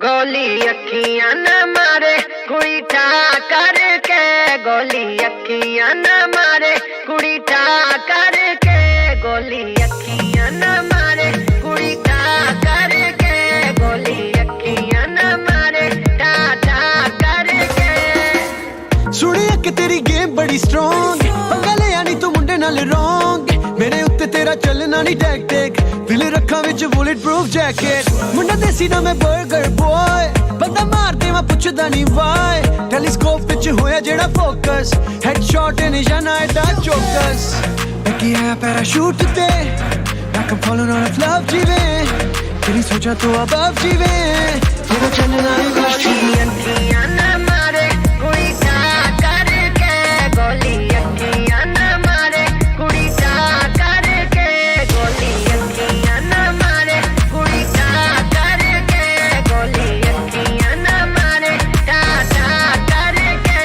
गोली अखियां न मारे कुड़ी ठा करके, गोली अखियां न मारे कुड़ी ठा करके, गोली अखियां न मारे कुड़ी ठा करके, गोली अखियां न मारे ठा ठा करके। सुनिया कि तेरी गेम बड़ी स्ट्रॉन्ग, पंगा ले आनी तू मुंडे नाल रॉन्ग, मेरे उत्ते तेरा चलना नहीं टैक टैक, दिल रखा विच बुलेट प्रूफ जैकेट, मुंडा देसी ना मैं बर्गर बॉय, बंदा मार दे मैं पुछदा नहीं वाई, टेलीस्कोप विच होया जेड़ा फोकस, हेडशॉट निशाना एडा चौकस, लगी है पैराशूट ते, like I'm falling on a flop जीवे, तेरी सोचा तो above जीवे, तेरा चलना ही गोली अखियां न मारे कुड़ी ठा करके, गोली अखियां न मारे कुड़ी ठा करके, गोली अखियां न मारे कुड़ी ठा करके, गोली अखियां न मारे ठा ठा करके।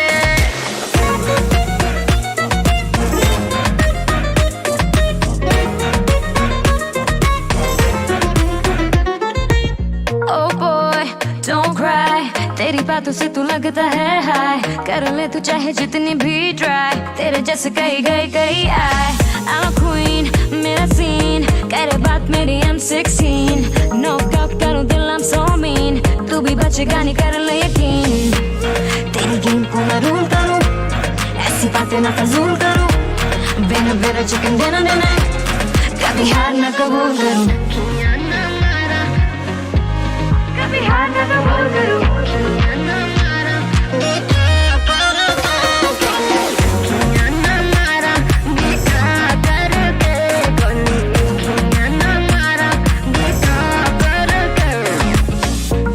Oh boy, don't cry, तेरी बातों से तू लगता है हाय, कर ले तू चाहे जितनी भी ट्राई, तेरे जैसे कई आए। I'm a queen, मेरा सीन, करे बात मेरी M16, नॉकआउट करूँ दिल I'm so mean, तू भी बचेगा नहीं कर ले यकीन, तेरी गेम को मैं रूल करूँ, ऐसी बातें ना फजूल करूँ, बिना चिकन डिनर, कभी हार ना कबूल करूँ, कभी हार ना कबूल करूँ।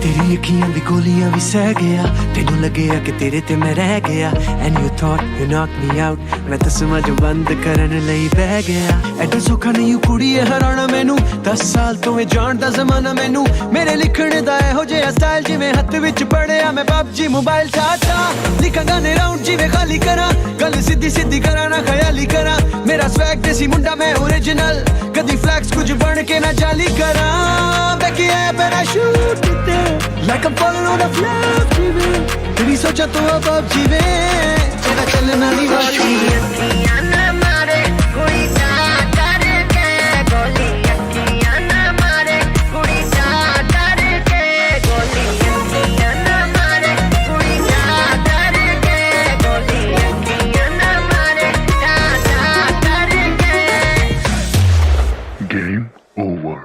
तेरी अखियां दी गोलियां भी सह गया, तेनू लगेया कि तेरे ते मैं रह गया, and you thought you knocked me out, मैं तो समझ बंद करन लई बह गया, एडा सौखा नहीं कुड़ीए हराना मैनू, 10 साल तो मैं जानदा ज़माना मैनू, मेरे लिखने दा एहो जिहा स्टाइल जिवें हत्थ विच पड़िया मैं PUBG मोबाइल चाचा, लिखां गाने राउंड जिवें खाली करा, गल सीधी सीधी करा ना ख्याली करा, मेरा स्वैग देसी मुंडा मैं ओरिजिनल, कदी फ्लैक्स कुछ बन के ना जाली करा, बैकी है पैराशूट ते, like I'm falling on a flop जीवे, तेरी सोचा तो अब जीवे, तेरा चलना नहीं वाली। अखियां न मारे कुड़ी ठा करके, गोली अखियां न मारे कुड़ी ठा करके, गोली अखियां न मारे कुड़ी ठा करके, गोली अखियां न मारे ठा ठा करके। Game over.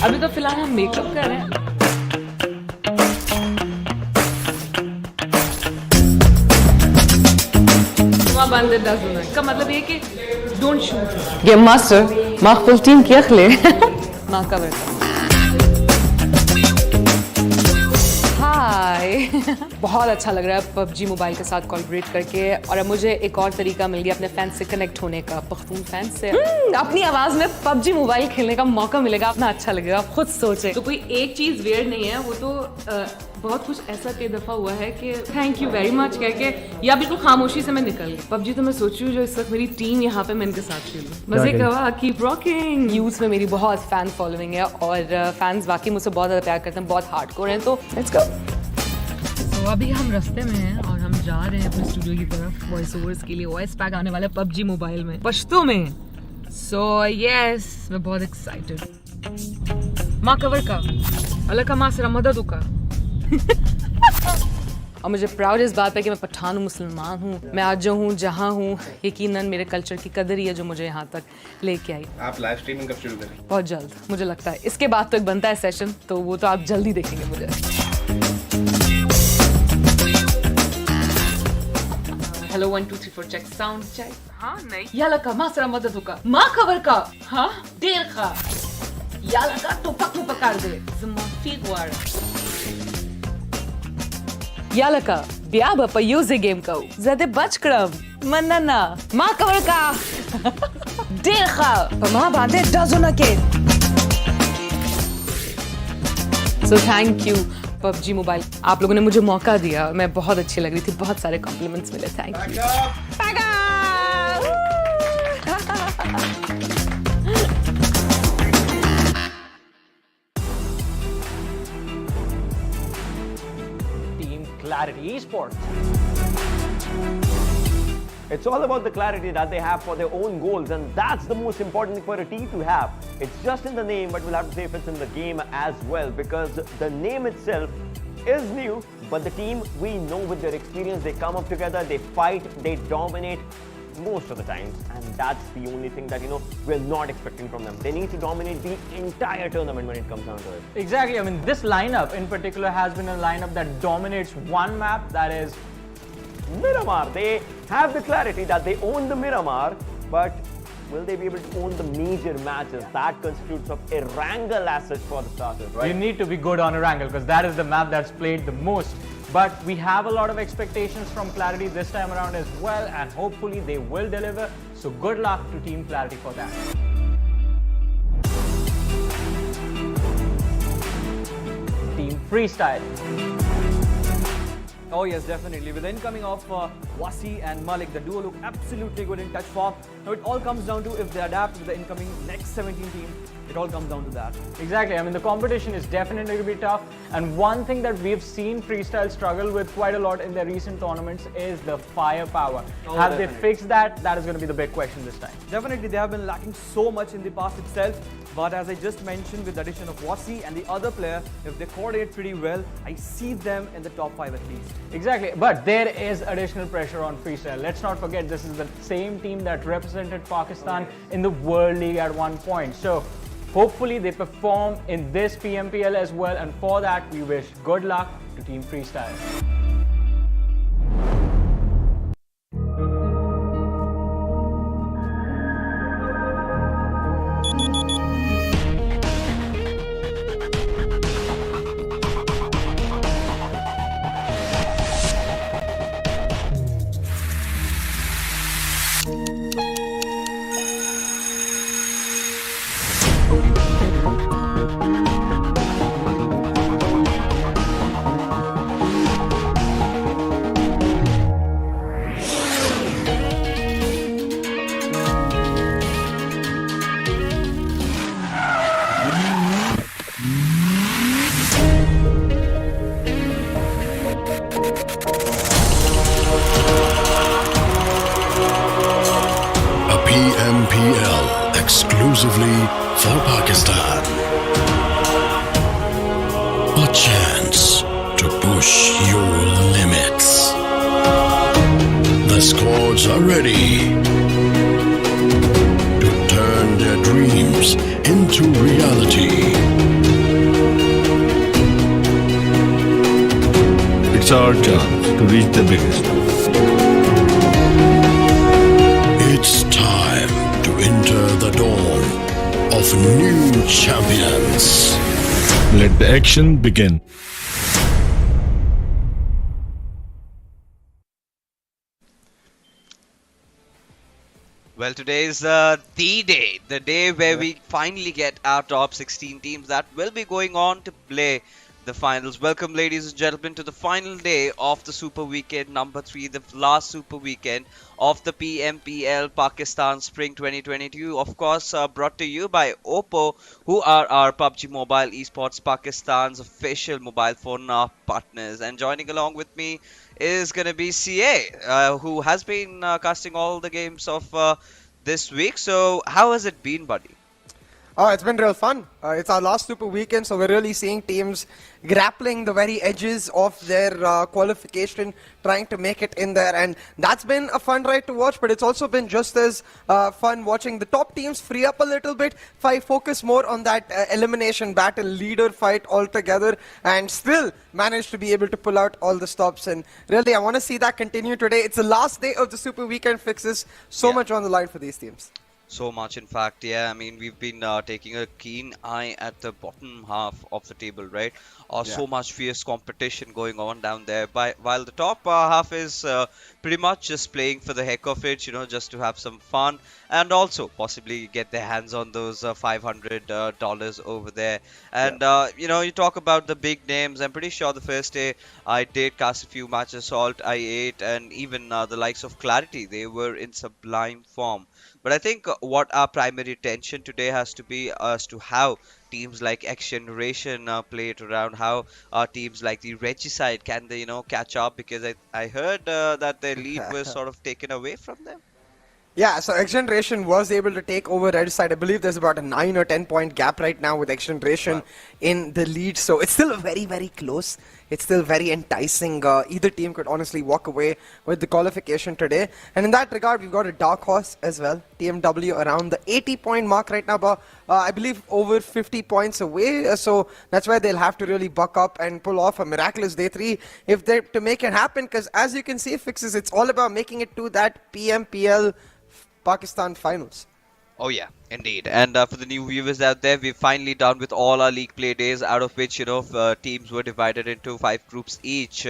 अभी तो फिलहाल हम मेकअप कर रहे हैं। बंद का मतलब ये कि डोंट शूट गेम मास्टर माखफुल टीम क्या खले माँ का बेटा हाय बहुत अच्छा लग रहा है पबजी मोबाइल के साथ कोलैबोरेट करके और अब मुझे एक और तरीका मिल गया अपने फैंस से कनेक्ट होने का पख्तून फैंस से अपनी आवाज में पबजी मोबाइल खेलने का मौका मिलेगा अपना अच्छा लगेगा आप खुद सोचे तो कोई एक चीज वेयर नहीं है वो तो बहुत कुछ ऐसा कई दफा हुआ है कि थैंक यू वेरी मच कह के या बिल्कुल खामोशी से मैं निकल गई पबजी तो मैं सोच रही हूँ जो इस वक्त मेरी टीम यहाँ पे मैं इनके साथ खेलूँ मजे कवा कीप रॉकिंग यूथ में मेरी बहुत फैन फॉलोइंग है और फैंस वाकई मुझसे बहुत ज्यादा प्यार करते हैं बहुत हार्डकोर हैं तो लेट्स गो तो अभी हम रास्ते में हैं और हम जा रहे हैं अपने स्टूडियो की तरफ वॉइस ओवर्स के लिए वॉइस पैक आने वाला है पबजी मोबाइल में पश्तो में सो यस मैं बहुत एक्साइटेड माँ कवर का अल्लाह का माँ सरा मदद का और मुझे प्राउड इस बात है कि मैं पठान हूँ मुसलमान हूँ मैं आज जो हूँ जहाँ हूँ यकीनन मेरे कल्चर की कदर ही है जो मुझे यहाँ तक लेके आई आप लाइव स्ट्रीमिंग कब शुरू करें बहुत जल्द मुझे लगता है इसके बाद तो एक बनता है सेशन तो वो तो आप जल्दी देखेंगे मुझे हेलो 1 2 3 4 चेक साउंड चेक हाँ नहीं याला का माँ सरा मदद का माँ खबर का हाँ देर का याला का टोपक कर दे जमाफी वार याला का ब्या बपा यूज़े गेम का ज़्यादा बचक्रम मनना माँ खबर का देर का माँ बांधे डज़ों के so thank U PUBG mobile आप लोगों ने मुझे मौका दिया मैं बहुत अच्छी लग रही थी बहुत सारे कॉम्प्लीमेंट्स मिले thank you QWERTY Esports. It's all about the clarity that they have for their own goals, and that's the most important thing for a team to have. It's just in the name, but we'll have to say if it's in the game as well, because the name itself is new, but the team, we know with their experience, they come up together, they fight, they dominate most of the times, and that's the only thing that, you know, we're not expecting from them. They need to dominate the entire tournament when it comes down to it. Exactly. I mean, this lineup in particular has been a lineup that dominates one map, that is Miramar. They have the clarity that they own the Miramar, but will they be able to own the major matches? That constitutes of Erangel as such for the starters, right? You need to be good on Erangel because that is the map that's played the most. But we have a lot of expectations from QWERTY this time around as well, and hopefully they will deliver. So good luck to Team QWERTY for that. Team Freestyle. Oh yes, definitely. With the incoming of Wasi and Malik, the duo look absolutely good in touch form. Now it all comes down to if they adapt with the incoming next 17 team. It all comes down to that. Exactly. I mean, the competition is definitely going to be tough. And one thing that we've seen Freestyle struggle with quite a lot in their recent tournaments is the firepower. Have they fixed that? That is going to be the big question this time. Definitely, they have been lacking so much in the past itself. But as I just mentioned, with the addition of Wasi and the other player, if they coordinate pretty well, I see them in the top 5 at least. Exactly. But there is additional pressure on Freestyle. Let's not forget, this is the same team that represented Pakistan in the World League at one point. So hopefully they perform in this PMPL as well. And for that, we wish good luck to Team Freestyle. exclusively for Pakistan. A chance to push your limits. The squads are ready to turn their dreams into reality. It's our chance to reach the biggest. It's time to enter the dawn of new champions. Let the action begin. Well, today is the day where we finally get our top 16 teams that will be going on to play the finals. Welcome, ladies and gentlemen, to the final day of the Super Weekend number 3, the last Super Weekend of the PMPL Pakistan Spring 2022. Of course, brought to you by Oppo, who are our PUBG Mobile Esports Pakistan's official mobile phone partners. And joining along with me is going to be CA, who has been casting all the games of this week. So, how has it been, buddy? Oh, it's been real fun. It's our last Super Weekend, so we're really seeing teams grappling the very edges of their qualification, trying to make it in there. And that's been a fun ride to watch, but it's also been just as fun watching the top teams free up a little bit, focus more on that elimination battle, leader fight altogether, and still manage to be able to pull out all the stops. And really, I want to see that continue today. It's the last day of the Super Weekend fixes. So much on the line for these teams. So much, in fact, yeah. I mean, we've been taking a keen eye at the bottom half of the table, right? So much fierce competition going on down there. While the top half is pretty much just playing for the heck of it, you know, just to have some fun and also possibly get their hands on those $500 over there. And, you know, you talk about the big names. I'm pretty sure the first day I did cast a few matches, SALTxi8 and even the likes of QWERTY. They were in sublime form. But I think what our primary attention today has to be as to how teams like XGeneration play it around, how teams like the Regicide can they, you know, catch up, because I heard that their lead was sort of taken away from them. Yeah, so XGeneration was able to take over Regicide. I believe there's about a 9 or 10 point gap right now with XGeneration in the lead. So it's still very, very close. It's still very enticing. Either team could honestly walk away with the qualification today. And in that regard, we've got a dark horse as well. TmW around the 80 point mark right now, but I believe over 50 points away. So that's why they'll have to really buck up and pull off a miraculous day 3 if they're to make it happen. Because as you can see, fixes, it's all about making it to that PMPL Pakistan finals. Oh yeah, indeed. And for the new viewers out there, we're finally done with all our league play days, out of which, you know, teams were divided into 5 groups each.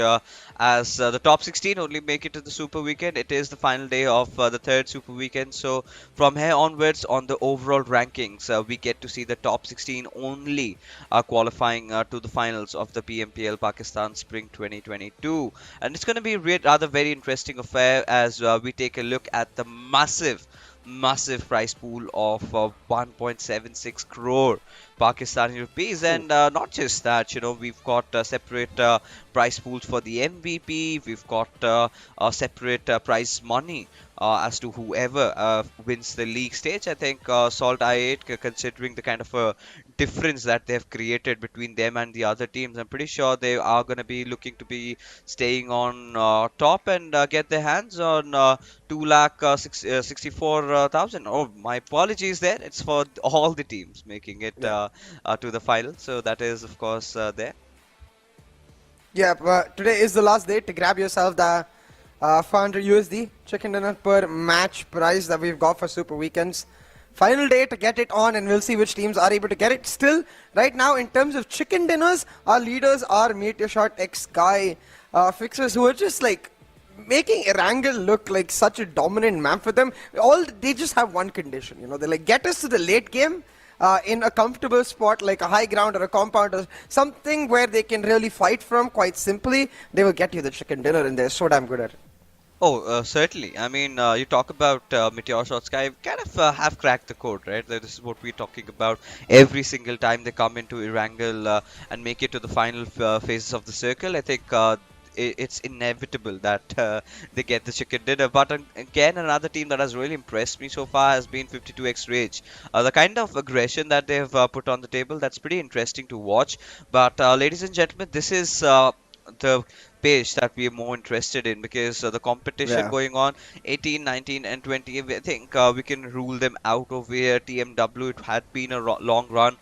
As the top 16 only make it to the Super Weekend. It is the final day of the 3rd Super Weekend. So from here onwards on the overall rankings, we get to see the top 16 only qualifying to the finals of the PMPL Pakistan Spring 2022. And it's going to be a rather very interesting affair as we take a look at the massive prize pool of 1.76 crore Pakistani rupees. And not just that, you know, we've got separate prize pools for the MVP. We've got separate prize money as to whoever wins the league stage. I think SALTxi8, considering the kind of a difference that they've created between them and the other teams, I'm pretty sure they are going to be looking to be staying on top and get their hands on 2,64,000. Oh, my apologies there. It's for all the teams making it to the final. So that is, of course, there. Yeah, but today is the last day to grab yourself the 500 USD chicken dinner per match prize that we've got for Super Weekends. Final day to get it on, and we'll see which teams are able to get it. Still, right now, in terms of chicken dinners, our leaders are MetershotxSKY Fixers, who are just like making Erangel look like such a dominant map for them. They just have one condition, you know, they like get us to the late game in a comfortable spot like a high ground or a compound or something where they can really fight from. Quite simply, they will get you the chicken dinner, and they're so damn good at it. Oh, certainly. I mean, you talk about MetershotxSKY, kind of have cracked the code, right? This is what we're talking about every single time they come into Erangel and make it to the final phases of the circle. I think it's inevitable that they get the chicken dinner. But again, another team that has really impressed me so far has been 52x Rage. The kind of aggression that they've put on the table, that's pretty interesting to watch. But ladies and gentlemen, this is the page that we are more interested in, because the competition going on 18, 19 and 20, I think we can rule them out over here. TMW, it had been a long run.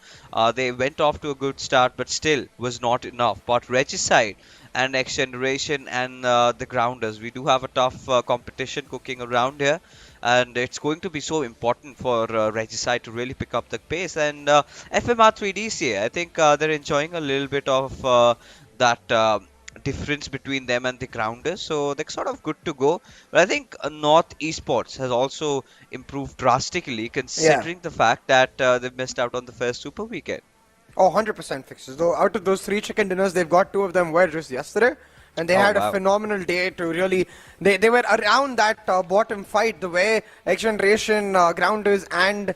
They went off to a good start, but still was not enough. But Regicide and XGeneration and the Grounders, we do have a tough competition cooking around here, and it's going to be so important for Regicide to really pick up the pace. And FMR3D, I think they're enjoying a little bit of that difference between them and the Grounders, so they're sort of good to go. But I think North Esports has also improved drastically, considering the fact that they've missed out on the first Super Weekend. Oh, 100% fixes. Though out of those 3 chicken dinners, they've got 2 of them were just yesterday. And they had a phenomenal day to really... They were around that bottom fight, the way XGeneration, Grounders and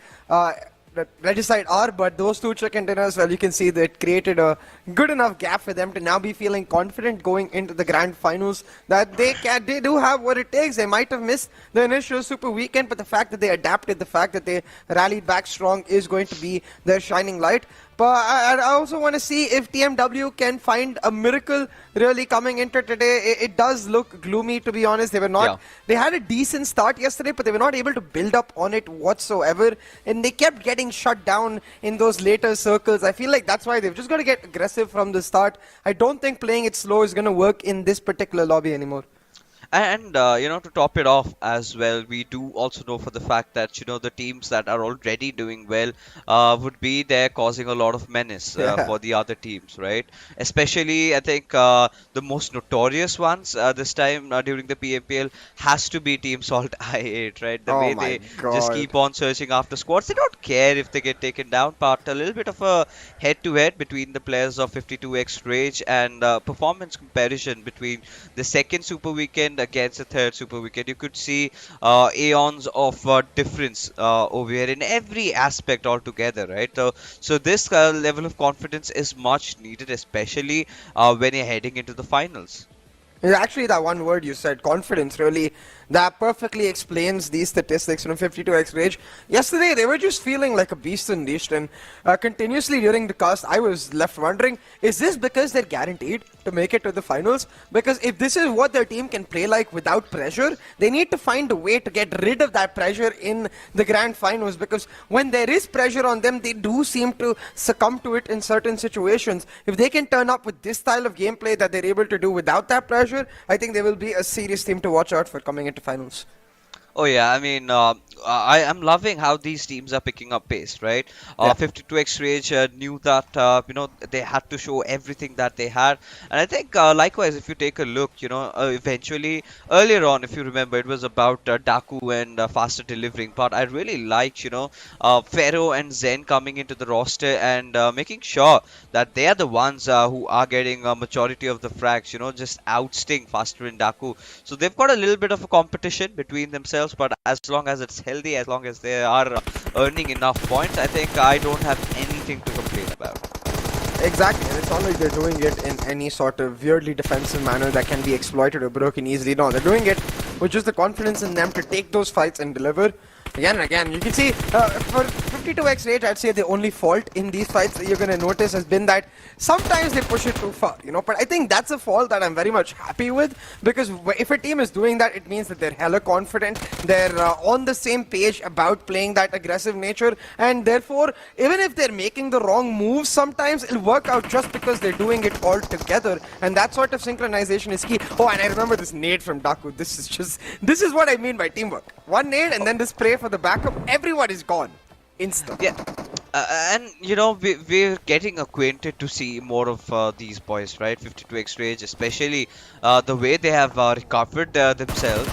Regicide are, but those 2 chicken dinners, well, you can see that it created a good enough gap for them to now be feeling confident going into the grand finals, that they do have what it takes. They might have missed the initial Super Weekend, but the fact that they adapted, the fact that they rallied back strong is going to be their shining light. But I also want to see if TMW can find a miracle really coming into today. It does look gloomy, to be honest. They were not. They had a decent start yesterday, but they were not able to build up on it whatsoever. And they kept getting shut down in those later circles. I feel like that's why they've just got to get aggressive from the start. I don't think playing it slow is going to work in this particular lobby anymore. And to top it off as well, we do also know for the fact that the teams that are already doing well would be there causing a lot of menace for the other teams, right? Especially, I think the most notorious ones this time during the PMPL has to be Team SALTxi8, right? The way they just keep on searching after squads. They don't care if they get taken down, but a little bit of a head-to-head between the players of 52x Rage, and performance comparison between the second Super Weekend against the third Super Weekend. You could see aeons of difference over here in every aspect altogether, right? So this level of confidence is much needed, especially when you're heading into the finals. Actually, that one word you said, confidence, really, that perfectly explains these statistics from 52x Rage. Yesterday, they were just feeling like a beast unleashed, and continuously during the cast, I was left wondering, is this because they're guaranteed to make it to the finals? Because if this is what their team can play like without pressure, they need to find a way to get rid of that pressure in the grand finals, because when there is pressure on them, they do seem to succumb to it in certain situations. If they can turn up with this style of gameplay that they're able to do without that pressure, I think they will be a serious team to watch out for coming into finals. Oh yeah, I mean, I am loving how these teams are picking up pace, right? 52x Rage knew that, they had to show everything that they had. And I think, likewise, if you take a look, eventually, earlier on, if you remember, it was about Daku and faster delivering. But I really liked, Pharaoh and Zen coming into the roster and making sure that they are the ones who are getting a majority of the frags, just ousting faster and Daku. So they've got a little bit of a competition between themselves, but as long as it's healthy, as long as they are earning enough points, I think I don't have anything to complain about. Exactly, and it's not like they're doing it in any sort of weirdly defensive manner that can be exploited or broken easily. No, they're doing it with just the confidence in them to take those fights and deliver. Again and again, you can see for 52x Rage, I'd say the only fault in these fights that you're going to notice has been that sometimes they push it too far, but I think that's a fault that I'm very much happy with, because if a team is doing that, it means that they're hella confident, they're on the same page about playing that aggressive nature, and therefore, even if they're making the wrong moves, sometimes it'll work out just because they're doing it all together, and that sort of synchronization is key. Oh, and I remember this nade from Daku. This is what I mean by teamwork. One nade and then the spray for the backup, everyone is gone. Instant. Yeah. And we're getting acquainted to see more of these boys, right? 52x Rage, especially the way they have recovered themselves,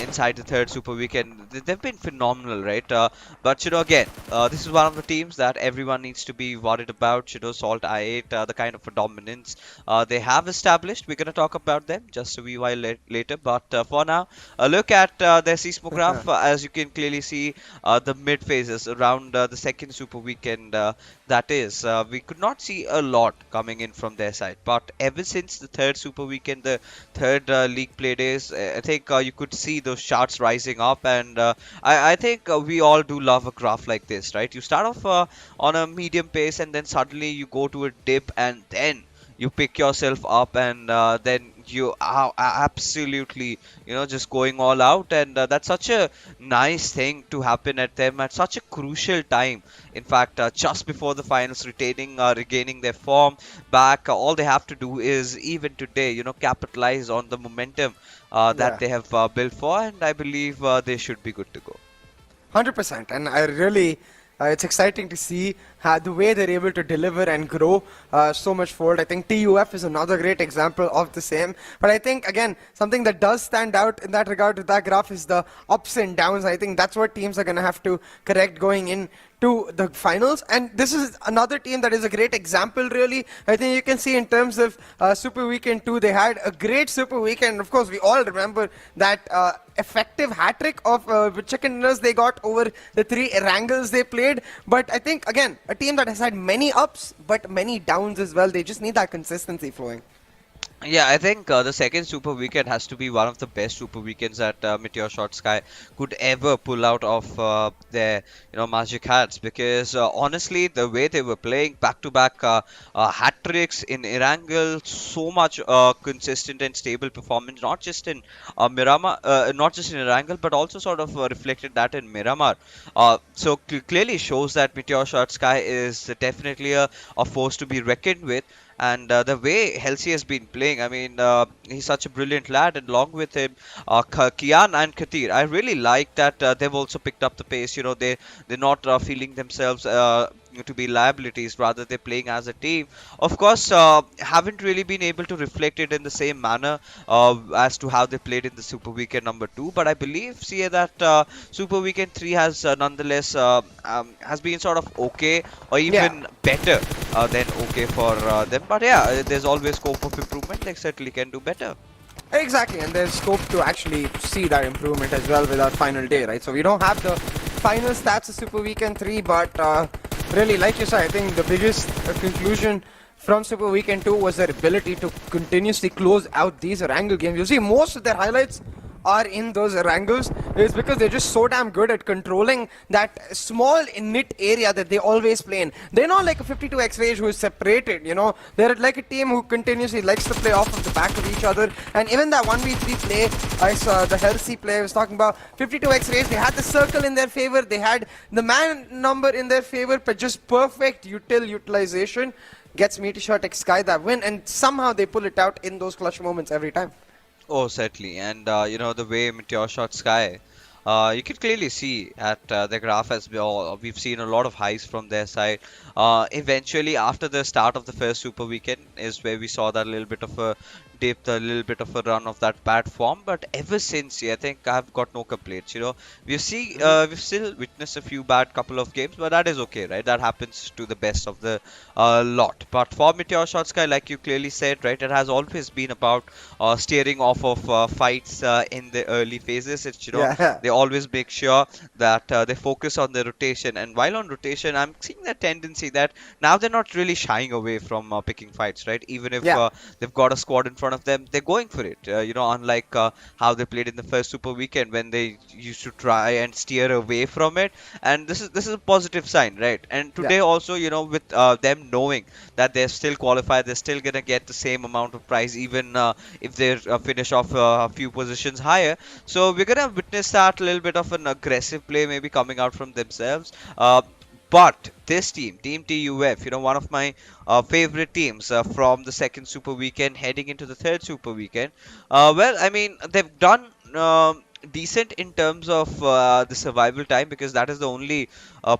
inside the third Super Weekend. they've been phenomenal, right? But again, this is one of the teams that everyone needs to be worried about. SALTxi8, the kind of dominance they have established. We're gonna talk about them just a wee while later. But for now, a look at their seismograph. As you can clearly see, the mid phases around the second Super Weekend. That is, we could not see a lot coming in from their side. But ever since the third Super Weekend, the third league play days, I think you could see those charts rising up. And I think we all do love a graph like this, right? You start off on a medium pace, and then suddenly you go to a dip, and then you pick yourself up, and then you are absolutely just going all out. And that's such a nice thing to happen at them at such a crucial time. In fact, just before the finals, regaining their form back. All they have to do is, even today, capitalize on the momentum that they have built for, and I believe they should be good to go. 100%, and I really, it's exciting to see the way they're able to deliver and grow so much forward. I think TUF is another great example of the same. But I think, again, something that does stand out in that regard with that graph is the ups and downs. I think that's what teams are going to have to correct going in to the finals. And this is another team that is a great example, really. I think you can see in terms of Super Weekend 2, they had a great Super Weekend. Of course, we all remember that effective hat-trick of chicken dinners they got over the 3 Erangels they played. But I think, again, a team that has had many ups but many downs as well. They just need that consistency flowing. Yeah, I think the second Super Weekend has to be one of the best Super Weekends that MetershotxSKY could ever pull out of their magic hats, because honestly, the way they were playing back-to-back hat tricks in Erangel, so much consistent and stable performance, not just in Miramar, not just in Erangel, but also sort of reflected that in Miramar. So clearly shows that MetershotxSKY is definitely a force to be reckoned with. And the way HELSI has been playing, I mean, he's such a brilliant lad, and along with him, Kian and Katir, I really like that they've also picked up the pace. They're not feeling themselves to be liabilities, rather they're playing as a team. Of course, haven't really been able to reflect it in the same manner as to how they played in the Super Weekend number 2, but I believe that Super Weekend 3 has nonetheless has been sort of okay, or even better than okay for them. But yeah, there's always scope of improvement. They certainly can do better. Exactly, and there's scope to actually see that improvement as well with our final day, right? So we don't have the final stats of Super Weekend 3, but really, like you said, I think the biggest conclusion from Super Weekend 2 was their ability to continuously close out these Erangel games. You see, most of their highlights are in those Erangels. It's because they're just so damn good at controlling that small knit area that they always play in. They're not like a 52x Rage who is separated, They're like a team who continuously likes to play off of the back of each other. And even that 1v3 play, I saw the HELSI play I was talking about, 52x Rage, they had the circle in their favor, they had the man number in their favor, but just perfect utilization gets MetershotxSKY that win, and somehow they pull it out in those clutch moments every time. Oh, certainly. And the way MetershotxSKY, you can clearly see at the graph as well. We've seen a lot of highs from their side. Eventually, after the start of the first Super Weekend, is where we saw that little bit of a dip, a little bit of a run of that bad form. But ever since, I think I've got no complaints. We've still witnessed a few bad couple of games, but that is okay, right? That happens to the best of the lot. But for MetershotxSKY, like you clearly said, right, it has always been about steering off of fights in the early phases. It's they always make sure that they focus on the rotation, and while on rotation, I'm seeing that tendency that now they're not really shying away from picking fights, right? Even if they've got a squad in front of them, they're going for it. Unlike how they played in the first Super Weekend when they used to try and steer away from it, and this is a positive sign, right? And today also, with them knowing that they're still qualified, they're still gonna get the same amount of prize, even if they finish off a few positions higher. So we're gonna witness that little bit of an aggressive play maybe coming out from themselves. But this team, Team TUF, one of my favorite teams from the second Super Weekend heading into the third Super Weekend. Well, I mean, they've done decent in terms of the survival time, because that is the only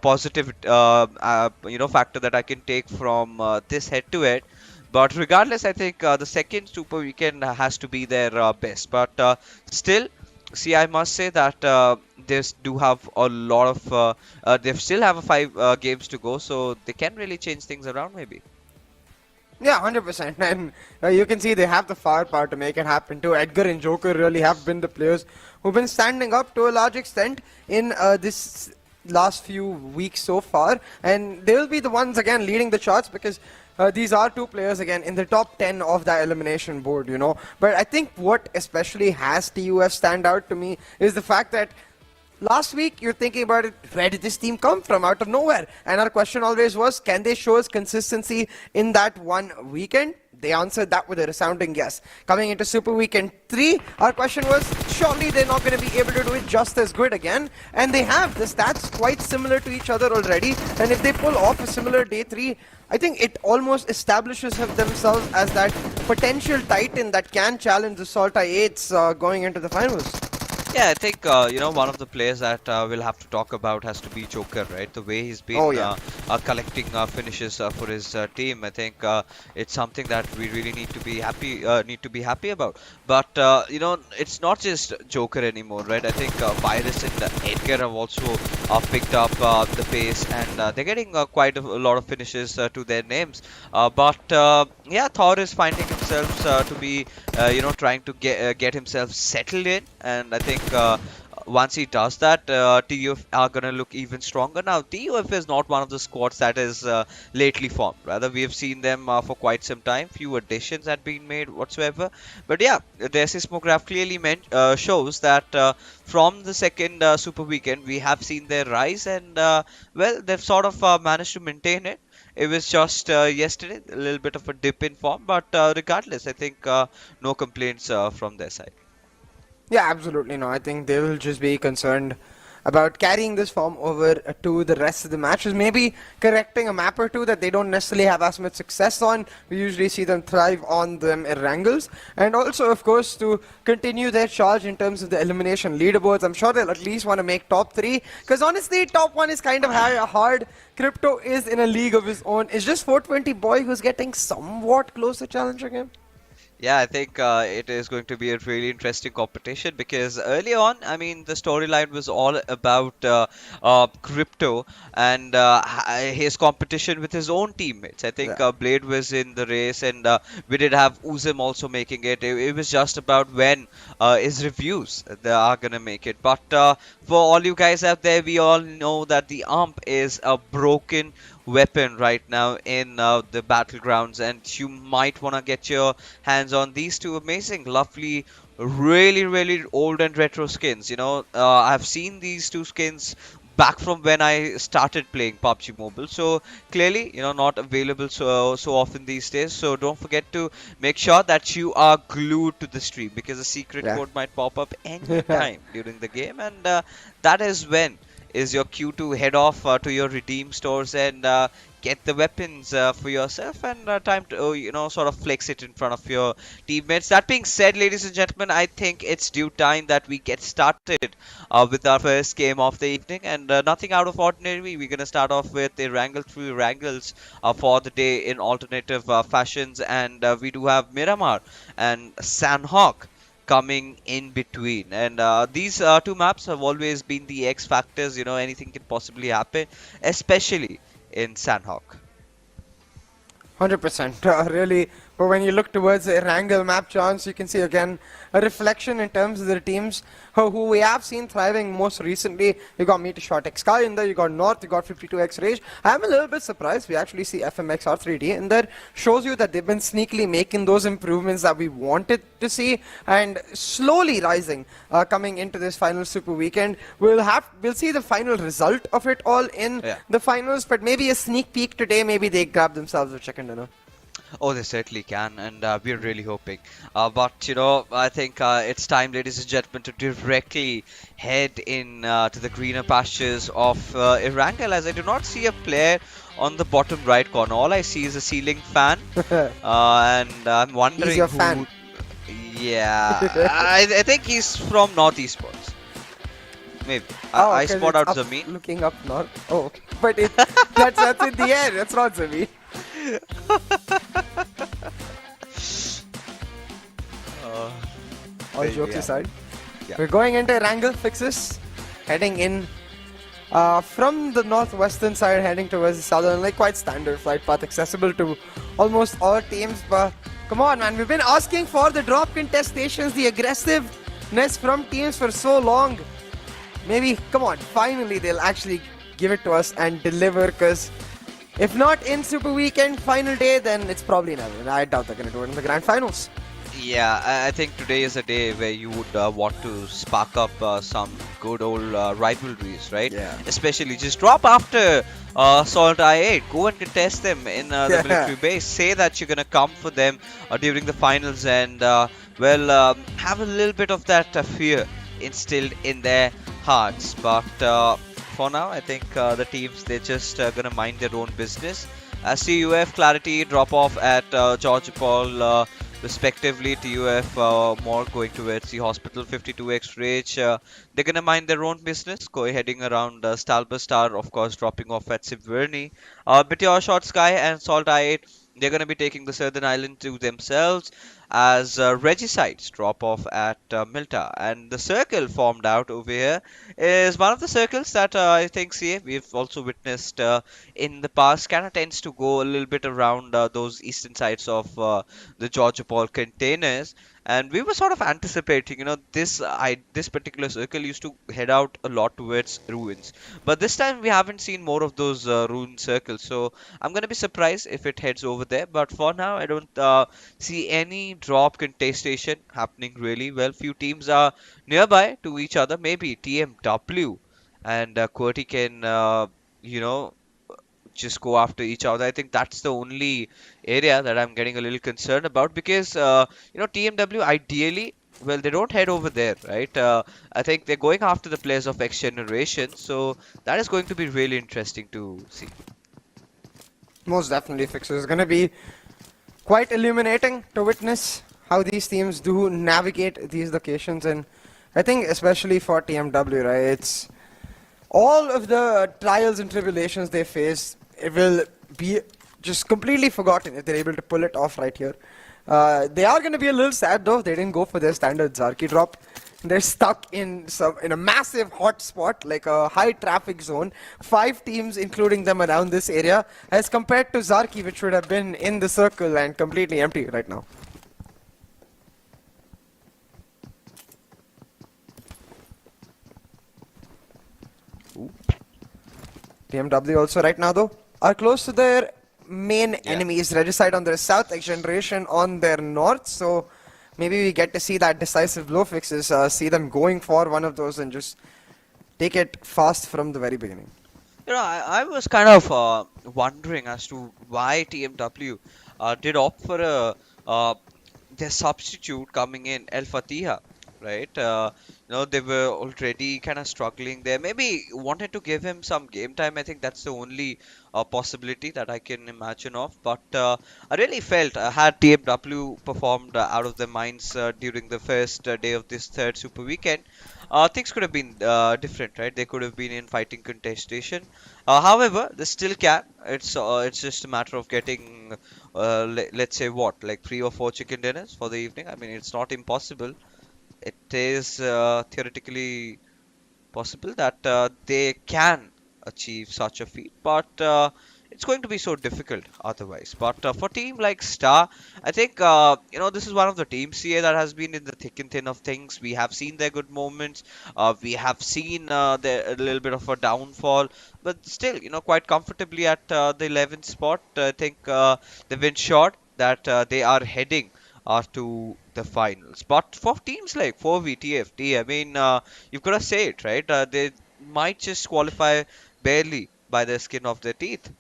positive, factor that I can take from this head-to-head. But regardless, I think the second Super Weekend has to be their best. But still, see, I must say that they do have a lot of. They still have 5 games to go, so they can really change things around, maybe. Yeah, 100%. And you can see they have the firepower to make it happen too. Edgar and Joker really have been the players who've been standing up to a large extent in this last few weeks so far. And they will be the ones again leading the charts because these are 2 players again in the top 10 of the elimination board, you know. But I think what especially has TUF stand out to me is the fact that last week, you're thinking about it, where did this team come from? Out of nowhere. And our question always was, can they show us consistency in that one weekend? They answered that with a resounding yes. Coming into Super Weekend 3, our question was, surely they're not going to be able to do it just as good again. And they have. The stats quite similar to each other already. And if they pull off a similar day 3, I think it almost establishes themselves as that potential titan that can challenge the SALTxi8s going into the finals. Yeah, I think one of the players that we'll have to talk about has to be Joker, right? The way he's been collecting finishes for his team. I think it's something that we really need to be happy about. But it's not just Joker anymore, right? I think Virus and Edgar have also picked up the pace, and they're getting quite a lot of finishes to their names. But Thor is finding himself to be trying to get himself settled in, and I think once he does that, TUF are gonna look even stronger. Now, TUF is not one of the squads that is lately formed. Rather, we have seen them for quite some time. Few additions had been made whatsoever. But yeah, their seismograph clearly shows that from the second Super Weekend, we have seen their rise, and well, they've sort of managed to maintain it. It was just yesterday, a little bit of a dip in form, but regardless, I think no complaints from their side. Yeah, absolutely no. I think they will just be concerned about carrying this form over to the rest of the matches. Maybe correcting a map or two that they don't necessarily have as much success on. We usually see them thrive on them Erangels. And also, of course, to continue their charge in terms of the elimination leaderboards. I'm sure they'll at least want to make top 3. Because honestly, top 1 is kind of hard. Crypto is in a league of his own. It's just 420 Boy who's getting somewhat close to challenging him. Yeah, I think it is going to be a really interesting competition because early on, I mean, the storyline was all about Crypto and his competition with his own teammates. I think Blade was in the race, and we did have Uzim also making it. It was just about when his reviews they are gonna make it. But for all you guys out there, we all know that the AMP is a broken weapon right now in the battlegrounds, and you might want to get your hands on these 2 amazing, lovely, really old and retro skins. I've seen these 2 skins back from when I started playing PUBG Mobile, so clearly not available so often these days. So don't forget to make sure that you are glued to the stream, because a secret code might pop up anytime during the game, and that is when is your cue to head off to your redeem stores and get the weapons for yourself, and time to sort of flex it in front of your teammates. That being said, ladies and gentlemen, I think it's due time that we get started with our first game of the evening, and nothing out of ordinary. We're gonna start off with Erangel through Erangels for the day in alternative fashions, and we do have Miramar and Sanhok coming in between, and these 2 maps have always been the X factors. Anything can possibly happen, especially in Sanhok. 100%, really. But when you look towards the Erangel map chance, you can see again a reflection in terms of the teams who we have seen thriving most recently. You got MetershotxSKY in there, you got North, you got 52x Rage. I'm a little bit surprised we actually see FMxR3D in there. Shows you that they've been sneakily making those improvements that we wanted to see, and slowly rising coming into this final Super Weekend. We'll see the final result of it all in the finals, but maybe a sneak peek today. Maybe they grab themselves a chicken dinner. Oh, they certainly can, and we're really hoping. But I think it's time, ladies and gentlemen, to directly head in to the greener pastures of Erangel, as I do not see a player on the bottom right corner. All I see is a ceiling fan, and I'm wondering He's your fan. Yeah, I think he's from North Esports. Maybe. I spot out Zameen. Looking up north. Oh, okay. But that's in the air. That's not Zameen. All jokes aside. Yeah. We're going into Erangel fixes, heading in from the northwestern side, heading towards the southern, like quite standard flight path, accessible to almost all teams. But come on, man, we've been asking for the drop contestations, the aggressiveness from teams for so long. Maybe, come on, finally they'll actually give it to us and deliver, because if not in Super Weekend final day, then it's probably never. I doubt they're going to do it in the grand finals. Yeah, I think today is a day where you would want to spark up some good old rivalries, right? Yeah. Especially just drop after SALTxi8, go and contest them in the military base. Say that you're gonna come for them during the finals, and have a little bit of that fear instilled in their hearts. But for now, I think the teams, they're just gonna mind their own business. CUF, Clarity drop off at George Paul. Respectively, TUF more going towards the hospital, 52x Rage. They're gonna mind their own business, heading around Stalberstar, of course, dropping off at Sivverny. MetershotxSKY and SALTxi8, they're gonna be taking the Southern Island to themselves, as Regicides drop off at Milta. And the circle formed out over here is one of the circles that I think we've also witnessed in the past. Kind of tends to go a little bit around those eastern sides of the Georgia Paul containers. And we were sort of anticipating, this particular circle used to head out a lot towards ruins. But this time we haven't seen more of those ruin circles. So I'm going to be surprised if it heads over there. But for now, I don't see any drop contestation happening really well. Few teams are nearby to each other. Maybe TmW and QWERTY can, just go after each other. I think that's the only area that I'm getting a little concerned about, because TMW ideally, well, they don't head over there, right? I think they're going after the players of XGeneration, so that is going to be really interesting to see. Most definitely, Fixer is going to be quite illuminating to witness how these teams do navigate these locations. And I think especially for TMW, right, it's all of the trials and tribulations they face, it will be just completely forgotten if they're able to pull it off right here. They are going to be a little sad though. They didn't go for their standard Zarki drop. They're stuck in a massive hot spot, like a high traffic zone. 5 teams, including them, around this area, as compared to Zarki, which would have been in the circle and completely empty right now. TMW also right now though are close to their main enemies. Regicide on their south, XGeneration on their north. So maybe we get to see that decisive blow Fixes, see them going for one of those and just take it fast from the very beginning. I was kind of wondering as to why TMW did opt for their substitute coming in, El Fatiha, right? They were already kind of struggling there. Maybe wanted to give him some game time. I think that's the only possibility that I can imagine of. But I really felt had TMW performed out of their minds during the first day of this third Super Weekend, things could have been different, right? They could have been in fighting contestation. However, they still can. It's just a matter of getting, let's say, like 3 or 4 chicken dinners for the evening. I mean, it's not impossible. It is theoretically possible that they can achieve such a feat, but it's going to be so difficult otherwise. But for team like Star, I think this is one of the teams here that has been in the thick and thin of things. We have seen their good moments. We have seen a little bit of a downfall, but still, quite comfortably at the 11th spot. I think they've ensured that they are heading to the finals. But for teams like 4VTFT, I mean, you've got to say it, right? They might just qualify barely by the skin of their teeth.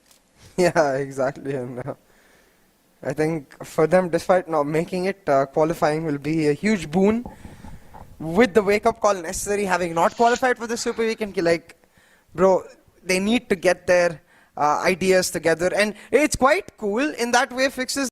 Yeah, exactly. And I think for them, despite not making it, qualifying will be a huge boon. With the wake-up call necessary, having not qualified for the Super Weekend, like, bro, they need to get their ideas together. And it's quite cool in that way, Fixes.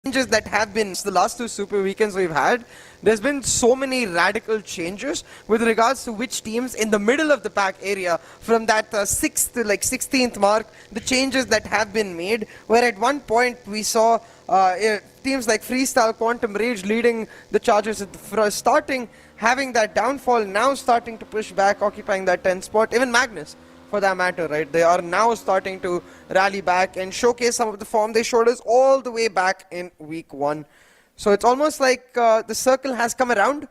Changes that have been the last 2 Super Weekends we've had, there's been so many radical changes with regards to which teams in the middle of the pack area, from that 6th to like 16th mark, the changes that have been made, where at one point we saw teams like Freestyle, Quantum Rage leading the charges at the starting, having that downfall, now starting to push back, occupying that 10th spot. Even Magnus, for that matter, right? They are now starting to rally back and showcase some of the form they showed us all the way back in week 1. So it's almost like the circle has come around,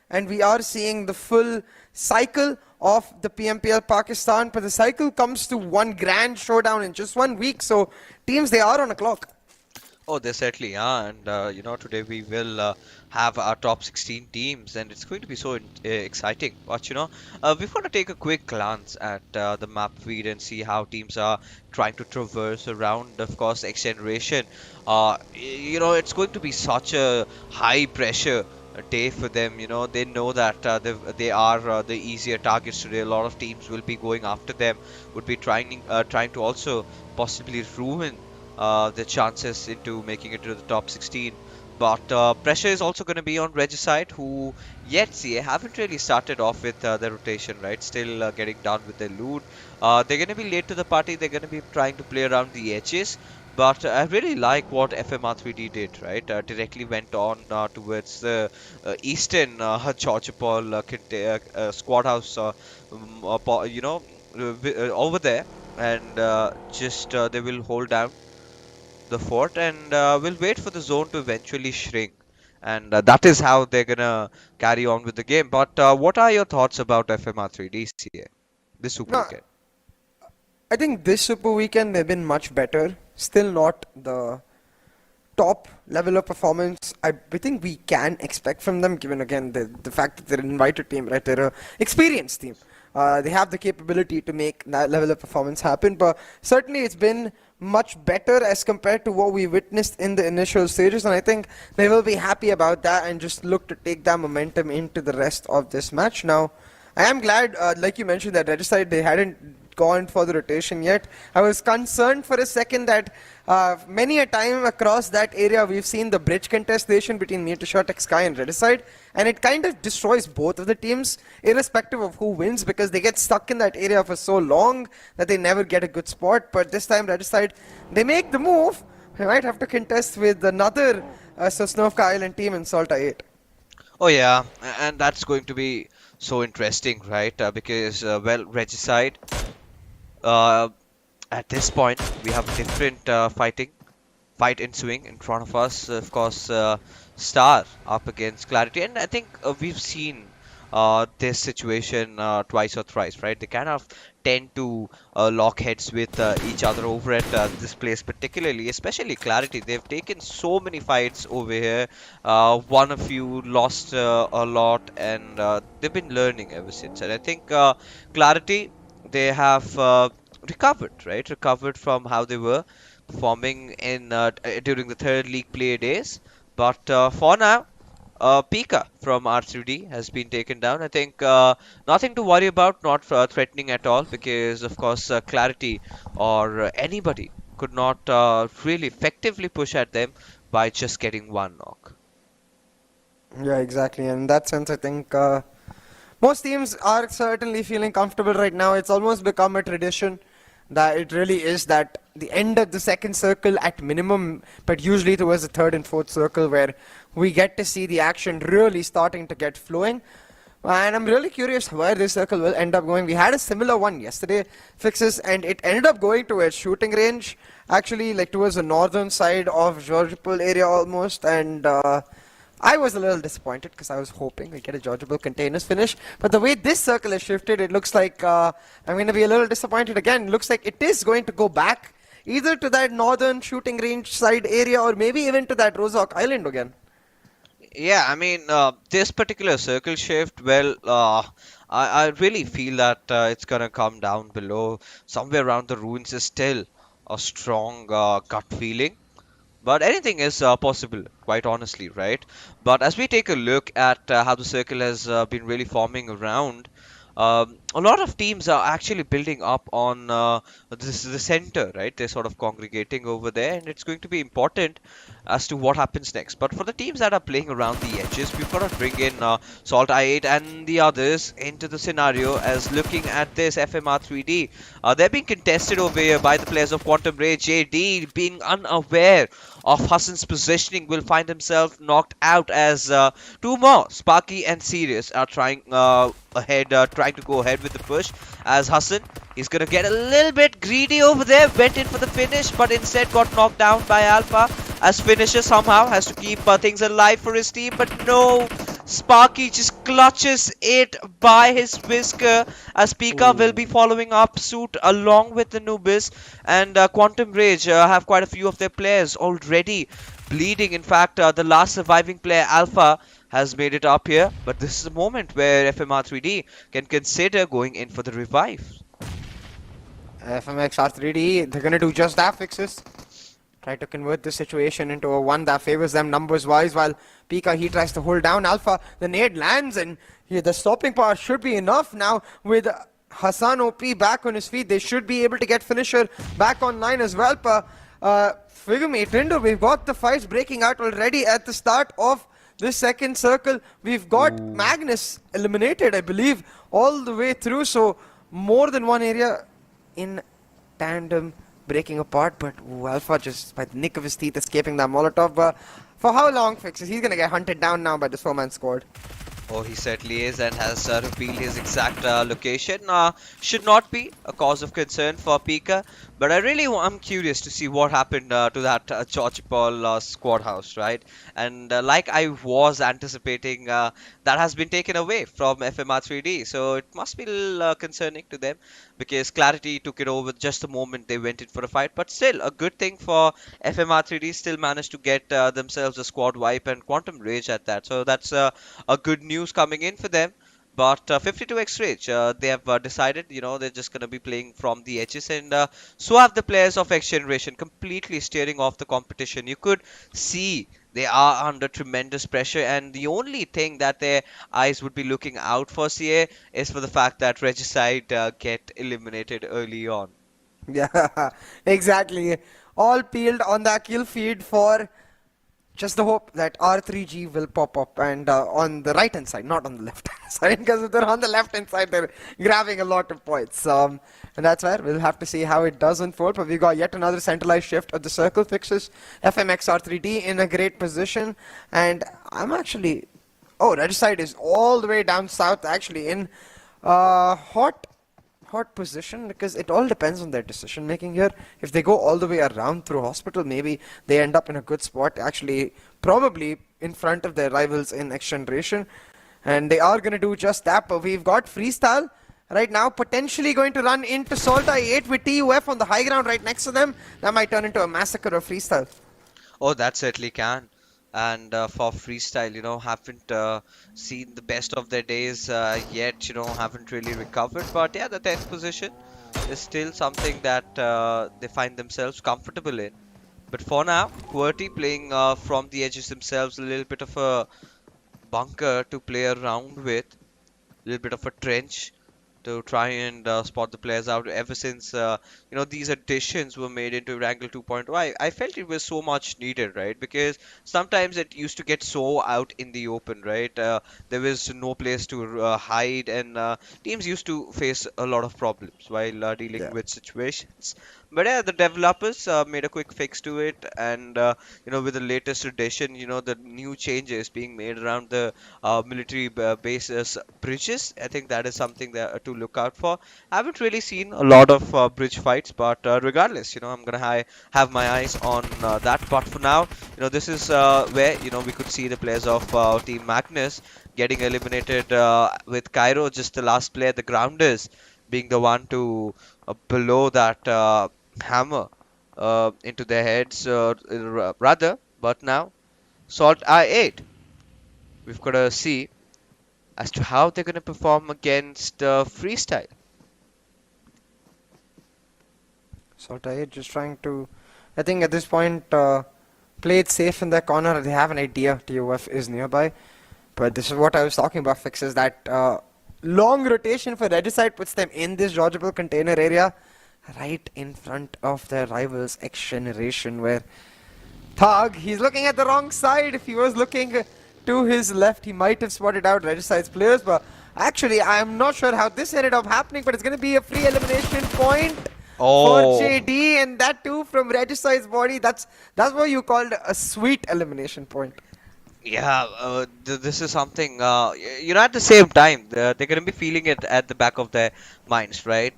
and we are seeing the full cycle of the PMPL Pakistan, but the cycle comes to one grand showdown in just 1 week. So teams, they are on a clock. Oh, they certainly are, and today we will have our top 16 teams, and it's going to be so exciting. But we've got to take a quick glance at the map feed and see how teams are trying to traverse around, of course, XGeneration. It's going to be such a high pressure day for them. They know that they are the easier targets today. A lot of teams will be going after them, would be trying to also possibly ruin the chances into making it to the top 16. But pressure is also going to be on Regicide, who yet haven't really started off with their rotation, right? Still getting down with their loot. They're going to be late to the party. They're going to be trying to play around the edges. But I really like what FMR3D did, right? Directly went on towards the eastern Georgia Paul squad house, over there, and just they will hold down the fort, and we'll wait for the zone to eventually shrink, and that is how they're gonna carry on with the game. But what are your thoughts about FMR3D this Super Weekend? I think this Super Weekend they've been much better. Still not the top level of performance I think we can expect from them, given again the fact that they're an invited team, right? They're an experienced team. They have the capability to make that level of performance happen, but certainly it's been much better as compared to what we witnessed in the initial stages, and I think they will be happy about that and just look to take that momentum into the rest of this match. Now, I am glad, like you mentioned, that Regicide, they hadn't gone for the rotation yet. I was concerned for a second that many a time across that area we've seen the bridge contestation between MetershotxSKY and Regicide, and it kind of destroys both of the teams irrespective of who wins, because they get stuck in that area for so long that they never get a good spot. But this time Regicide, they make the move. They might have to contest with another Sosnovka Island team in SALTxi8. Oh yeah, and that's going to be so interesting, right? Because Regicide, at this point we have a different fight ensuing in front of us. Of course, Star up against Clarity, and I think we've seen this situation twice or thrice, right? They kind of tend to lock heads with each other over at this place, particularly, especially Clarity. They've taken so many fights over here, won a few, lost a lot, and they've been learning ever since. And I think Clarity, they have recovered, right? Recovered from how they were performing in during the third league play days. But for now, Pika from R3D has been taken down. I think nothing to worry about, not threatening at all, because of course Clarity or anybody could not really effectively push at them by just getting one knock. Yeah, exactly. And in that sense, I think most teams are certainly feeling comfortable right now. It's almost become a tradition that it really is that the end of the second circle at minimum, but usually towards the third and fourth circle, where we get to see the action really starting to get flowing. And I'm really curious where this circle will end up going. We had a similar one yesterday, Fixes, and it ended up going to a shooting range, actually, like towards the northern side of Georgiapol area almost, and I was a little disappointed because I was hoping we get a Georgiapol containers finish. But the way this circle has shifted, it looks like I'm going to be a little disappointed again. It looks like it is going to go back either to that northern shooting range side area or maybe even to that Rozok Island again. Yeah, I mean, this particular circle shift, well, I really feel that it's gonna come down below. Somewhere around the ruins is still a strong gut feeling. But anything is possible, quite honestly, right? But as we take a look at how the circle has been really forming around, a lot of teams are actually building up on this the center, right? They're sort of congregating over there, and it's going to be important as to what happens next. But for the teams that are playing around the edges, we've got to bring in SALTxi8 and the others into the scenario. As looking at this FMR3D, they're being contested over here by the players of Quantum Ray. JD, being unaware of Hassan's positioning, will find himself knocked out as two more, Sparky and Sirius, are trying trying to go ahead with the push. As Hassan, he's gonna get a little bit greedy over there, went in for the finish, but instead got knocked down by Alpha. As finisher somehow has to keep things alive for his team, but no, Sparky just clutches it by his whisker, as Pika will be following up suit along with the Nubis, and Quantum Rage have quite a few of their players already bleeding. In fact, the last surviving player, Alpha, has made it up here, but this is a moment where FMR3D can consider going in for the revive. FMxR3D, they're gonna do just that, fixes. Try to convert this situation into a one that favors them numbers wise, while Pika, he tries to hold down Alpha. The nade lands, and the stopping power should be enough now. With Hassan OP back on his feet, they should be able to get finisher back online as well. Figure me, Tinder, we've got the fights breaking out already at the start of this second circle. We've got Magnus eliminated, I believe, all the way through, so more than one area in tandem breaking apart, but Alpha just by the nick of his teeth escaping that Molotov. For how long, Fixes? He's gonna get hunted down now by this four-man squad. Oh, he certainly is, and has revealed his exact location. Should not be a cause of concern for Pika, but I'm curious to see what happened to that George Paul squad house, right? And like I was anticipating, that has been taken away from FMR3D, so it must be a little concerning to them, because Clarity took it over just the moment they went in for a fight. But still, a good thing for FMR3D, still managed to get themselves a squad wipe and Quantum Rage at that. So that's a good news coming in for them. But 52x Rage, they have decided, they're just going to be playing from the edges, and so have the players of XGeneration, completely steering off the competition. You could see they are under tremendous pressure, and the only thing that their eyes would be looking out for, CA, is for the fact that Regicide get eliminated early on. Yeah, exactly. All peeled on that kill feed for just the hope that R3G will pop up, and on the right hand side, not on the left hand side, because if they're on the left hand side, they're grabbing a lot of points. And that's where we'll have to see how it does unfold. But we got yet another centralized shift of the circle. Fixes FMxR3D in a great position, and I'm actually, Regicide is all the way down south, actually in hot position, because it all depends on their decision making here. If they go all the way around through hospital, maybe they end up in a good spot, actually probably in front of their rivals in XGeneration, and they are going to do just that. But we've got Freestyle right now potentially going to run into SALTxi8 with TUF on the high ground right next to them. That might turn into a massacre of Freestyle. Oh, that certainly can. And for Freestyle, haven't seen the best of their days yet, haven't really recovered. But yeah, the 10th position is still something that they find themselves comfortable in. But for now, QWERTY playing from the edges themselves, a little bit of a bunker to play around with, a little bit of a trench to try and spot the players out. Ever since these additions were made into Erangel 2.0, I felt it was so much needed, right? Because sometimes it used to get so out in the open, right? There was no place to hide, and teams used to face a lot of problems while dealing with situations. But yeah, the developers made a quick fix to it, and with the latest addition, the new changes being made around the military bases bridges. I think that is something that to look out for. I haven't really seen a lot of bridge fights, but regardless, I'm gonna have my eyes on that. But for now, this is where we could see the players of Team Magnus getting eliminated with Cairo, just the last player, the Grounders, being the one to below that hammer into their heads, rather. But now, SALTxi8, we've got to see as to how they're going to perform against Freestyle. SALTxi8 just trying to, I think at this point, play it safe in their corner. They have an idea TUF is nearby, but this is what I was talking about, Fixes, that long rotation for Regicide puts them in this dodgeable container area, right in front of their rivals XGeneration, where Thug, he's looking at the wrong side. If he was looking to his left, he might have spotted out Regicide's players, but actually, I'm not sure how this ended up happening, but it's going to be a free elimination point for JD, and that too from Regicide's body. That's what you called a sweet elimination point. Yeah, this is something, at the same time, they're going to be feeling it at the back of their minds, right?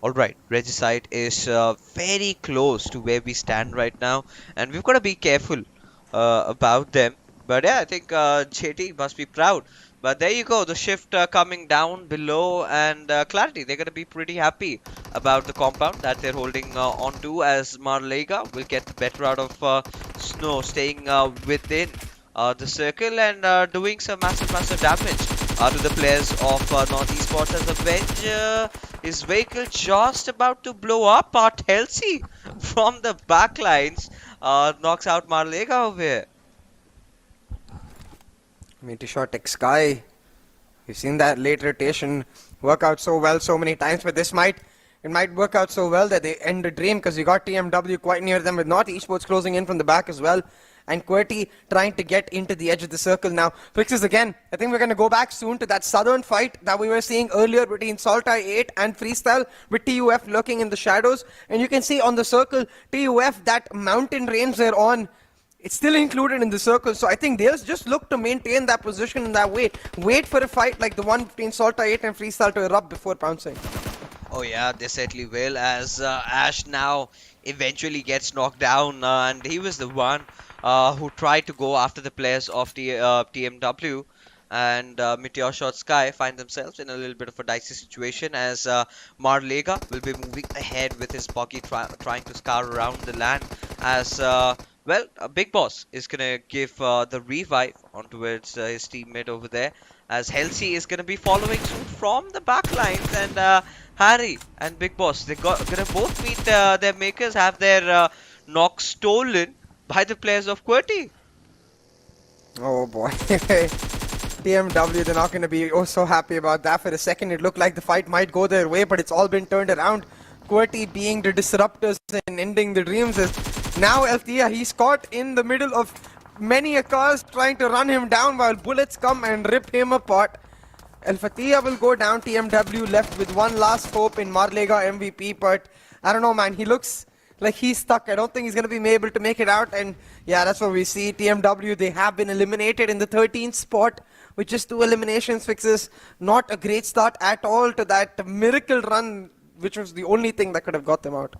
Alright, Regicide is very close to where we stand right now, and we've got to be careful about them. But yeah, I think JT must be proud. But there you go, the shift coming down below, and Clarity, they're going to be pretty happy about the compound that they're holding onto, as Marlega will get the better out of Snow, staying within the circle and doing some massive damage to the players of North Esports, as Avenger, his vehicle just about to blow up. SALTxi8 from the backlines knocks out Marlega over here. MetershotxSKY, we've seen that late rotation work out so well so many times, but this might work out so well that they end the dream, because you got TMW quite near them with North Esports closing in from the back as well, and QWERTY trying to get into the edge of the circle now. Fixes again. I think we're going to go back soon to that southern fight that we were seeing earlier between SALTxi8 and Freestyle, with TUF lurking in the shadows. And you can see on the circle, TUF, that mountain range they're on, it's still included in the circle. So I think they'll just look to maintain that position in that way. Wait for a fight like the one between SALTxi8 and Freestyle to erupt before pouncing. Oh yeah, they certainly will, as Ash now eventually gets knocked down, and he was the one who tried to go after the players of the TMW, and MetershotxSKY find themselves in a little bit of a dicey situation, as Marlega will be moving ahead with his buggy trying to scour around the land, as Big Boss is gonna give the revive on towards his teammate over there, as Halsey is gonna be following suit from the back lines, and Harry and Big Boss, they're gonna both meet their makers, have their knock stolen by the players of QWERTY. Oh boy. TMW, they're not going to be so happy about that. For a second, it looked like the fight might go their way, but it's all been turned around. QWERTY being the disruptors and ending the dreams. Is now Althea, he's caught in the middle of many a cars trying to run him down while bullets come and rip him apart. Althea will go down. TMW left with one last hope in Marlega MVP, but I don't know, man. He looks like he's stuck. I don't think he's going to be able to make it out. And yeah, that's what we see. TMW, they have been eliminated in the 13th spot with just 2 eliminations. Fixes not a great start at all to that miracle run, which was the only thing that could have got them out.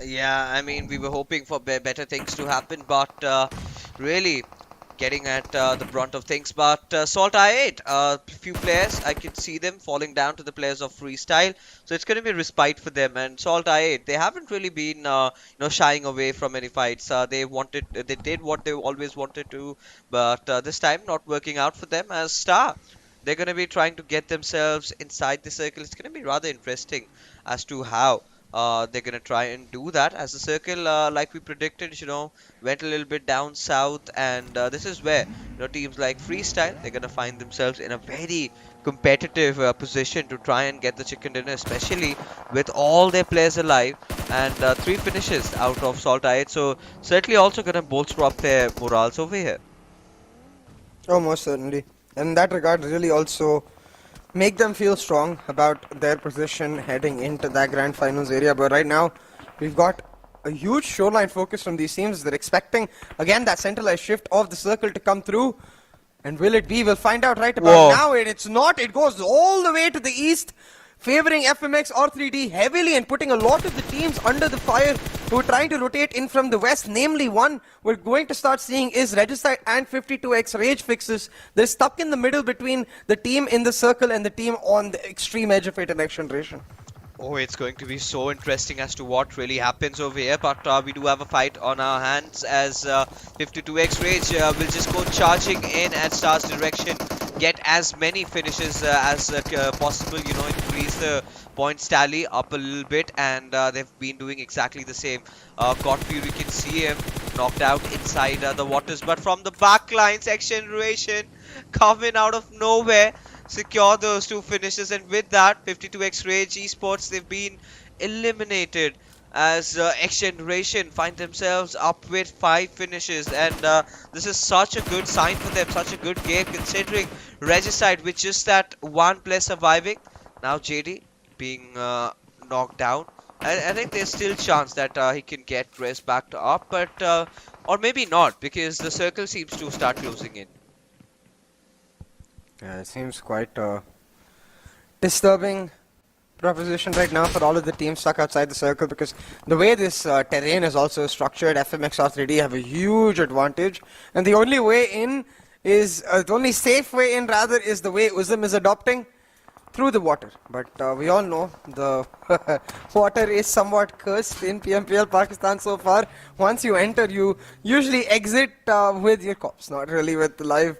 Yeah, I mean, we were hoping for better things to happen, but really getting at the brunt of things. But SALTxi8, a few players, I can see them falling down to the players of Freestyle, so it's going to be respite for them. And SALTxi8, they haven't really been shying away from any fights. They did what they always wanted to, but this time not working out for them. As Star, they're going to be trying to get themselves inside the circle. It's going to be rather interesting as to how they're going to try and do that, as the circle, like we predicted, went a little bit down south, and this is where teams like Freestyle, they're going to find themselves in a very competitive position to try and get the chicken dinner, especially with all their players alive, and 3 finishes out of SALTxi8, so certainly also going to bolster up their morals over here. Oh, most certainly. In that regard, really also make them feel strong about their position heading into that grand finals area. But right now, we've got a huge shoreline focus from these teams. They're expecting, again, that centralized shift of the circle to come through. And will it be? We'll find out right about now. And it's not. It goes all the way to the east, favoring FMxR3D heavily and putting a lot of the teams under the fire who are trying to rotate in from the west. Namely, one we're going to start seeing is Regicide and 52x Rage Fixes. They're stuck in the middle between the team in the circle and the team on the extreme edge of XGeneration. Oh, it's going to be so interesting as to what really happens over here, but we do have a fight on our hands, as 52x Rage will just go charging in at Star's direction, get as many finishes as possible, increase the points tally up a little bit, and they've been doing exactly the same. God Fury can see him knocked out inside the waters, but from the back lines, XGeneration coming out of nowhere. secure those 2 finishes, and with that, 52xRage Esports, they've been eliminated as XGeneration find themselves up with 5 finishes, and this is such a good sign for them, such a good game considering Regicide with just that 1 player surviving. Now JD being knocked down. I think there's still chance that he can get Res back up, but or maybe not, because the circle seems to start closing in. Yeah, it seems quite disturbing proposition right now for all of the teams stuck outside the circle, because the way this terrain is also structured, FMxR3D have a huge advantage, and the only way in is the only safe way in rather is the way Uzum is adopting, through the water. But we all know the water is somewhat cursed in PMPL Pakistan so far. Once you enter, you usually exit with your corpse, not really with the live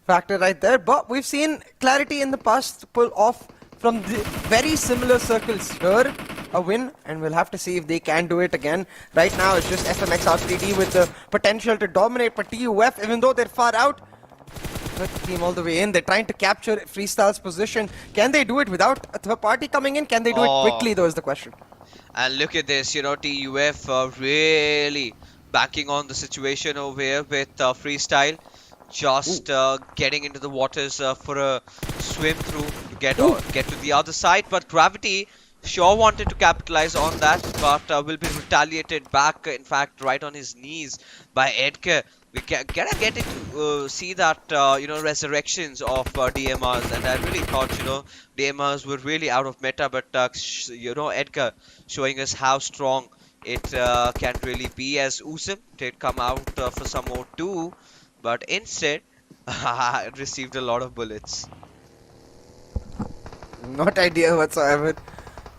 factor right there. But we've seen QWERTY in the past pull off from the very similar circles here a win, and we'll have to see if they can do it again. Right now it's just FMxR3D with the potential to dominate, but TUF, even though they're far out, with the team all the way in, they're trying to capture Freestyle's position. Can they do it without a third party coming in? Can they do it quickly, though, is the question. And look at this, TUF really backing on the situation over here with Freestyle. Just getting into the waters for a swim through to get to the other side. But Gravity sure wanted to capitalize on that, but will be retaliated back, in fact, right on his knees by Edgar. We gotta get to see that, resurrections of DMRs, and I really thought, DMRs were really out of meta, but, Edgar showing us how strong it can really be, as Uzum did come out for some more too, but instead, received a lot of bullets. Not ideal whatsoever,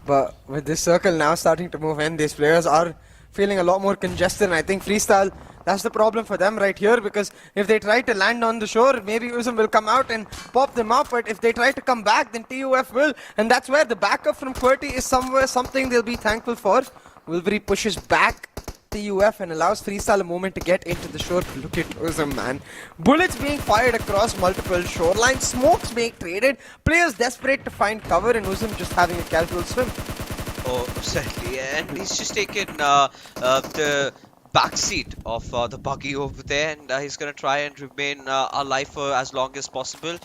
but with this circle now starting to move in, these players are feeling a lot more congested, and I think Freestyle, that's the problem for them right here, because if they try to land on the shore, maybe Uzum will come out and pop them up, but if they try to come back, then TUF will, and that's where the backup from QWERTY is something they'll be thankful for. Wilbury pushes back TUF and allows Freestyle a moment to get into the shore. Look at Uzum, man. Bullets being fired across multiple shorelines, smokes being traded, players desperate to find cover, and Uzum just having a casual swim. Oh, certainly, and he's just taken the backseat of the buggy over there, and he's gonna try and remain alive for as long as possible.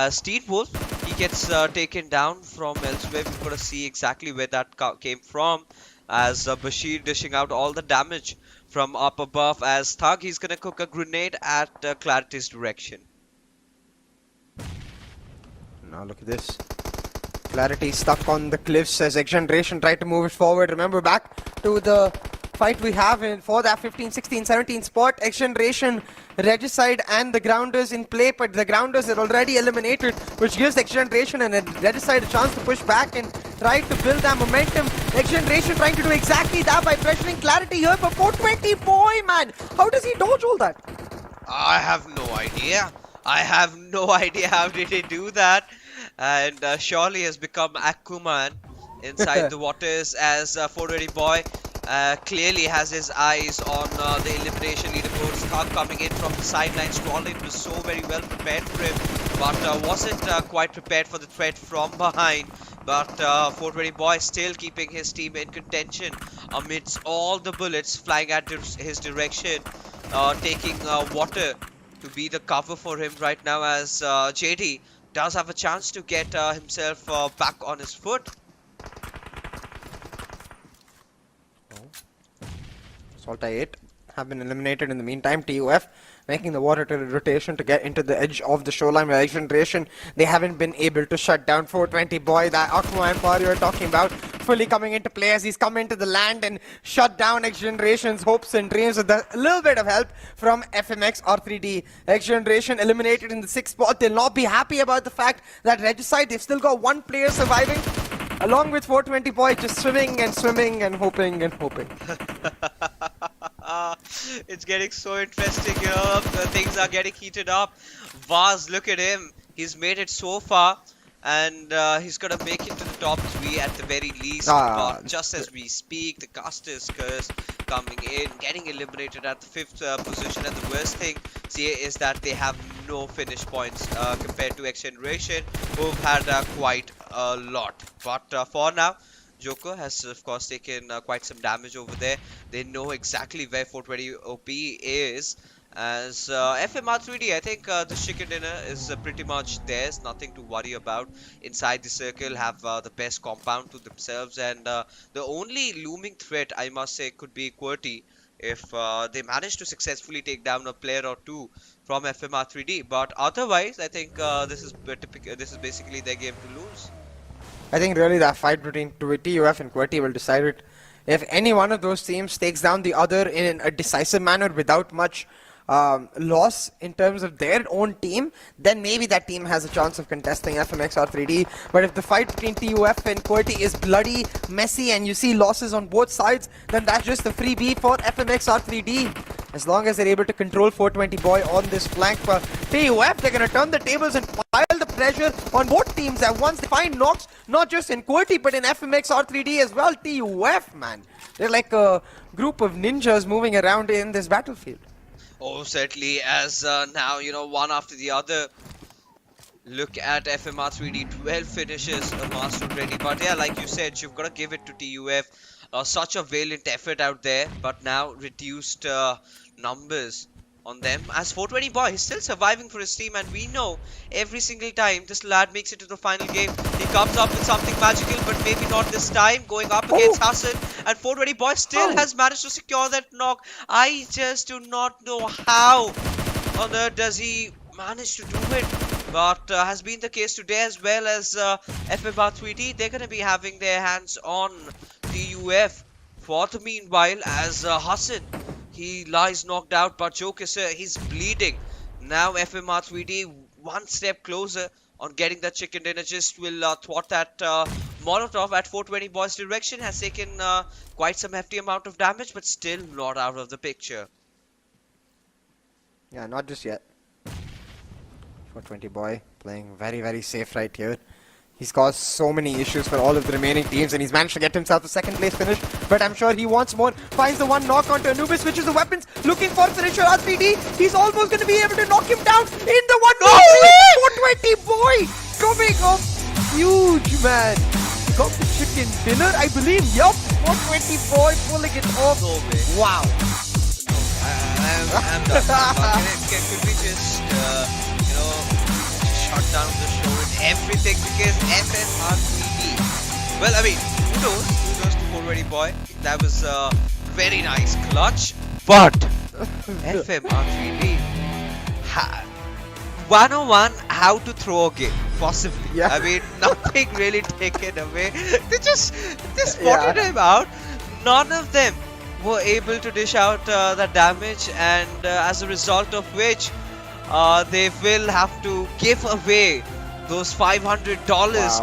Steve Wolf, he gets taken down from elsewhere. We've got to see exactly where that came from, as Bashir dishing out all the damage from up above, as Thug, he's gonna cook a grenade at QWERTY's direction. Now look at this. QWERTY stuck on the cliffs as XGeneration tried to move it forward. Remember, back to the fight we have for that 15, 16, 17 spot. XGeneration, Regicide and the Grounders in play, but the Grounders are already eliminated, which gives XGeneration and Regicide a chance to push back and try to build that momentum. XGeneration trying to do exactly that by pressuring QWERTY here for 420. Boy, man, how does he dodge all that? I have no idea. I have no idea how did he do that. And surely has become Aquaman inside the waters, as 420 boy clearly has his eyes on the elimination leaderboard. Thug coming in from the sidelines. Crawling was so very well prepared for him, but wasn't quite prepared for the threat from behind. But 420 boy still keeping his team in contention amidst all the bullets flying at his direction, taking water to be the cover for him right now, as JD does have a chance to get himself back on his foot. SALTxi8 have been eliminated in the meantime. TUF making the water rotation to get into the edge of the shoreline. With XGeneration, they haven't been able to shut down 420 boy. That Aquaman power you're talking about fully coming into play, as he's come into the land and shut down XGeneration's hopes and dreams with a little bit of help from FMxR3D. XGeneration eliminated in the 6th spot. They'll not be happy about the fact that Regicide, they've still got 1 player surviving, along with 420 boy just swimming and swimming and hoping and hoping. It's getting so interesting, things are getting heated up. Vaz, look at him, he's made it so far, and he's gonna make it to the top 3 at the very least. But just as we speak, the Caster's Curse coming in, getting eliminated at the 5th position, and the worst thing here is that they have no finish points compared to XGeneration, who've had quite a lot. But for now, Joker has of course taken quite some damage over there. They know exactly where 420 OP is. As FMR3D, I think this chicken dinner is pretty much theirs, nothing to worry about. Inside the circle, have the best compound to themselves, and the only looming threat, I must say, could be QWERTY if they manage to successfully take down a player or two from FMR3D. But otherwise, I think this is basically their game to lose. I think really that fight between TUF and QWERTY will decide it. If any one of those teams takes down the other in a decisive manner without much loss in terms of their own team, then maybe that team has a chance of contesting FMxR3D. But if the fight between TUF and QWERTY is bloody, messy, and you see losses on both sides, then that's just a freebie for FMxR3D. As long as they're able to control 420 Boy on this flank for TUF, they're going to turn the tables and pile the pressure on both teams at once. They find knocks, not just in QWERTY, but in FMxR3D as well. TUF, man. They're like a group of ninjas moving around in this battlefield. Oh, certainly, as now, one after the other. Look at FMR3D, 12 finishes amassed already. But yeah, like you said, you've got to give it to TUF. Such a valiant effort out there, but now reduced numbers on them. As 420 Boy, he's still surviving for his team, and we know every single time this lad makes it to the final game, he comes up with something magical, but maybe not this time, going up against Hassan, and 420 Boy still has managed to secure that knock. I just do not know how on earth does he manage to do it, but has been the case today as well. As FMR3D, they're going to be having their hands on TUF for the meanwhile, as Hassan, he lies knocked out, but Joker, he's bleeding. Now FMR3D one step closer on getting that chicken dinner. Just will thwart that Molotov at 420 Boy's direction. Has taken quite some hefty amount of damage, but still not out of the picture. Yeah, not just yet. 420 Boy playing very, very safe right here. He's caused so many issues for all of the remaining teams, and he's managed to get himself a second place finish, but I'm sure he wants more. Finds the one knock onto Anubis, switches the weapons, looking for finisher R3D. He's almost going to be able to knock him down in the one knock. 420 Boy coming up huge, man. He got the chicken dinner, I believe. Yup, 420 Boy pulling it off. No way. Wow. No, I'm done. Could we just, shut down the show and everything, because FMR3D. Well, I mean, kudos to 420 Boy. That was a very nice clutch. But FMR3D 101 how to throw a game, possibly. Yeah. I mean, nothing really taken away. They spotted him out. None of them were able to dish out the damage, and as a result of which they will have to give away those $500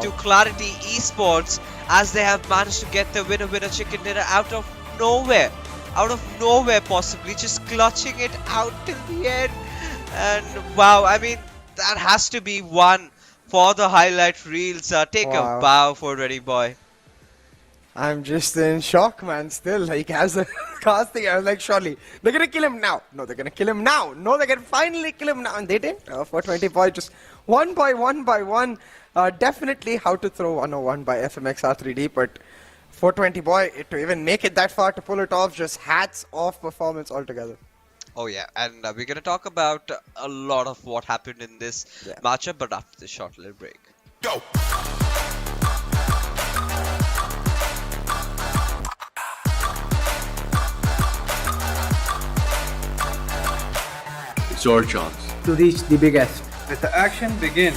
to QWERTY Esports, as they have managed to get the winner chicken dinner out of nowhere possibly, just clutching it out till the end. And wow, I mean, that has to be one for the highlight reels. Take a bow, 420 Boy. I'm just in shock, man, still. Like, as a casting, I was like, surely, they're gonna kill him now. No, they're gonna kill him now. No, they're gonna finally kill him now. And they didn't. 420 Boy just one by one. Definitely how to throw 101 by FMxR3D, but 420 Boy, to even make it that far, to pull it off, just hats off performance altogether. Oh yeah, and we're gonna talk about a lot of what happened in this matchup, but after this short little break. Go! It's your chance to reach the biggest. Let the action begin.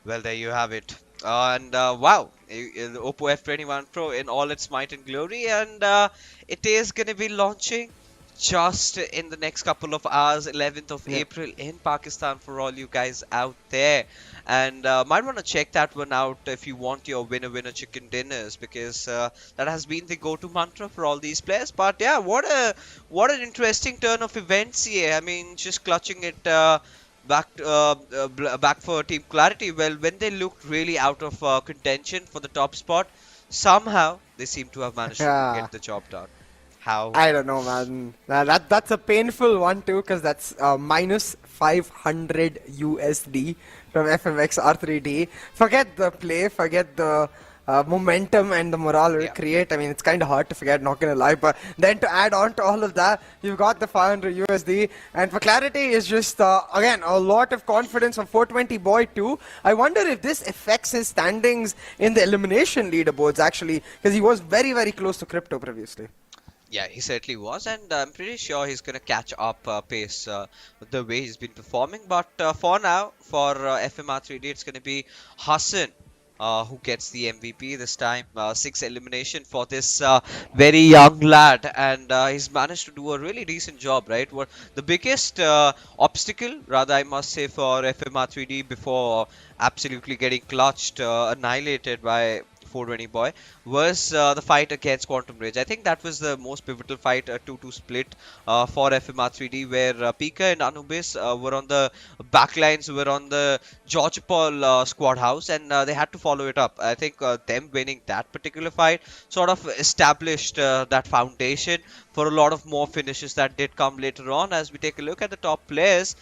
Well, there you have it. And wow, the Oppo F21 Pro in all its might and glory, and it is going to be launching just in the next couple of hours, 11th of April in Pakistan for all you guys out there. And might want to check that one out if you want your winner chicken dinners, because that has been the go-to mantra for all these players. But yeah, what an interesting turn of events here. I mean, just clutching it back for Team QWERTY. Well, when they looked really out of contention for the top spot, somehow they seem to have managed to get the job done. How? I don't know, man. That's a painful one too, because that's minus 500 USD from FMxR3D. Forget the play, forget the momentum and the morale it will create. I mean, it's kind of hard to forget, not gonna lie. But then to add on to all of that, you've got the 500 USD. And for clarity, is just again a lot of confidence from 420 boy too. I wonder if this affects his standings in the elimination leaderboards actually, because he was very, very close to Crypto previously. Yeah, he certainly was, and I'm pretty sure he's going to catch up pace with the way he's been performing. But for now, for FMR3D, it's going to be Hassan who gets the MVP this time. 6 elimination for this very young lad, and he's managed to do a really decent job, right? What the biggest obstacle, rather I must say, for FMR3D before absolutely getting clutched, annihilated by 420 boy, was the fight against Quantum Rage. I think that was the most pivotal fight, a 2-2 split for FMR3D, where Pika and Anubis were on the backlines, were on the George Paul squad house, and they had to follow it up. I think them winning that particular fight sort of established that foundation for a lot of more finishes that did come later on. As we take a look at the top players,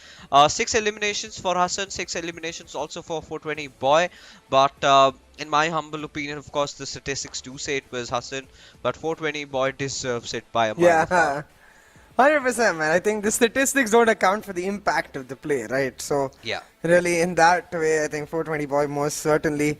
6 eliminations for Hassan, 6 eliminations also for 420 boy, but in my humble opinion, of course, the statistics do say it was Hassan, but 420 boy deserves it by a mile. Yeah, 100%, man. I think the statistics don't account for the impact of the play, right? So, yeah, really, in that way, I think 420 boy most certainly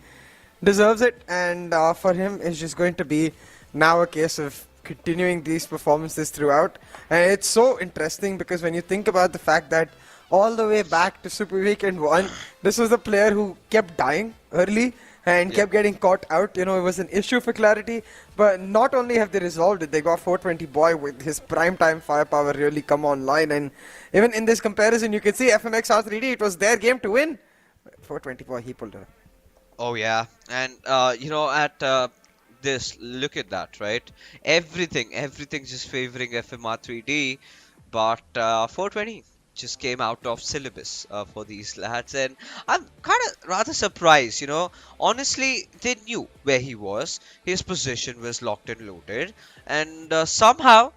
deserves it, and for him, it's just going to be now a case of continuing these performances throughout. And it's so interesting because when you think about the fact that all the way back to Super Weekend 1, this was a player who kept dying early and kept getting caught out. You know, it was an issue for clarity, but not only have they resolved it, they got 420 boy with his prime time firepower really come online. And even in this comparison, you can see FMxR3D, it was their game to win. 420 boy, he pulled it. Oh yeah, and you know, at this, look at that, right? Everything just favoring FMR3D, but 420 just came out of syllabus for these lads, and I'm kind of rather surprised, you know. Honestly, they knew where he was, his position was locked and loaded, and somehow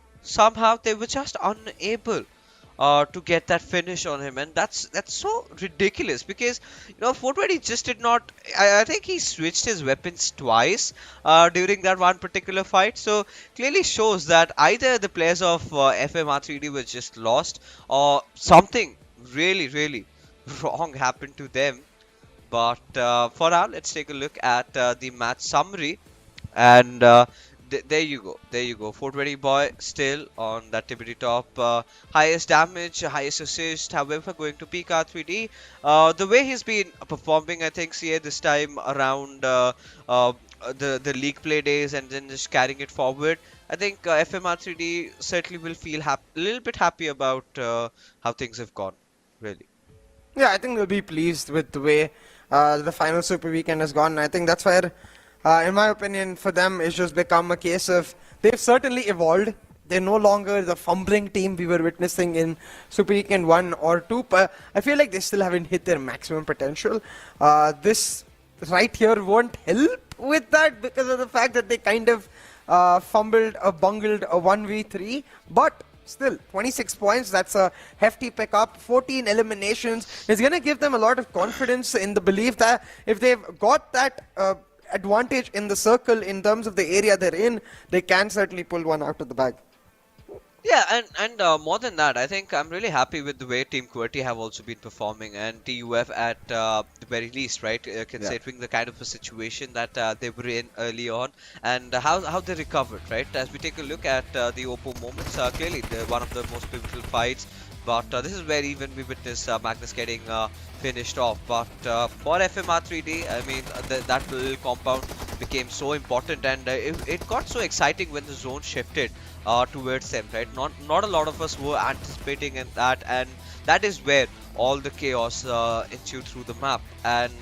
they were just unable to get that finish on him, and that's so ridiculous, because you know 420 just did not. I think he switched his weapons twice during that one particular fight, so clearly shows that either the players of FMR3D were just lost, or something really wrong happened to them. But for now, let's take a look at the match summary, and there you go. 420 boy still on that tippity top. Highest damage, highest assist, however, going to PK3D. The way he's been performing, I think, CA this time around the league play days and then just carrying it forward, I think FMR3D certainly will feel a little bit happy about how things have gone, really. Yeah, I think they'll be pleased with the way the final Super Weekend has gone. I think that's where, in my opinion, for them, it's just become a case of they've certainly evolved. They're no longer the fumbling team we were witnessing in Super Weekend 1 or 2, but I feel like they still haven't hit their maximum potential. This right here won't help with that because of the fact that they kind of bungled a 1v3, but still 26 points, that's a hefty pickup. 14 eliminations is going to give them a lot of confidence in the belief that if they've got that advantage in the circle in terms of the area they're in, they can certainly pull one out of the bag. Yeah, and more than that, I think I'm really happy with the way Team QWERTY have also been performing, and TUF at the very least, right? Considering the kind of a situation that they were in early on, and how they recovered, right? As we take a look at the Oppo moments, clearly one of the most pivotal fights But this is where even we witness Magnus getting finished off. But for FMR3D, I mean, that little compound became so important, and it got so exciting when the zone shifted towards them, right? Not a lot of us were anticipating in that, and that is where all the chaos ensued through the map. And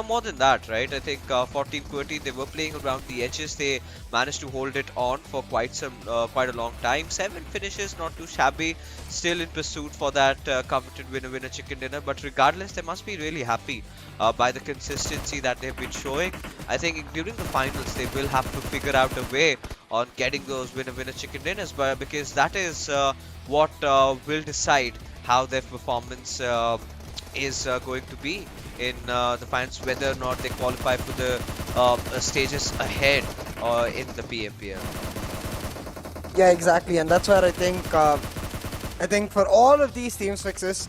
more than that, right? I think for Team QWERTY, they were playing around the edges. They managed to hold it on for quite a long time. 7 finishes, not too shabby. Still in pursuit for that coveted winner chicken dinner. But regardless, they must be really happy by the consistency that they've been showing. I think during the finals, they will have to figure out a way on getting those winner chicken dinners, because that is what will decide how their performance is going to be in the finals, whether or not they qualify for the stages ahead or in the PMPL. Yeah, exactly, and that's where I think for all of these teams fixes,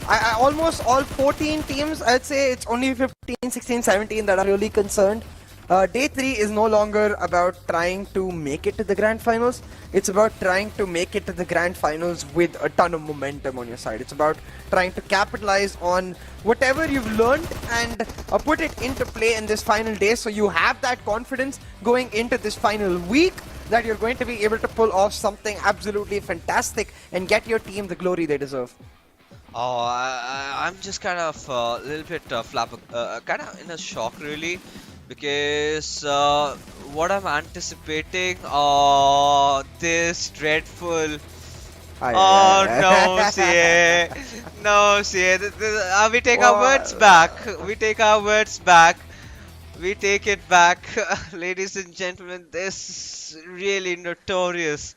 I almost all 14 teams, I'd say it's only 15, 16, 17 that are really concerned. Day 3 is no longer about trying to make it to the grand finals. It's about trying to make it to the grand finals with a ton of momentum on your side. It's about trying to capitalize on whatever you've learned and put it into play in this final day, so you have that confidence going into this final week that you're going to be able to pull off something absolutely fantastic and get your team the glory they deserve. Oh, I'm just kind of a little bit kind of in a shock, really. Because what I'm anticipating, this dreadful. No, CA. No, CA. We take our words back. We take our words back. We take it back. Ladies and gentlemen, this really notorious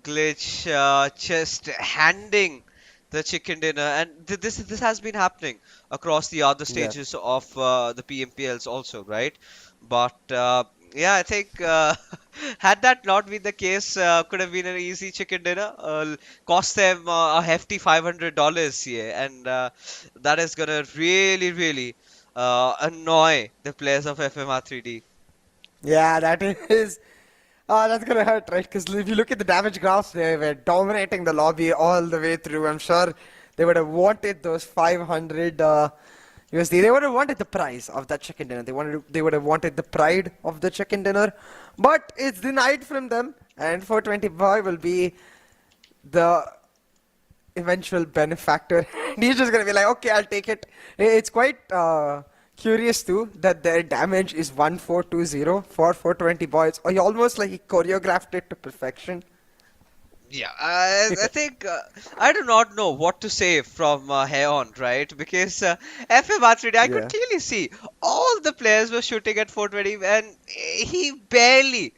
glitch just handing the chicken dinner, and this has been happening across the other stages of the PMPLs also, right? But yeah, I think had that not been the case, could have been an easy chicken dinner. Cost them a hefty $500 here, and that is gonna really annoy the players of FMR3D. Yeah, that is. That's gonna hurt, right? Because if you look at the damage graphs, they were dominating the lobby all the way through. I'm sure they would have wanted those 500 USD. They would have wanted the prize of that chicken dinner. They would have wanted the pride of the chicken dinner, but it's denied from them. And 420 will be the eventual benefactor. And he's just gonna be like, okay, I'll take it. It's quite curious too that their damage is 1420 for 420 boys. Or almost like he choreographed it to perfection. Yeah, I think I do not know what to say from here on, right? Because FMR3D, I could clearly see all the players were shooting at 420, and he barely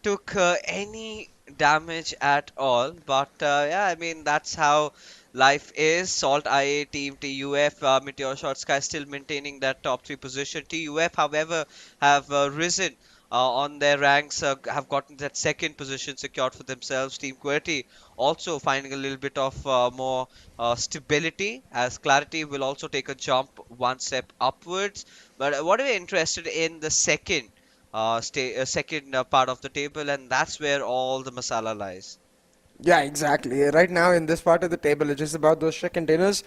took any damage at all. But yeah, I mean, that's how life is. SALTxi8 team TUF, MetershotxSKY still maintaining that top 3 position. TUF, however, have risen on their ranks, have gotten that 2nd position secured for themselves. Team QWERTY also finding a little bit of more stability, as Clarity will also take a jump 1 step upwards. But what are we interested in the second part of the table, and that's where all the masala lies. Yeah, exactly. Right now in this part of the table, it's just about those chicken dinners,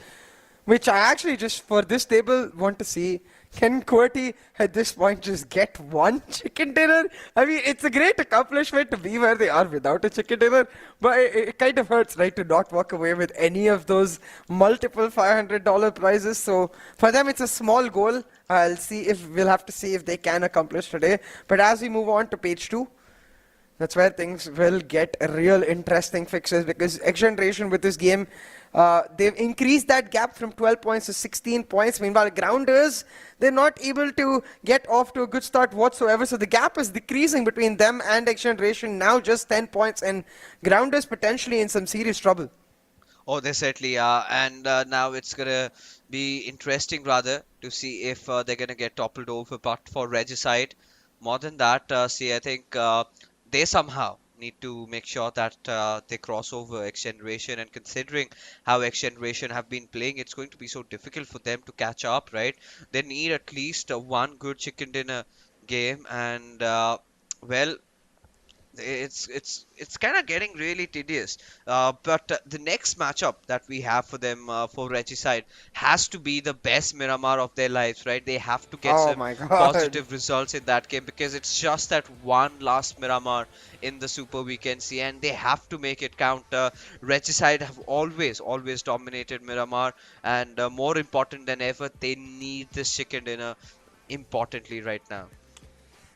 which I actually just for this table want to see. Can QWERTY at this point just get 1 chicken dinner? I mean, it's a great accomplishment to be where they are without a chicken dinner, but it kind of hurts, right, to not walk away with any of those multiple $500 prizes. So for them, it's a small goal. We'll have to see if they can accomplish today. But as we move on to page 2, that's where things will get real interesting fixes, because XGeneration with this game, they've increased that gap from 12 points to 16 points. Meanwhile, Grounders, they're not able to get off to a good start whatsoever. So the gap is decreasing between them and XGeneration, now just 10 points, and Grounders potentially in some serious trouble. Oh, they certainly are. And now it's going to be interesting, rather, to see if they're going to get toppled over. But for Regicide, more than that, I think they somehow need to make sure that they cross over XGeneration, and considering how XGeneration have been playing, it's going to be so difficult for them to catch up, right? They need at least 1 good chicken dinner game, and well, It's kind of getting really tedious. But the next matchup that we have for them for Regicide has to be the best Miramar of their lives, right? They have to get Oh some my God. positive results in that game because it's just that one last Miramar in the Super Weekend C, and they have to make it count. Regicide have always dominated Miramar, and more important than ever, they need this chicken dinner importantly right now.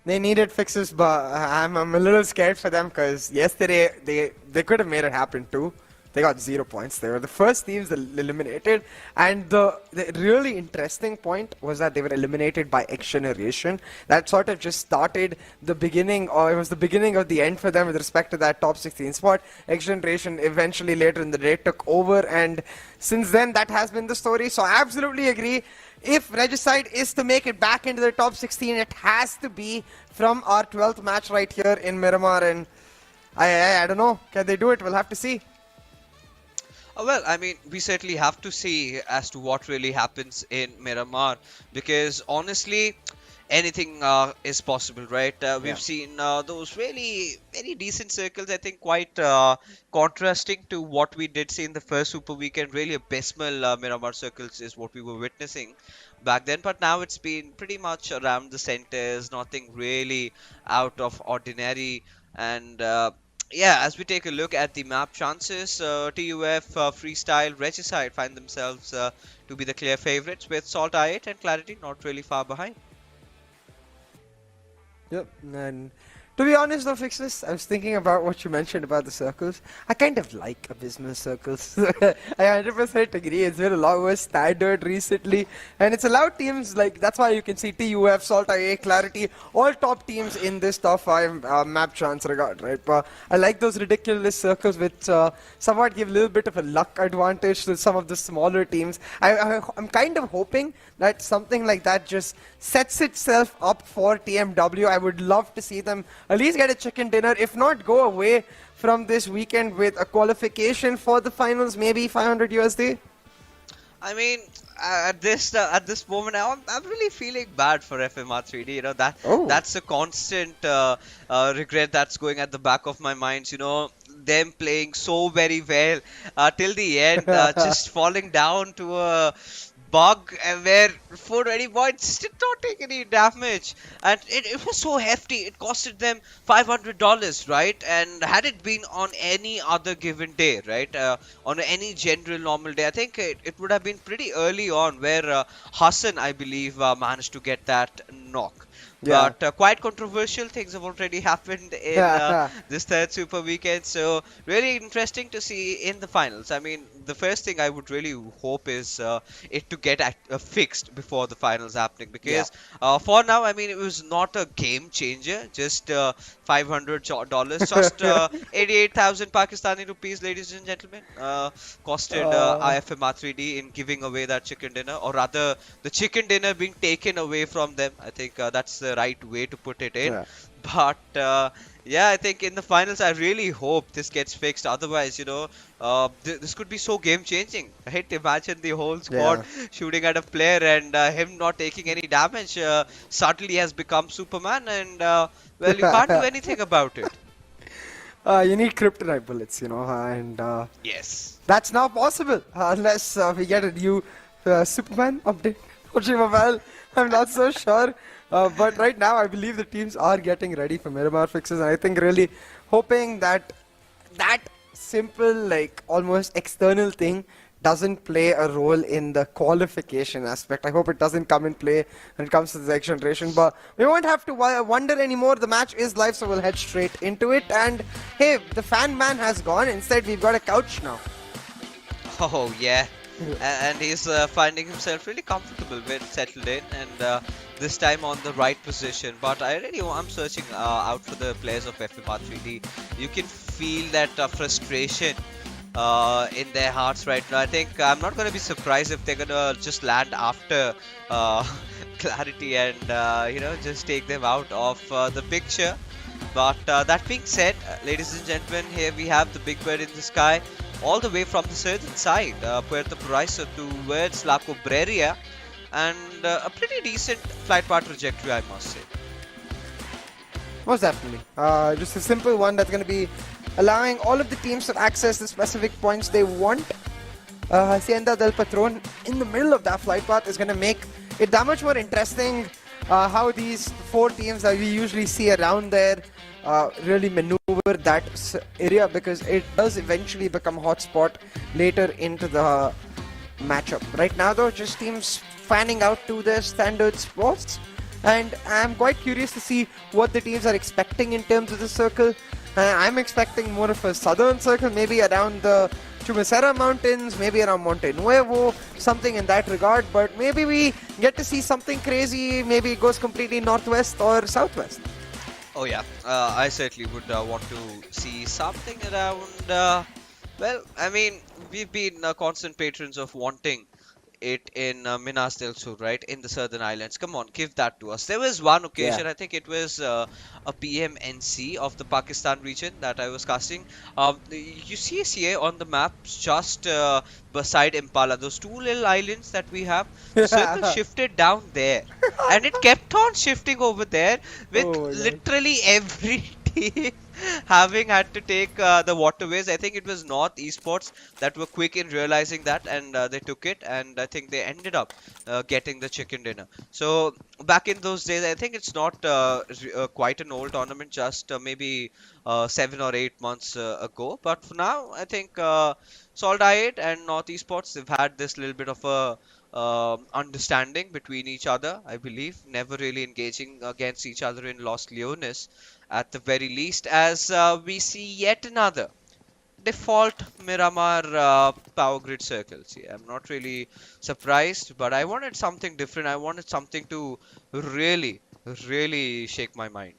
They needed fixes, but I'm a little scared for them because yesterday they could have made it happen too. They got 0 points. They were the first teams eliminated, and the really interesting point was that they were eliminated by XGeneration. That sort of just started the beginning, or it was the beginning of the end for them with respect to that top 16 spot. XGeneration eventually later in the day took over, and since then that has been the story. So I absolutely agree. If Regicide is to make it back into the top 16, it has to be from our 12th match right here in Miramar, and I don't know, can they do it? We'll have to see. Well, I mean, we certainly have to see as to what really happens in Miramar because honestly, anything is possible, right? We've seen those really very decent circles, I think quite contrasting to what we did see in the first Super Weekend. Really abysmal Miramar circles is what we were witnessing back then, but now it's been pretty much around the centers, nothing really out of ordinary. And yeah, as we take a look at the map chances, TUF, Freestyle, Regicide find themselves to be the clear favorites with SALTxi8 and Clarity not really far behind. Yep, and to be honest though, Fixus, I was thinking about what you mentioned about the circles. I kind of like abysmal circles. I 100% agree. It's been a lot more standard recently, and it's allowed teams like, that's why you can see TUF, SALTxi8, Clarity, all top teams in this top 5 map chance regard, right? But I like those ridiculous circles which somewhat give a little bit of a luck advantage to some of the smaller teams. I'm kind of hoping that something like that just sets itself up for TMW. I would love to see them at least get a chicken dinner, if not go away from this weekend with a qualification for the finals, maybe 500 USD. I mean, at this moment, I'm really feeling bad for FMR3D. You know that's a constant regret that's going at the back of my mind. You know, them playing so very well till the end, just falling down to a bug where 420 points did not take any damage, and it was so hefty. It costed them $500, right? And had it been on any other given day, right, on any general normal day, I think it would have been pretty early on where Hassan, I believe, managed to get that knock. Yeah. But quite controversial things have already happened in this third Super Weekend, so really interesting to see in the finals. I mean, the first thing I would really hope is it to get fixed before the finals happening, because for now, I mean, it was not a game changer, just $500, just 88,000 Pakistani rupees, ladies and gentlemen, costed IFMR3D in giving away that chicken dinner, or rather the chicken dinner being taken away from them. I think that's the right way to put it in. But yeah, I think in the finals I really hope this gets fixed. Otherwise, you know, this could be so game changing, right? Imagine the whole squad shooting at a player and him not taking any damage suddenly has become Superman, and well, you can't do anything about it. You need kryptonite bullets, you know, and yes, that's now possible unless we get a new Superman update. PUBG Mobile, I'm not so sure. But right now, I believe the teams are getting ready for Miramar fixes, and I think really hoping that that simple, like almost external thing doesn't play a role in the qualification aspect. I hope it doesn't come in play when it comes to the XGeneration, but we won't have to wonder anymore. The match is live, so we'll head straight into it. And hey, the fan man has gone. Instead, we've got a couch now. Oh yeah. And he's finding himself really comfortable when settled in, and this time on the right position. But I'm searching out for the players of FMR3D. You can feel that frustration in their hearts right now. I think I'm not going to be surprised if they're going to just land after Clarity and you know, just take them out of the picture. But that being said, ladies and gentlemen, here we have the big bird in the sky, all the way from the southern side, Puerto Paraíso towards La Cobreria, and a pretty decent flight path trajectory, I must say. Most definitely. Just a simple one that's going to be allowing all of the teams to access the specific points they want. Hacienda del Patron in the middle of that flight path is going to make it that much more interesting. How these 4 teams that we usually see around there really maneuver that area, because it does eventually become a hotspot later into the matchup. Right now though, just teams fanning out to their standard spots, and I'm quite curious to see what the teams are expecting in terms of the circle. I'm expecting more of a southern circle, maybe around the Chumacera Mountains, maybe around Monte Nuevo, something in that regard, but maybe we get to see something crazy, maybe it goes completely northwest or southwest. Oh yeah, I certainly would want to see something around, well, I mean, we've been constant patrons of wanting it in Minas del Sur, right, in the southern islands. Come on, give that to us. There was one occasion, I think it was a PMNC of the Pakistan region that I was casting. You see CA on the map just beside Impala, those 2 little islands that we have. The circle shifted down there, and it kept on shifting over there with literally every team having had to take the waterways. I think it was NorthEsports that were quick in realizing that, and they took it, and I think they ended up getting the chicken dinner. So back in those days, I think it's not quite an old tournament, just maybe 7 or 8 months ago. But for now, I think SALTxi8 and NorthEsports, they've had this little bit of a understanding between each other, I believe, never really engaging against each other in Los Leones at the very least, as we see yet another default Miramar power grid circles. Yeah, I'm not really surprised, but I wanted something different. I wanted something to really, really shake my mind.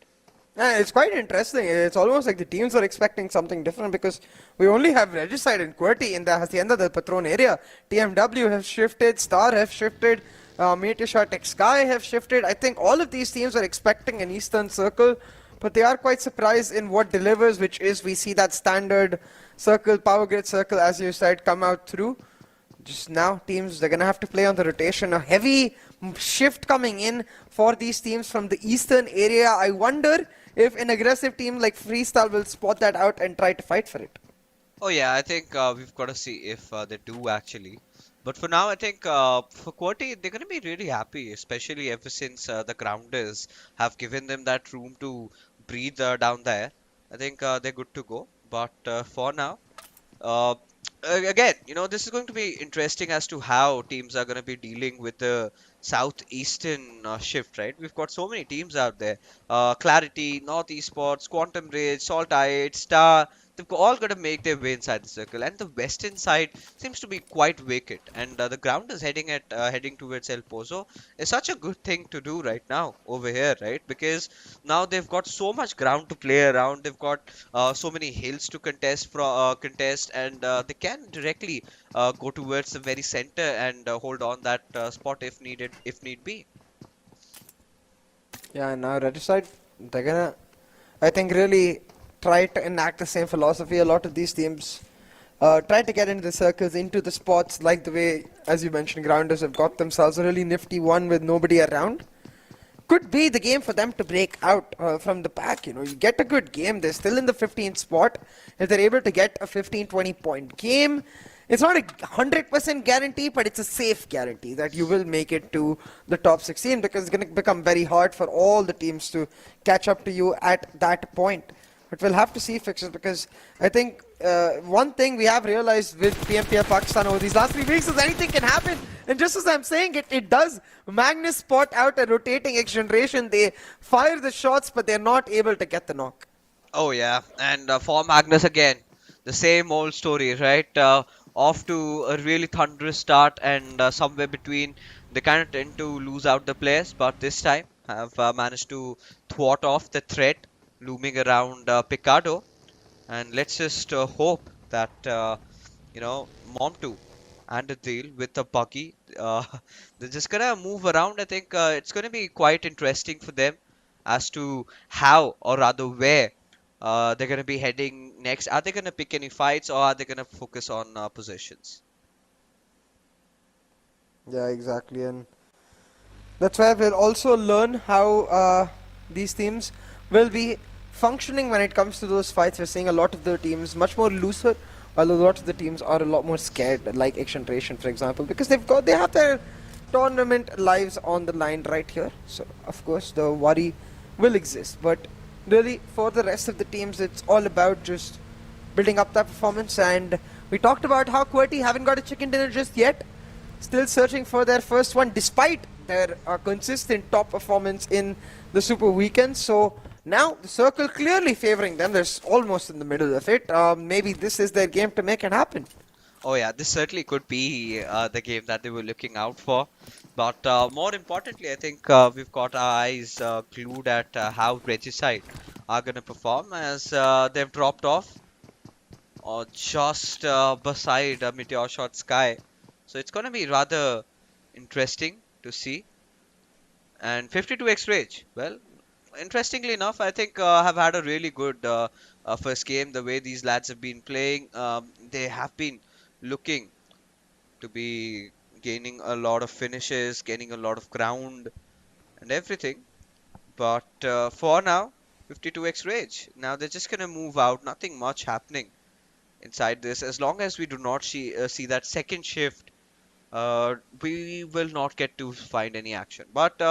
Yeah, it's quite interesting. It's almost like the teams are expecting something different, because we only have Regicide and QWERTY in the Hacienda del Patron area. TMW have shifted, Star have shifted, MetershotxSKY have shifted. I think all of these teams are expecting an Eastern Circle, but they are quite surprised in what delivers, which is we see that standard circle, power grid circle, as you said, come out through. Just now, teams, they're going to have to play on the rotation. A heavy shift coming in for these teams from the Eastern area. I wonder if an aggressive team like Freestyle will spot that out and try to fight for it. Oh yeah, I think we've got to see if they do actually. But for now, I think for QWERTY, they're going to be really happy, especially ever since the grounders have given them that room to breathe down there. I think they're good to go. But for now, again, this is going to be interesting as to how teams are going to be dealing with the southeastern shift, right? We've got so many teams out there. Clarity, NorthEsports, Quantum Ridge, SALTxi8, Star. They've all got to make their way inside the circle, and the western side seems to be quite vacant. And the ground is heading towards El Pozo. Is such a good thing to do right now over here, right? Because now they've got so much ground to play around. They've got so many hills to contest, and they can directly go towards the very center and hold on that spot if need be. Yeah, and now Regicide, they're gonna, I think, really try to enact the same philosophy. A lot of these teams try to get into the circles, into the spots, like the way, as you mentioned, Grounders have got themselves a really nifty one with nobody around. Could be the game for them to break out from the pack. You get a good game. They're still in the 15th spot. If they're able to get a 15-20 point game, it's not a 100% guarantee, but it's a safe guarantee that you will make it to the top 16, because it's going to become very hard for all the teams to catch up to you at that point. But we'll have to see fixes, because I think one thing we have realized with PMPL Pakistan over these last 3 weeks is anything can happen. And just as I'm saying it does. Magnus spot out a rotating XGeneration. They fire the shots, but they're not able to get the knock. Oh yeah, and for Magnus again, the same old story, right? Off to a really thunderous start, and somewhere between they kind of tend to lose out the players, but this time have managed to thwart off the threat looming around Picado. And let's just hope that Mom2 and deal with the buggy, they're just gonna move around. I think it's gonna be quite interesting for them as to how, or rather where, they're gonna be heading next. Are they gonna pick any fights, or are they gonna focus on positions? Yeah, exactly, and that's where we'll also learn how these teams will be functioning when it comes to those fights. We're seeing a lot of the teams much more looser, while a lot of the teams are a lot more scared, like XGeneration, for example, because they have their tournament lives on the line right here. So of course the worry will exist, but really for the rest of the teams, it's all about just building up that performance. And we talked about how QWERTY haven't got a chicken dinner just yet, still searching for their first one despite their consistent top performance in the Super Weekend. So now the circle clearly favoring them. They're almost in the middle of it. Maybe this is their game to make it happen. Oh yeah, this certainly could be the game that they were looking out for. But more importantly, I think we've got our eyes glued at how Regicide are going to perform, as they've dropped off just beside MetershotxSKY. So it's going to be rather interesting to see. And 52x Rage, well, interestingly enough, I think have had a really good first game. The way these lads have been playing, they have been looking to be gaining a lot of finishes, gaining a lot of ground and everything. But for now, 52x Rage. Now they're just going to move out. Nothing much happening inside this. As long as we do not see that second shift, we will not get to find any action. But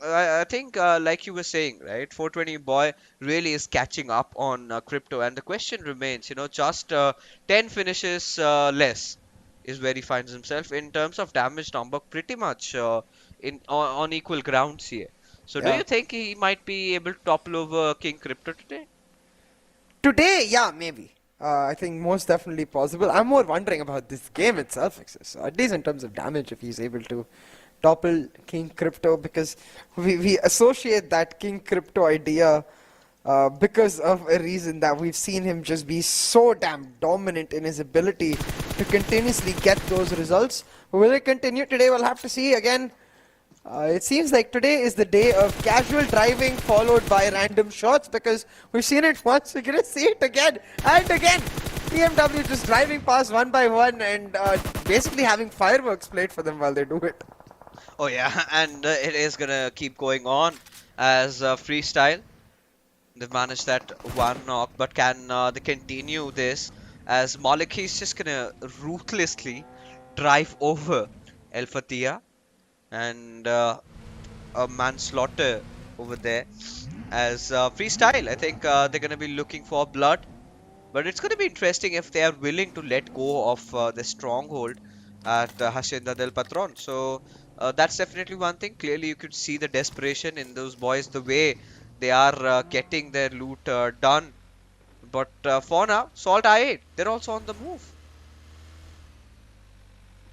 I think like you were saying, right, 420 boy really is catching up on crypto, and the question remains, just 10 finishes less is where he finds himself in terms of damage number, pretty much on equal grounds here. So do you think he might be able to topple over King Crypto today? Today, yeah, maybe. I think most definitely possible. I'm more wondering about this game itself, so at least in terms of damage, if he's able to topple King Crypto, because we associate that King Crypto idea because of a reason that we've seen him just be so damn dominant in his ability to continuously get those results. Will it continue today? We'll have to see. Again, it seems like today is the day of casual driving followed by random shots, because we've seen it once, we're going to see it again and again. TMW just driving past one by one and basically having fireworks played for them while they do it. Oh yeah, and it is going to keep going on as Freestyle. They've managed that one knock, but can they continue this, as Malik is just going to ruthlessly drive over El Fatia, and a manslaughter over there as Freestyle. I think they're going to be looking for blood, but it's going to be interesting if they are willing to let go of the stronghold at Hacienda del Patron. So that's definitely one thing. Clearly you could see the desperation in those boys, the way they are getting their loot done. But for now, SALTxi8, they're also on the move.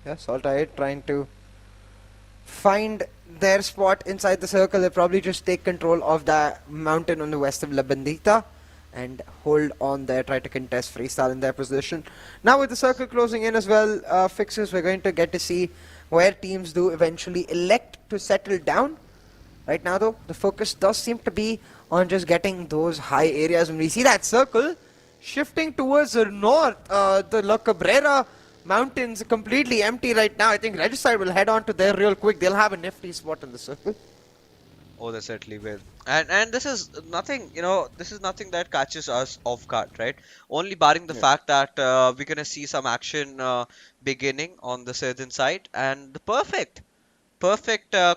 Yeah, SALTxi8 trying to find their spot inside the circle. They'll probably just take control of the mountain on the west of La Bandita and hold on there, try to contest Freestyle in their position. Now with the circle closing in as well, fixes, we're going to get to see where teams do eventually elect to settle down. Right now though, the focus does seem to be on just getting those high areas. When we see that circle shifting towards the north, the La Cabrera mountains completely empty right now. I think Regicide will head on to there real quick. They'll have a nifty spot in the circle. Oh, they certainly will. And this is nothing, this is nothing that catches us off guard, right? Only barring the fact that we're going to see some action beginning on the southern side, and the perfect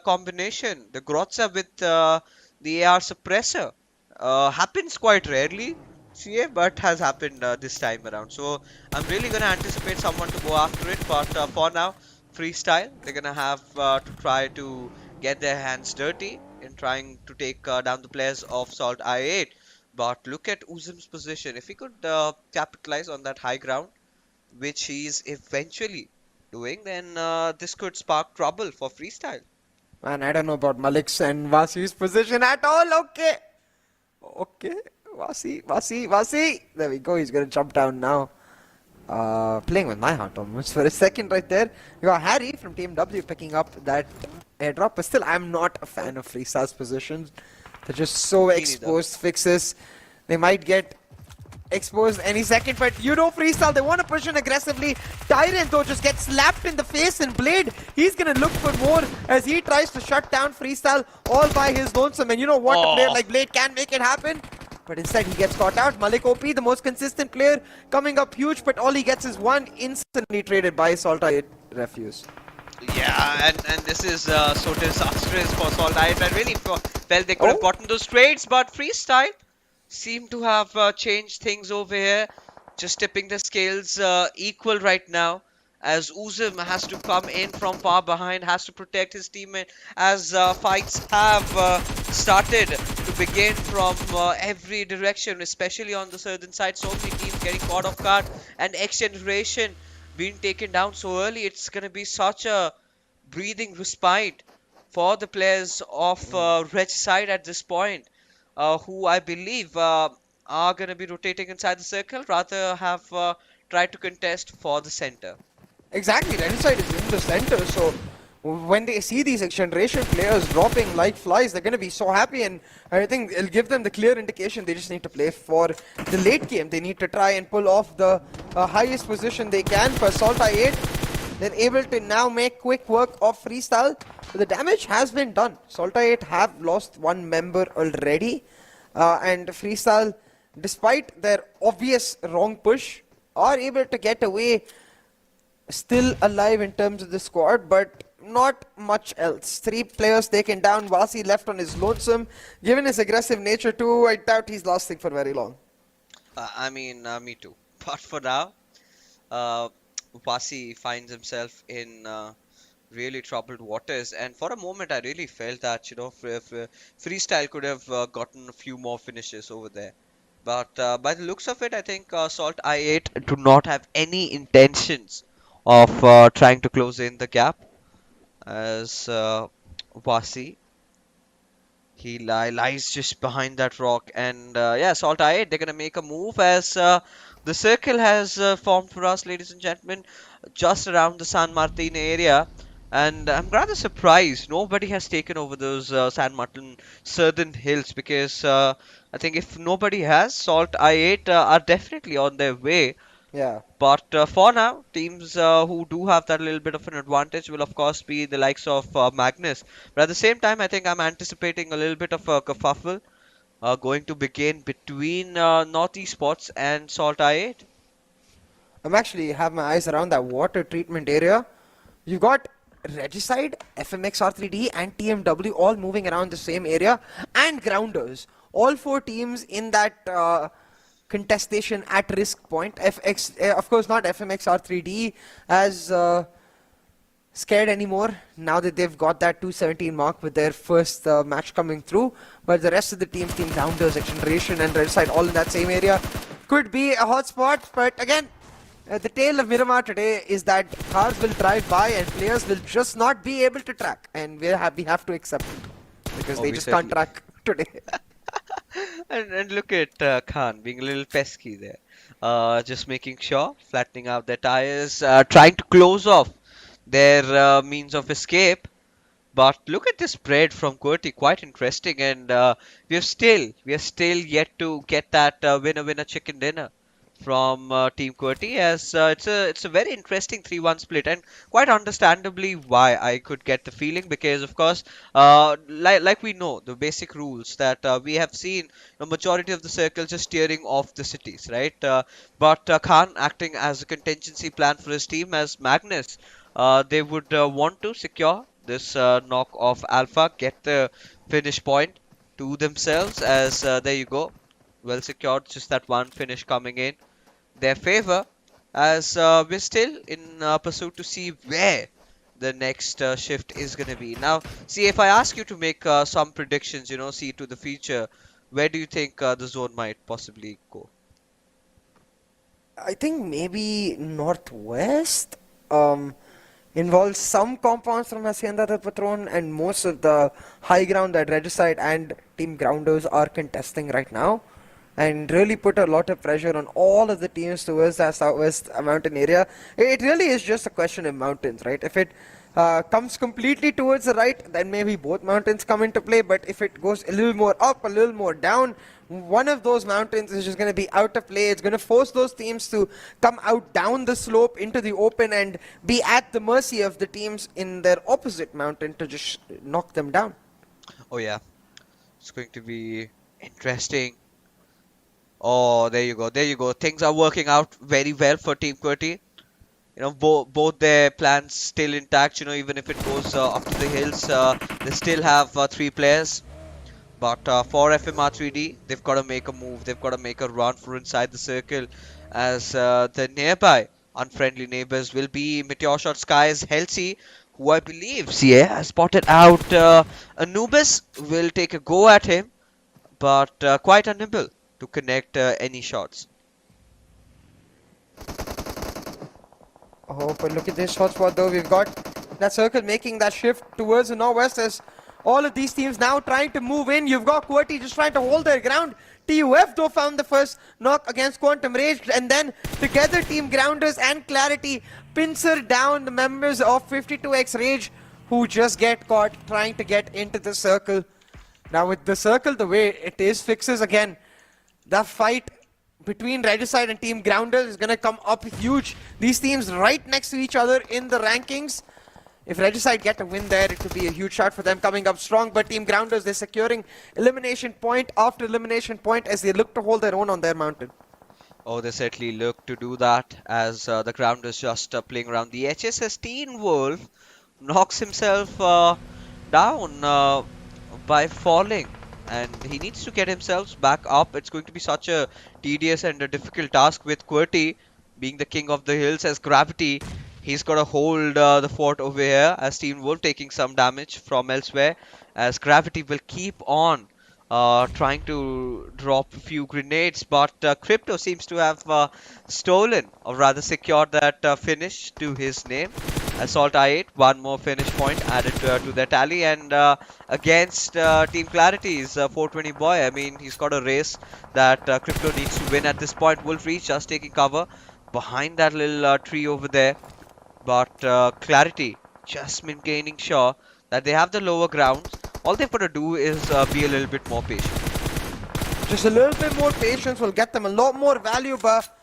combination, the Grotza with the AR suppressor, happens quite rarely, but has happened this time around. So I'm really going to anticipate someone to go after it, but for now, Freestyle, they're going to have to try to get their hands dirty in trying to take down the players of SALTxi8. But look at Uzum's position. If he could capitalize on that high ground, which he's eventually doing, then this could spark trouble for Freestyle. Man, I don't know about Malik's and Vasi's position at all. Okay. Vasi. There we go. He's going to jump down now. Playing with my heart almost for a second right there. We got Harry from TmW picking up that airdrop. But still, I'm not a fan of Freestyle's positions. They're just so exposed. Fixes. They might get exposed any second, but you know Freestyle, they want to push in aggressively. Tyrant though just gets slapped in the face, and Blade, he's gonna look for more as he tries to shut down Freestyle all by his lonesome. And you know what, a player like Blade can make it happen, but instead he gets caught out. Malik OP, the most consistent player, coming up huge, but all he gets is one, instantly traded by SALTxi8 Refuse. Yeah, and this is so disastrous for SALTxi8. I really felt they could have gotten those trades, but Freestyle seem to have changed things over here, just tipping the scales equal right now, as Uzum has to come in from far behind, has to protect his teammate, as fights have started to begin from every direction, especially on the southern side. So many teams getting caught off guard, and XGeneration being taken down so early. It's going to be such a breathing respite for the players of Reg side at this point, who I believe are going to be rotating inside the circle, rather have tried to contest for the center. Exactly, Red side is in the center, so when they see these XGeneration players dropping like flies, they're going to be so happy, and I think it'll give them the clear indication they just need to play for the late game. They need to try and pull off the highest position they can. For SALTxi8, they're able to now make quick work of Freestyle. The damage has been done. SALTxi8 have lost one member already, and Freestyle, despite their obvious wrong push, are able to get away still alive in terms of the squad, but not much else. 3 players taken down. Vasi left on his lonesome. Given his aggressive nature too, I doubt he's lasting for very long. I mean, me too. But for now, Vasi finds himself in really troubled waters, and for a moment I really felt that, you know, Freestyle could have gotten a few more finishes over there. But by the looks of it, I think SALTxi8 do not have any intentions of trying to close in the gap, as Vasi, he lies just behind that rock, and yeah, SALTxi8, they're gonna make a move, as the circle has formed for us, ladies and gentlemen, just around the San Martin area. And I'm rather surprised nobody has taken over those San Martin southern hills, because I think if nobody has, SALTxi8 are definitely on their way. Yeah. But for now, teams who do have that little bit of an advantage will of course be the likes of Magnus. But at the same time, I think I'm anticipating a little bit of a kerfuffle going to begin between MetershotxSKY and SALTxi8. I'm actually have my eyes around that water treatment area. You've got Regicide, FMxR3D and TMW all moving around the same area, and Grounders. All 4 teams in that contestation at risk point. Of course not FMxR3D as scared anymore now that they've got that 217 mark with their first match coming through, but the rest of the team Grounders, XGeneration and Regicide all in that same area could be a hot spot. But again, the tale of Miramar today is that cars will drive by and players will just not be able to track, and we have to accept it because they just can't track today. And look at Khan being a little pesky there, just making sure, flattening out their tires, trying to close off their means of escape. But look at this spread from QWERTY, quite interesting, and we are still yet to get that winner chicken dinner from Team QWERTY, as it's a very interesting 3-1 split, and quite understandably why I could get the feeling, because of course like we know the basic rules that we have seen the majority of the circle just steering off the cities, right? But Khan acting as a contingency plan for his team, as Magnus, they would want to secure this knock of Alpha, get the finish point to themselves, as there you go, well secured, just that one finish coming in their favor, as we're still in pursuit to see where the next shift is going to be. Now, see, if I ask you to make some predictions, you know, see to the future, where do you think the zone might possibly go? I think maybe northwest involves some compounds from Hacienda del Patron, and most of the high ground that Regicide and Team Grounders are contesting right now, and really put a lot of pressure on all of the teams towards that southwest mountain area. It really is just a question of mountains, right? If it comes completely towards the right, then maybe both mountains come into play. But if it goes a little more up, a little more down, one of those mountains is just going to be out of play. It's going to force those teams to come out down the slope into the open and be at the mercy of the teams in their opposite mountain to just knock them down. Oh yeah, it's going to be interesting. Oh, there you go, there you go. Things are working out very well for Team QWERTY. You know, both their plans still intact. You know, even if it goes up to the hills, they still have 3 players. But for FMR3D, they've got to make a move. They've got to make a run for inside the circle, as the nearby unfriendly neighbors will be MetershotxSKY SalTxi8 who I believe has spotted out Anubis. Will take a go at him, but quite unable to connect any shots. Oh, but look at this hotspot though. We've got that circle making that shift towards the northwest as all of these teams now trying to move in. You've got QWERTY just trying to hold their ground. TUF though found the first knock against Quantum Rage, and then together Team Grounders and Clarity pincer down the members of 52x Rage, who just get caught trying to get into the circle. Now with the circle the way it is, fixes again, the fight between Regicide and Team Grounders is going to come up huge. These teams right next to each other in the rankings. If Regicide get a win there, it could be a huge shot for them coming up strong. But Team Grounders, they're securing elimination point after elimination point as they look to hold their own on their mountain. Oh, they certainly look to do that, as the Grounders just playing around. The HSS Teen Wolf knocks himself down by falling, and he needs to get himself back up. It's going to be such a tedious and a difficult task with QWERTY being the king of the hills, as Gravity, he's got to hold the fort over here, as Teen Wolf taking some damage from elsewhere, as Gravity will keep on trying to drop a few grenades, but Crypto seems to have stolen, or rather secured that finish to his name. SALTxi8, one more finish point added to their tally, and against Team Clarity's 420 boy, I mean, he's got a race that Crypto needs to win at this point. Wolf Reach just taking cover behind that little tree over there, but Clarity just maintaining sure that they have the lower grounds. All they've got to do is be a little bit more patient. Just a little bit more patience will get them a lot more value, but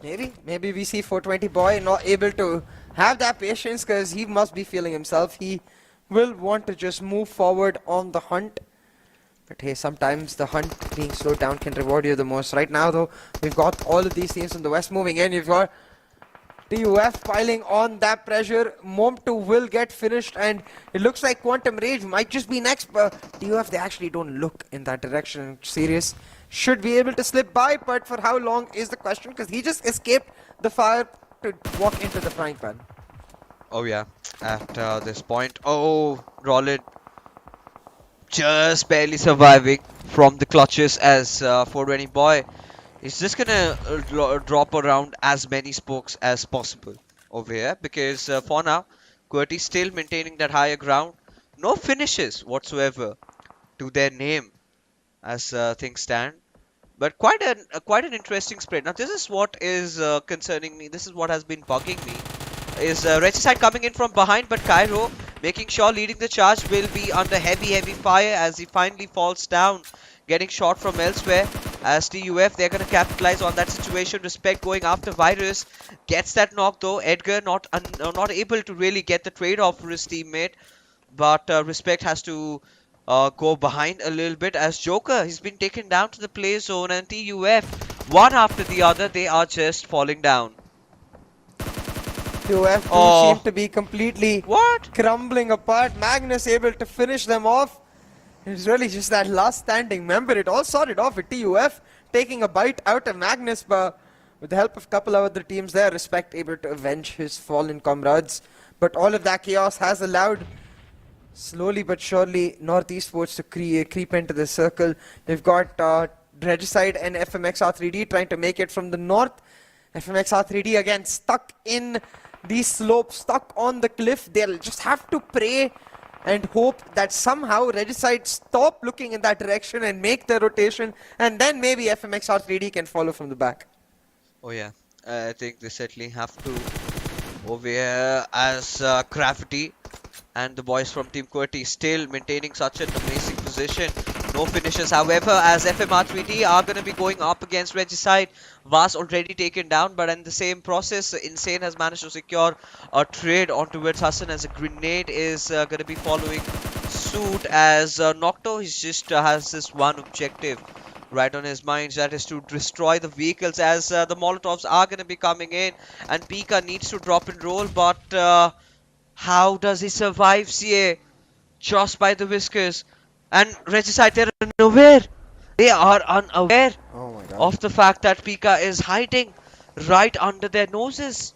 maybe we see 420 boy not able to have that patience because he must be feeling himself. He will want to just move forward on the hunt. But hey, sometimes the hunt being slowed down can reward you the most. Right now though, we've got all of these teams in the west moving in. You've got TUF piling on that pressure. Mom2 will get finished, and it looks like Quantum Rage might just be next, but TUF, they actually don't look in that direction. Serious should be able to slip by, but for how long is the question, because he just escaped the fire to walk into the frying pan. Oh yeah, at this point, oh, Rollin just barely surviving from the clutches, as 420 boy is just gonna drop around as many spokes as possible over here, because for now QWERTY still maintaining that higher ground. No finishes whatsoever to their name as things stand, but quite an interesting spread. Now this is what is concerning me. This is what has been bugging me, is Regicide coming in from behind, but Cairo making sure leading the charge will be under heavy fire as he finally falls down, getting shot from elsewhere. As TUF, they're going to capitalize on that situation. Respect going after Virus, gets that knock though. Edgar not able to really get the trade off for his teammate, but Respect has to go behind a little bit, as Joker, he's been taken down to the play zone, and TUF, one after the other, they are just falling down. TUF seem to be completely crumbling apart. Magnus able to finish them off. It's really just that last standing member. It all started off with TUF taking a bite out of Magnus, but with the help of a couple of other teams there, Respect able to avenge his fallen comrades. But all of that chaos has allowed, slowly but surely, MetershotxSKY to creep into the circle. They've got Regicide and FMxR3D trying to make it from the north. FMxR3D again stuck in the slope, stuck on the cliff. They'll just have to pray and hope that somehow Regicide stop looking in that direction and make the rotation, and then maybe FMxR3D can follow from the back. Oh yeah, I think they certainly have to over here, as Gravity And the boys from Team QWERTY still maintaining such an amazing position. No finishes, however, as FMxR3D are going to be going up against Regicide. Vas already taken down, but in the same process, Insane has managed to secure a trade on towards Hassan, as a grenade is going to be following suit, as Nocto he just has this one objective right on his mind, that is to destroy the vehicles, as the Molotovs are going to be coming in, and Pika needs to drop and roll, but how does he survive, CA? Just by the whiskers. And Regicide, they're unaware. They are unaware of the fact that Pika is hiding right under their noses.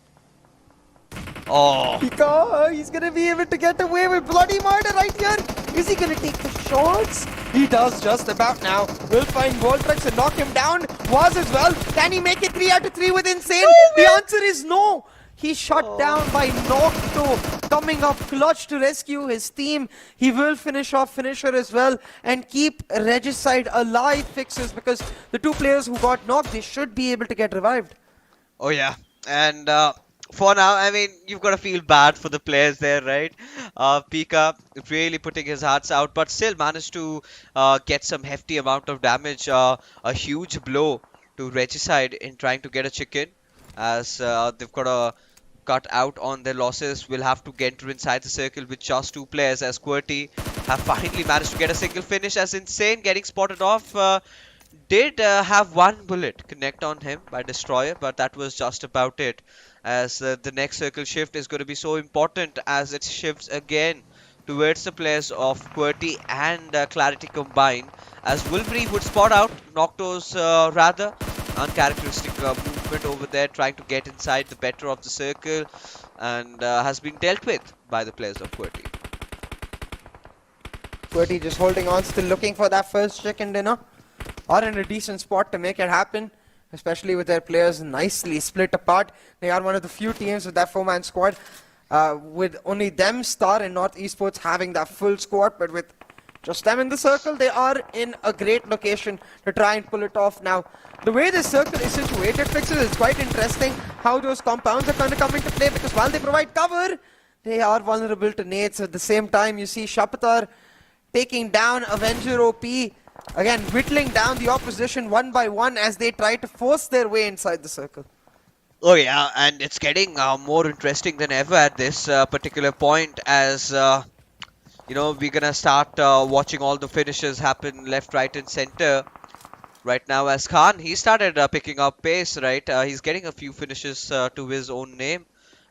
Oh. Pika, he's gonna be able to get away with bloody murder right here. Is he gonna take the shots? He does just about now. Will find Voltrex and knock him down. Was as well. Can he make it 3 out of 3 with Insane? The answer is no. He's shut down by Nocto, coming up clutch to rescue his team. He will finish off Finisher as well and keep Regicide alive, Fixes, because the 2 players who got knocked, they should be able to get revived. Oh yeah, and for now, I mean, you've got to feel bad for the players there, right? Pika really putting his hearts out, but still managed to get some hefty amount of damage. A huge blow to Regicide in trying to get a chicken, as they've got a cut out on their losses. Will have to get inside the circle with just 2 players, as QWERTY have finally managed to get a single finish, as Insane getting spotted off. Did have 1 bullet connect on him by Destroyer, but that was just about it, as the next circle shift is going to be so important, as it shifts again towards the players of QWERTY and Clarity combined, as Wolverine would spot out Nocto's rather uncharacteristic movement over there, trying to get inside the better of the circle, and has been dealt with by the players of QWERTY. QWERTY just holding on, still looking for that first chicken dinner, or in a decent spot to make it happen, especially with their players nicely split apart. They are one of the few teams with that 4-man squad, with only them, Star and TmwEsports, having that full squad, but with just them in the circle, they are in a great location to try and pull it off. Now, the way this circle is situated, Fixes, it's quite interesting how those compounds are going to come into play, because while they provide cover, they are vulnerable to nades. At the same time, you see Shapatar taking down Avenger OP, again whittling down the opposition one by one as they try to force their way inside the circle. Oh yeah, and it's getting more interesting than ever at this particular point, as you know, we're gonna start watching all the finishes happen left, right and center right now, as Khan, he started picking up pace, right? He's getting a few finishes to his own name,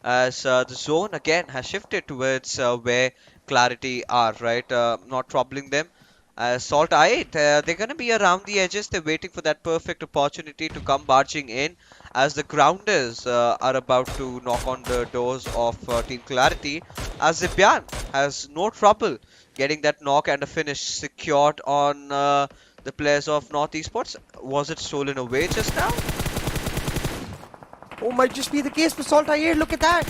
as the zone again has shifted towards where Clarity are, right? Not troubling them. SALTxi8, they're going to be around the edges. They're waiting for that perfect opportunity to come barging in, as the grounders are about to knock on the doors of Team Clarity, as Zibyan has no trouble getting that knock and a finish secured on the players of TmwEsports. Was it stolen away just now? Oh, might just be the case for SALTxi8. Look at that.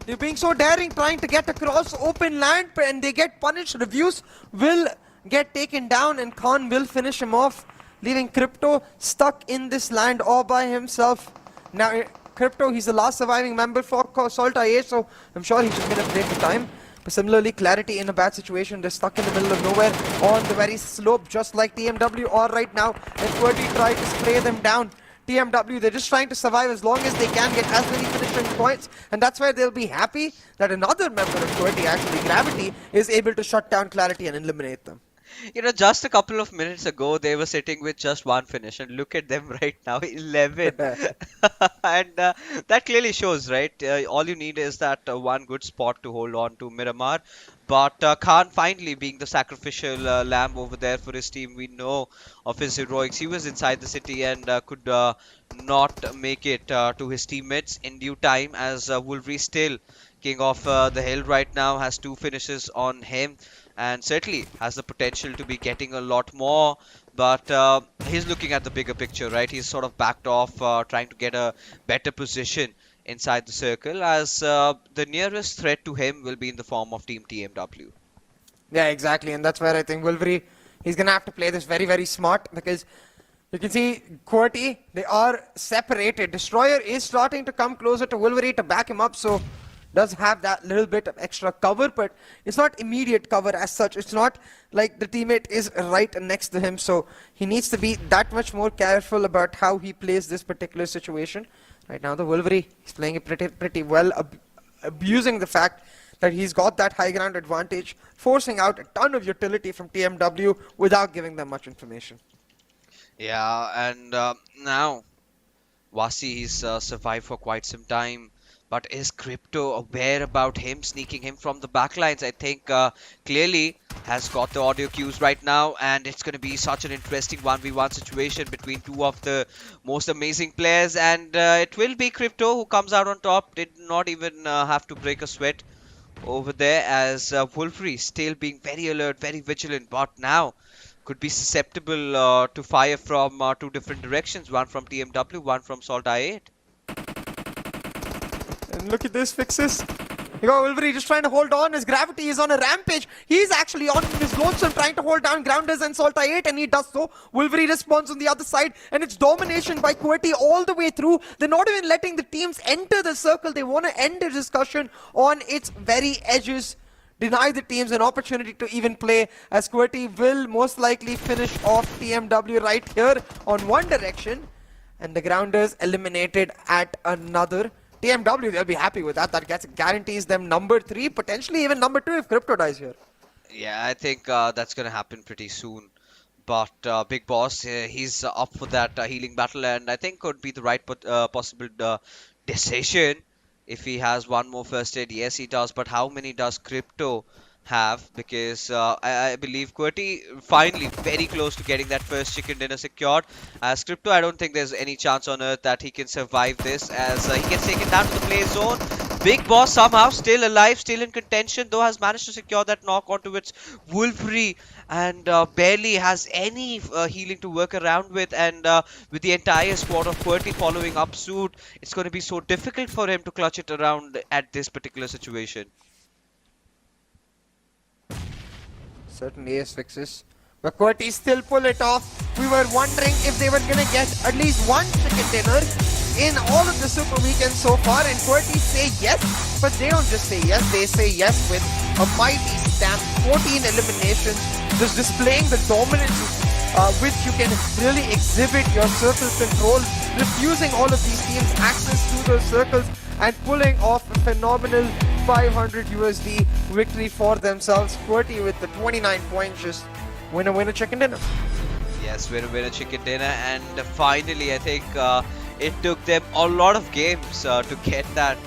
They're being so daring, trying to get across open land, and they get punished. Reviews will get taken down, and Khan will finish him off, leaving Crypto stuck in this land all by himself. Now, Crypto, he's the last surviving member for SALTxi8, so I'm sure he's just going to play for time. But similarly, Clarity in a bad situation. They're stuck in the middle of nowhere on the very slope, just like TMW are right now. And QWERTY tried to spray them down. TMW, they're just trying to survive as long as they can, get as many finishing points, and that's why they'll be happy that another member of QWERTY, actually Gravity, is able to shut down Clarity and eliminate them. You know, just a couple of minutes ago, they were sitting with just 1 finish, and look at them right now, 11. And that clearly shows, right? All you need is that one good spot to hold on to Miramar. But Khan finally being the sacrificial lamb over there for his team. We know of his heroics. He was inside the city and could not make it to his teammates in due time, as Wolverine still king of the hill right now, has 2 finishes on him, and certainly has the potential to be getting a lot more, but he's looking at the bigger picture, right? He's sort of backed off, trying to get a better position inside the circle, as the nearest threat to him will be in the form of Team TMW. Yeah, exactly, and that's where I think Wolverine, he's going to have to play this very, very smart, because you can see QWERTY, they are separated. Destroyer is starting to come closer to Wolverine to back him up, so does have that little bit of extra cover, but it's not immediate cover as such. It's not like the teammate is right next to him, so he needs to be that much more careful about how he plays this particular situation. Right now, the Wolverine is playing it pretty well, abusing the fact that he's got that high ground advantage, forcing out a ton of utility from TMW without giving them much information. Yeah, and now Wasi, he's survived for quite some time. But is Crypto aware about him, sneaking him from the backlines? I think clearly has got the audio cues right now, and it's going to be such an interesting 1v1 situation between two of the most amazing players, and it will be Crypto who comes out on top. Did not even have to break a sweat over there, as Wolverine still being very alert, very vigilant, but now could be susceptible to fire from two different directions, one from TMW, one from SALTxi8. And look at this, Fixes. You got Wolverine just trying to hold on. His gravity is on a rampage. He's actually on his lonesome trying to hold down Grounders and SALTxi8, and he does so. Wolverine responds on the other side, and it's domination by QWERTY all the way through. They're not even letting the teams enter the circle. They want to end the discussion on its very edges, deny the teams an opportunity to even play, as QWERTY will most likely finish off TMW right here on one direction, and the Grounders eliminated at another. TMW, they'll be happy with that. That guarantees them number 3, potentially even number 2 if Crypto dies here. Yeah, I think that's going to happen pretty soon. But Big Boss, he's up for that healing battle, and I think could be the right possible decision if he has one more first aid. Yes, he does. But how many does Crypto have? Because I believe QWERTY finally very close to getting that first chicken dinner secured. As Crypto, I don't think there's any chance on earth that he can survive this, as he gets taken down to the play zone. Big Boss somehow still alive, still in contention, though has managed to secure that knock onto its Wolverine, and barely has any healing to work around with, and with the entire squad of QWERTY following up suit, it's going to be so difficult for him to clutch it around at this particular situation. Certainly is, Fixes. But QWERTY still pull it off. We were wondering if they were going to get at least one chicken dinner in all of the Super Weekends so far, and QWERTY say yes, but they don't just say yes, they say yes with a mighty stamp. 14 eliminations, just displaying the dominance which you can really exhibit your circle control, refusing all of these teams access to those circles, and pulling off a phenomenal 500 USD victory for themselves. QWERTY with the 29 points, just winner chicken dinner. Yes, winner chicken dinner, and finally I think it took them a lot of games to get that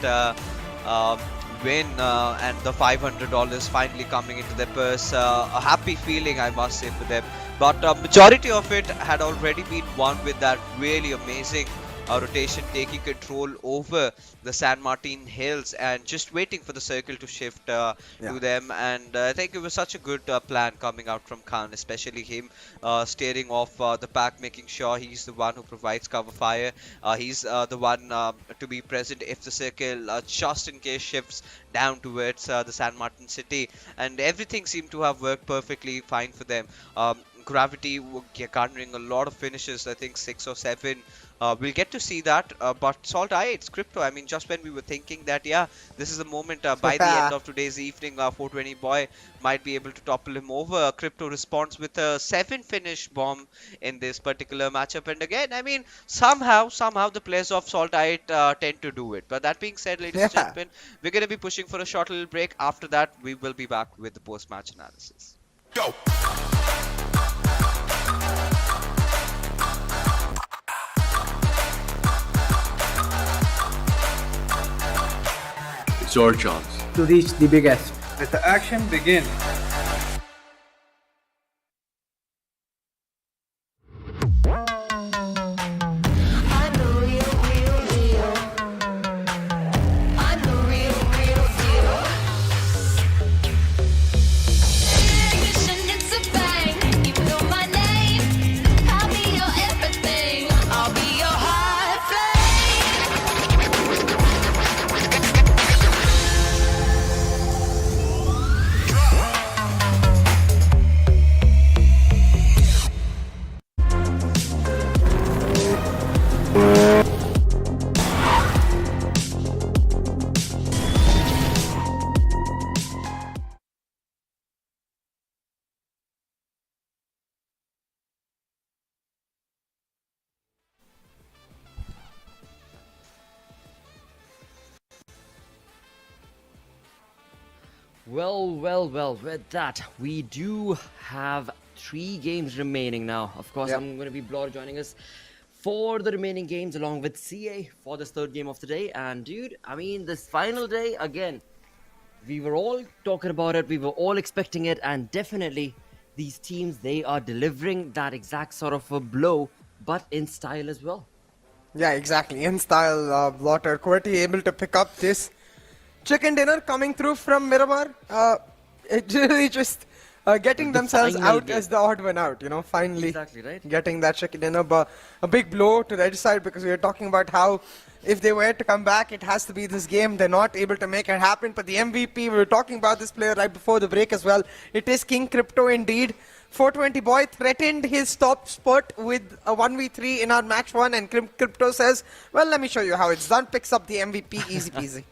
win, and the $500 finally coming into their purse. A happy feeling, I must say, for them. But majority of it had already been won with that really amazing rotation, taking control over the San Martin Hills and just waiting for the circle to shift to them. And I think it was such a good plan coming out from Khan, especially him steering off the pack, making sure he's the one who provides cover fire. He's the one to be present if the circle just in case shifts down towards the San Martin city, and everything seemed to have worked perfectly fine for them. Gravity garnering a lot of finishes, I think 6 or 7. We'll get to see that, but SALTxi8's Crypto, I mean, just when we were thinking that, yeah, this is the moment by the end of today's evening, 420 boy might be able to topple him over. Crypto responds with a 7 finish bomb in this particular matchup, and again, I mean, somehow the players of SALTxi8 tend to do it. But that being said, ladies and gentlemen, we're going to be pushing for a short little break. After that, we will be back with the post-match analysis. Go! It's our chance to reach the biggest. Let the action begin. Well, with that, we do have 3 games remaining now. Of course, I'm going to be Blor joining us for the remaining games along with CA for this 3rd game of the day. And dude, I mean, this final day, again, we were all talking about it, we were all expecting it, and definitely these teams, they are delivering that exact sort of a blow, but in style as well. Yeah, exactly. In style, Blotter. QWERTY able to pick up this chicken dinner coming through from Miramar. It really just getting themselves out as the odd one out, you know, finally exactly, right? Getting that chicken dinner. But a big blow to the edge side, because we were talking about how if they were to come back, it has to be this game. They're not able to make it happen. But the MVP, we were talking about this player right before the break as well. It is King Crypto indeed. 420 boy threatened his top spot with a 1v3 in our match 1, and Crypto says, well, let me show you how it's done. Picks up the MVP, easy peasy.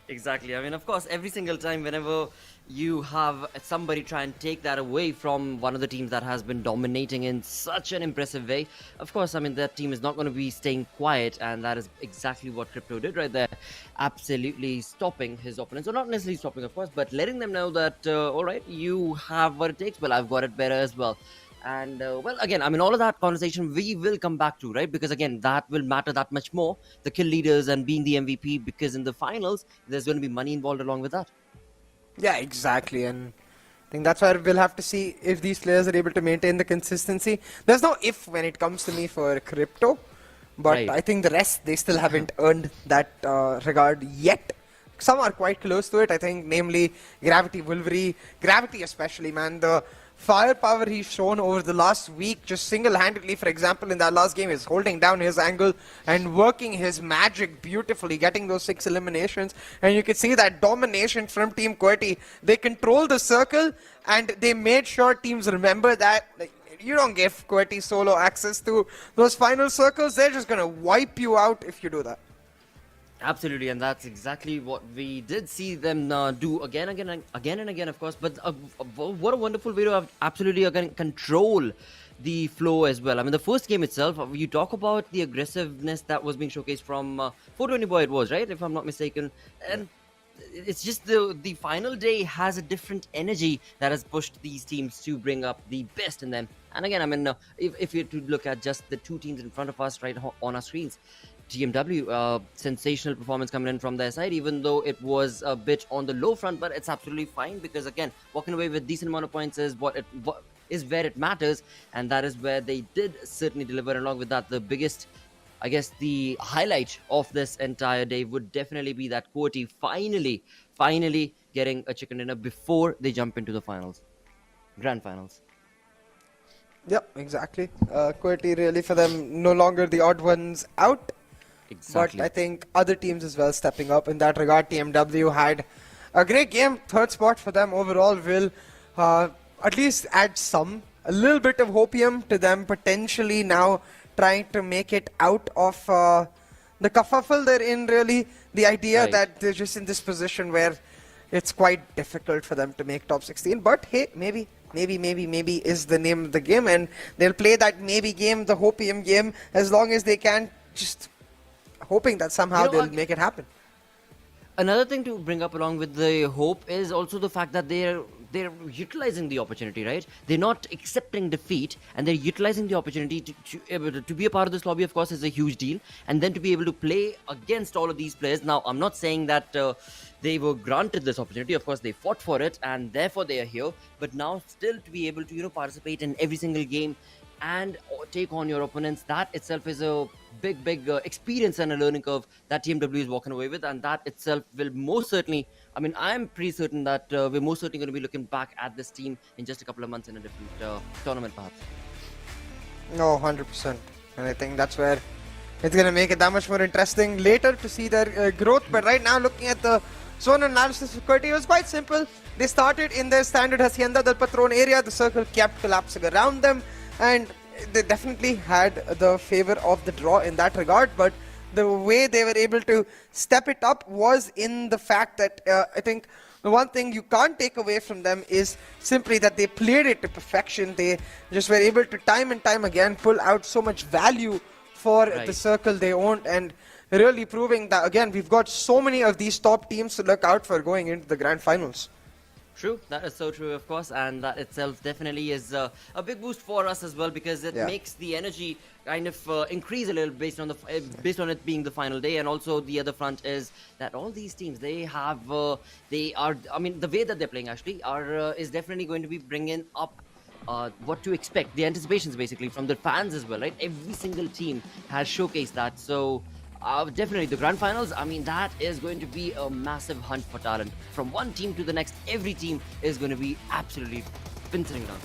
Exactly. I mean, of course, every single time whenever you have somebody try and take that away from one of the teams that has been dominating in such an impressive way, of course, I mean, that team is not going to be staying quiet, and that is exactly what Crypto did right there. Absolutely stopping his opponents, or not necessarily stopping, of course, but letting them know that, all right, you have what it takes, well, I've got it better as well. And, well, again, I mean, all of that conversation we will come back to, right? Because, again, that will matter that much more, the kill leaders and being the MVP, because in the finals, there's going to be money involved along with that. Yeah, exactly. And I think that's where we'll have to see if these players are able to maintain the consistency. There's no if when it comes to me for Crypto, but Right. I think the rest, they still haven't earned that regard yet. Some are quite close to it, I think, namely Gravity, Wolverine, Gravity especially, man. The firepower he's shown over the last week, just single-handedly, for example, in that last game, is holding down his angle and working his magic beautifully, getting those 6 eliminations. And you can see that domination from Team QWERTY. They control the circle, and they made sure teams remember that. Like, you don't give QWERTY solo access to those final circles. They're just going to wipe you out if you do that. Absolutely, and that's exactly what we did see them do again and again, of course. But what a wonderful way to have absolutely again control the flow as well. I mean, the first game itself, you talk about the aggressiveness that was being showcased from 420 boy, it was, right, if I'm not mistaken. And it's just the final day has a different energy that has pushed these teams to bring up the best in them. And again, I mean, if you to look at just the 2 teams in front of us right on our screens, TmW, sensational performance coming in from their side, even though it was a bit on the low front, but it's absolutely fine, because again, walking away with decent amount of points is what is where it matters, and that is where they did certainly deliver. Along with that, the biggest, I guess, the highlight of this entire day would definitely be that QWERTY finally getting a chicken dinner before they jump into the finals, grand finals. Yep, exactly. QWERTY really for them no longer the odd ones out. Exactly. But I think other teams as well stepping up in that regard. TmW had a great game. 3rd spot for them overall will at least add a little bit of hopium to them potentially now trying to make it out of the kerfuffle they're in, really. The idea that they're just in this position where it's quite difficult for them to make top 16. But hey, maybe is the name of the game, and they'll play that maybe game, the hopium game, as long as they can, just hoping that somehow they'll make it happen. Another thing to bring up along with the hope is also the fact that they're utilizing the opportunity, right? They're not accepting defeat, and they're utilizing the opportunity to be a part of this lobby, of course, is a huge deal. And then to be able to play against all of these players. Now, I'm not saying that they were granted this opportunity. Of course, they fought for it, and therefore they are here. But now still to be able to, participate in every single game and take on your opponents, that itself is a big experience and a learning curve that TmW is walking away with, and that itself will most certainly, I mean, I'm pretty certain that we're most certainly going to be looking back at this team in just a couple of months in a different tournament perhaps. No, 100%. And I think that's where it's going to make it that much more interesting later to see their growth. But right now, looking at the zone analysis of QWERTY, it was quite simple. They started in their standard Hacienda del Patron area. The circle kept collapsing around them, and they definitely had the favor of the draw in that regard. But the way they were able to step it up was in the fact that I think the one thing you can't take away from them is simply that they played it to perfection. They just were able to time and time again pull out so much value for the circle they owned, and really proving that, again, we've got so many of these top teams to look out for going into the grand finals. True, that is so true, of course, and that itself definitely is a big boost for us as well, because it makes the energy kind of increase a little based on the based on it being the final day. And also the other front is that all these teams, they are, I mean, the way that they're playing actually is definitely going to be bringing up what to expect, the anticipations basically from the fans as well, right? Every single team has showcased that. So definitely the grand finals, I mean, that is going to be a massive hunt for talent. From one team to the next, every team is going to be absolutely pincering down.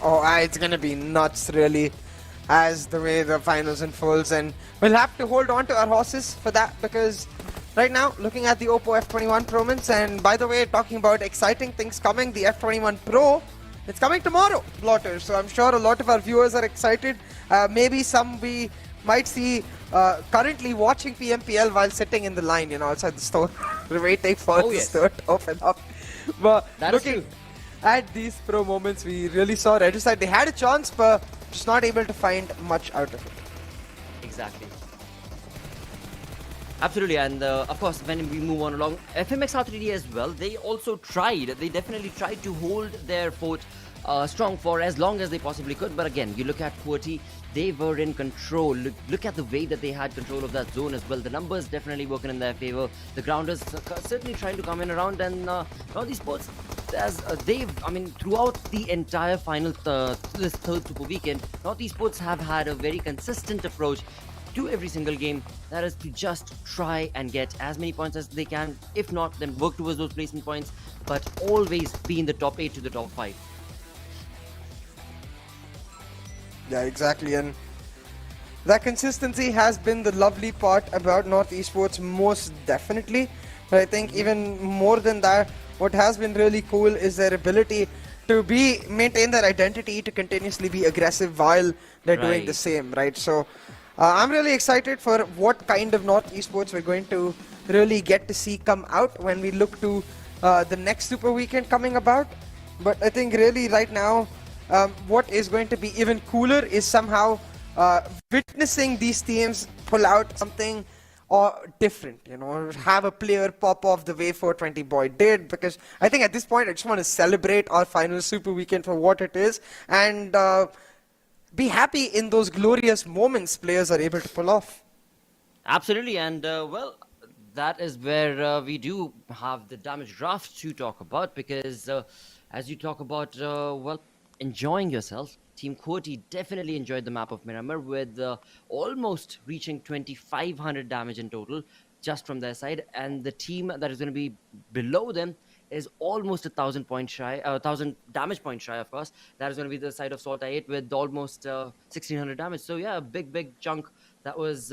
Oh, it's going to be nuts, really, as the way the finals unfolds. And we'll have to hold on to our horses for that, because right now, looking at the Oppo F21 Pro-Mints, and by the way, talking about exciting things coming, the F21 Pro, it's coming tomorrow, Blotter. So I'm sure a lot of our viewers are excited. Maybe some we might see currently watching PMPL while sitting in the line, outside the store, waiting for the store to open up. But looking at these pro moments, we really saw Regicide. They had a chance, but just not able to find much out of it. Exactly. Absolutely, and of course, when we move on along, FMxR3D as well, they also tried. They definitely tried to hold their fort strong for as long as they possibly could. But again, you look at QWERTY, they were in control. Look at the way that they had control of that zone as well. The numbers definitely working in their favor. The grounders certainly trying to come in around, and NorthEsports, as I mean, throughout the entire final, this third Super Weekend, NorthEsports have had a very consistent approach to every single game, that is to just try and get as many points as they can. If not, then work towards those placement points, but always be in the top 8 to the top 5. Yeah, exactly, and that consistency has been the lovely part about NorthEsports, most definitely. But I think even more than that, what has been really cool is their ability to maintain their identity, to continuously be aggressive while they're doing the same, right? So I'm really excited for what kind of NorthEsports we're going to really get to see come out when we look to the next Super Weekend coming about. But I think really right now, what is going to be even cooler is somehow witnessing these teams pull out something different, have a player pop off the way 420 Boy did, because I think at this point I just want to celebrate our final Super Weekend for what it is, and be happy in those glorious moments players are able to pull off. Absolutely, and well, that is where we do have the damage draft to talk about, because as you talk about, well, enjoying yourself, Team QWERTY definitely enjoyed the map of Miramar with almost reaching 2,500 damage in total just from their side, and the team that is going to be below them is almost 1,000 points shy, 1,000 damage points shy, of course. That is going to be the side of SALTxi8 with almost 1,600 damage. So yeah, a big chunk. That was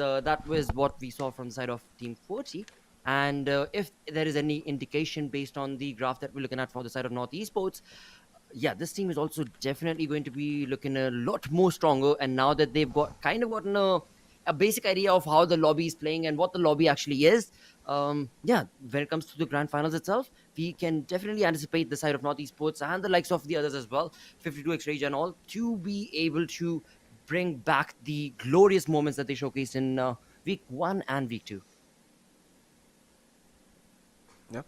what we saw from the side of Team QWERTY. And if there is any indication based on the graph that we're looking at for the side of NorthEsports, yeah, this team is also definitely going to be looking a lot more stronger. And now that they've gotten a basic idea of how the lobby is playing and what the lobby actually is, yeah, when it comes to the grand finals itself, we can definitely anticipate the side of NorthEsports and the likes of the others as well, 52X and all, to be able to bring back the glorious moments that they showcased in week 1 and week 2. Yeah,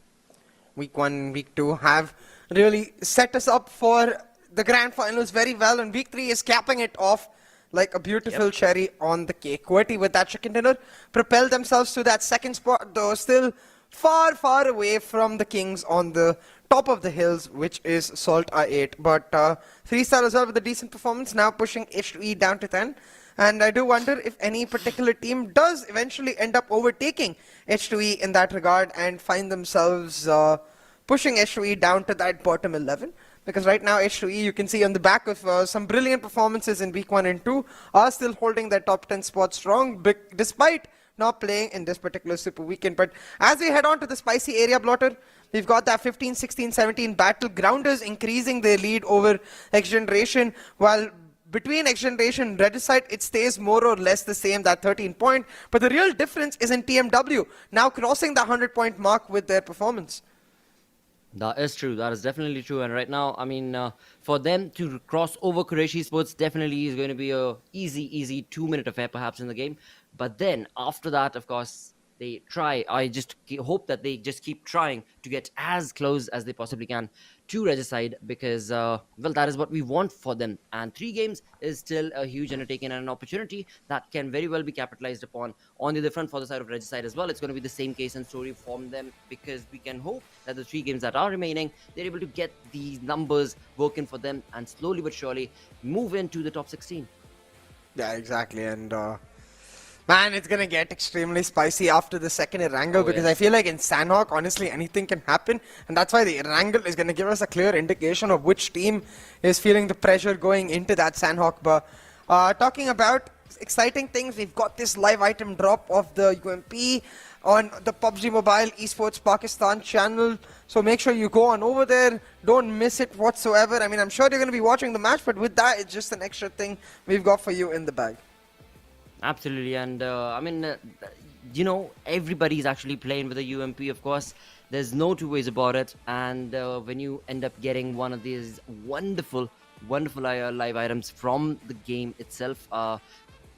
week 1, week 2 have really set us up for the grand finals very well, and week 3 is capping it off like a beautiful cherry on the cake. QWERTY with that chicken dinner propelled themselves to that second spot, though still far away from the Kings on the top of the hills, which is SALTxi8. But 3-star as well with a decent performance, now pushing H2E down to 10. And I do wonder if any particular team does eventually end up overtaking H2E in that regard and find themselves pushing H2E down to that bottom 11. Because right now H2E, you can see on the back of some brilliant performances in week 1 and 2, are still holding their top 10 spot strong, despite not playing in this particular Super Weekend. But as we head on to the spicy area, Blotter, we've got that 15, 16, 17 battlegrounders increasing their lead over XGeneration, while between XGeneration and Regicide, it stays more or less the same, that 13 point. But the real difference is in TMW, now crossing the 100-point mark with their performance. That is true. That is definitely true. And right now, I mean, for them to cross over Quraysh Esports definitely is going to be a easy 2-minute affair perhaps in the game. But then after that, of course, they try. I just hope that they just keep trying to get as close as they possibly can to Regicide, because well, that is what we want for them. And 3 games is still a huge undertaking and an opportunity that can very well be capitalized upon. On the other front, for the side of Regicide as well, it's going to be the same case and story from them, because we can hope that the 3 games that are remaining, they're able to get these numbers working for them and slowly but surely move into the top 16. Yeah, exactly. And man, it's gonna get extremely spicy after the second Erangel, because I feel like in Sanhok, honestly, anything can happen, and that's why the Erangel is gonna give us a clear indication of which team is feeling the pressure going into that Sanhok. But talking about exciting things, we've got this live item drop of the UMP on the PUBG Mobile Esports Pakistan channel, so make sure you go on over there, don't miss it whatsoever. I mean, I'm sure you're gonna be watching the match, but with that, it's just an extra thing we've got for you in the bag. Absolutely, and I mean, you know, everybody's actually playing with a UMP, of course. There's no two ways about it. And when you end up getting one of these wonderful live items from the game itself,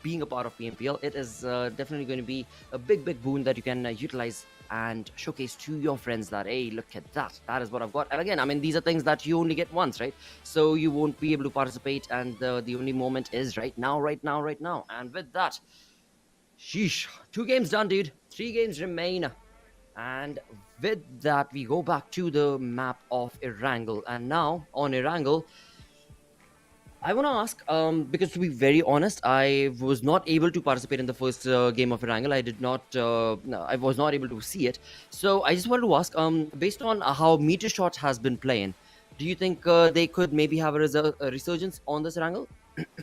being a part of PMPL, it is definitely going to be a big boon that you can utilize and showcase to your friends that, hey, look at that, that is what I've got. And again, I mean, these are things that you only get once, right? So you won't be able to participate, and the only moment is right now. And with that, sheesh, 2 games done, dude. 3 games remain. And with that, we go back to the map of Erangel. And now on Erangel, I want to ask, because to be very honest, I was not able to participate in the first game of Erangel. I was not able to see it. So I just wanted to ask, based on how Metershot has been playing, do you think they could maybe have a resurgence on this Erangel?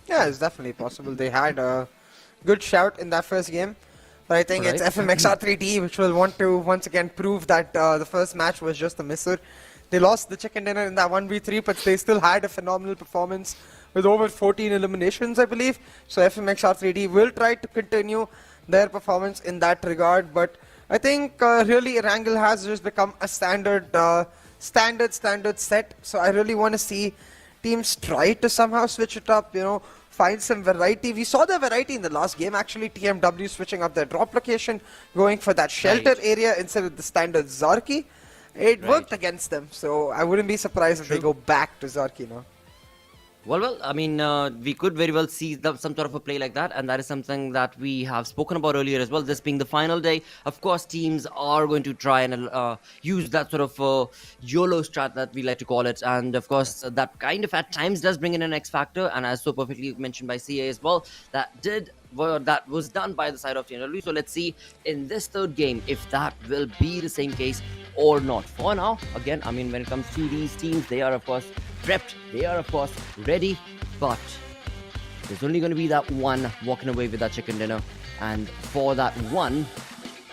Yeah, it's definitely possible. They had a good shout in that first game. But I think it's FMxR3D which will want to once again prove that the first match was just a misser. They lost the chicken dinner in that 1v3, but they still had a phenomenal performance with over 14 eliminations, I believe. So FMxR3D will try to continue their performance in that regard. But I think really Erangel has just become a standard set. So I really want to see teams try to somehow switch it up, you know, find some variety. We saw the variety in the last game, actually. TMW switching up their drop location, going for that shelter area instead of the standard Zarki. It worked against them, so I wouldn't be surprised if they go back to Zarki now. Well, I mean, we could very well see some sort of a play like that, and that is something that we have spoken about earlier as well. This being the final day, of course, teams are going to try and use that sort of YOLO strat that we like to call it, and of course, that kind of at times does bring in an X factor, and as so perfectly mentioned by CA as well, that was done by the side of TmwEsports. So let's see in this third game if that will be the same case or not. For now, again, I mean, when it comes to these teams, they are of course prepped, they are of course ready, but there's only going to be that one walking away with that chicken dinner, and for that one,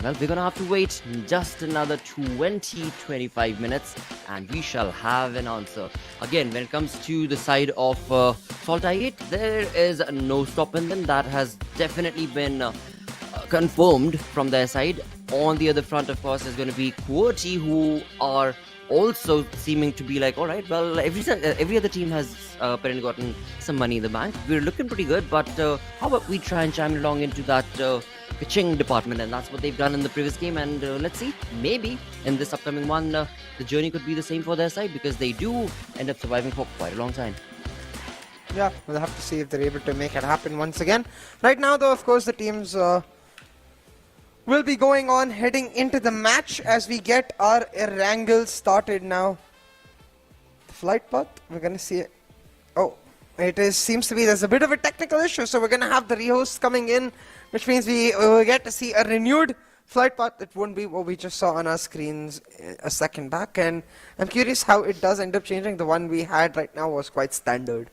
well, we're going to have to wait just another 20-25 minutes and we shall have an answer. Again, when it comes to the side of SALTxi8, there is no stopping them. That has definitely been confirmed from their side. On the other front, of course, is going to be QWERTY, who are also seeming to be like, all right, well, every other team has apparently gotten some money in the bank. We're looking pretty good, but how about we try and chime along into that pitching department, and that's what they've done in the previous game. And let's see, maybe in this upcoming one, the journey could be the same for their side, because they do end up surviving for quite a long time. Yeah, we'll have to see if they're able to make it happen once again. Right now, though, of course, the teams will be going on heading into the match as we get our Erangel started now. The flight path, we're gonna see it. Oh, seems to be there's a bit of a technical issue, so we're gonna have the rehost coming in, which means we will get to see a renewed flight path. It won't be what we just saw on our screens a second back, and I'm curious how it does end up changing. The one we had right now was quite standard.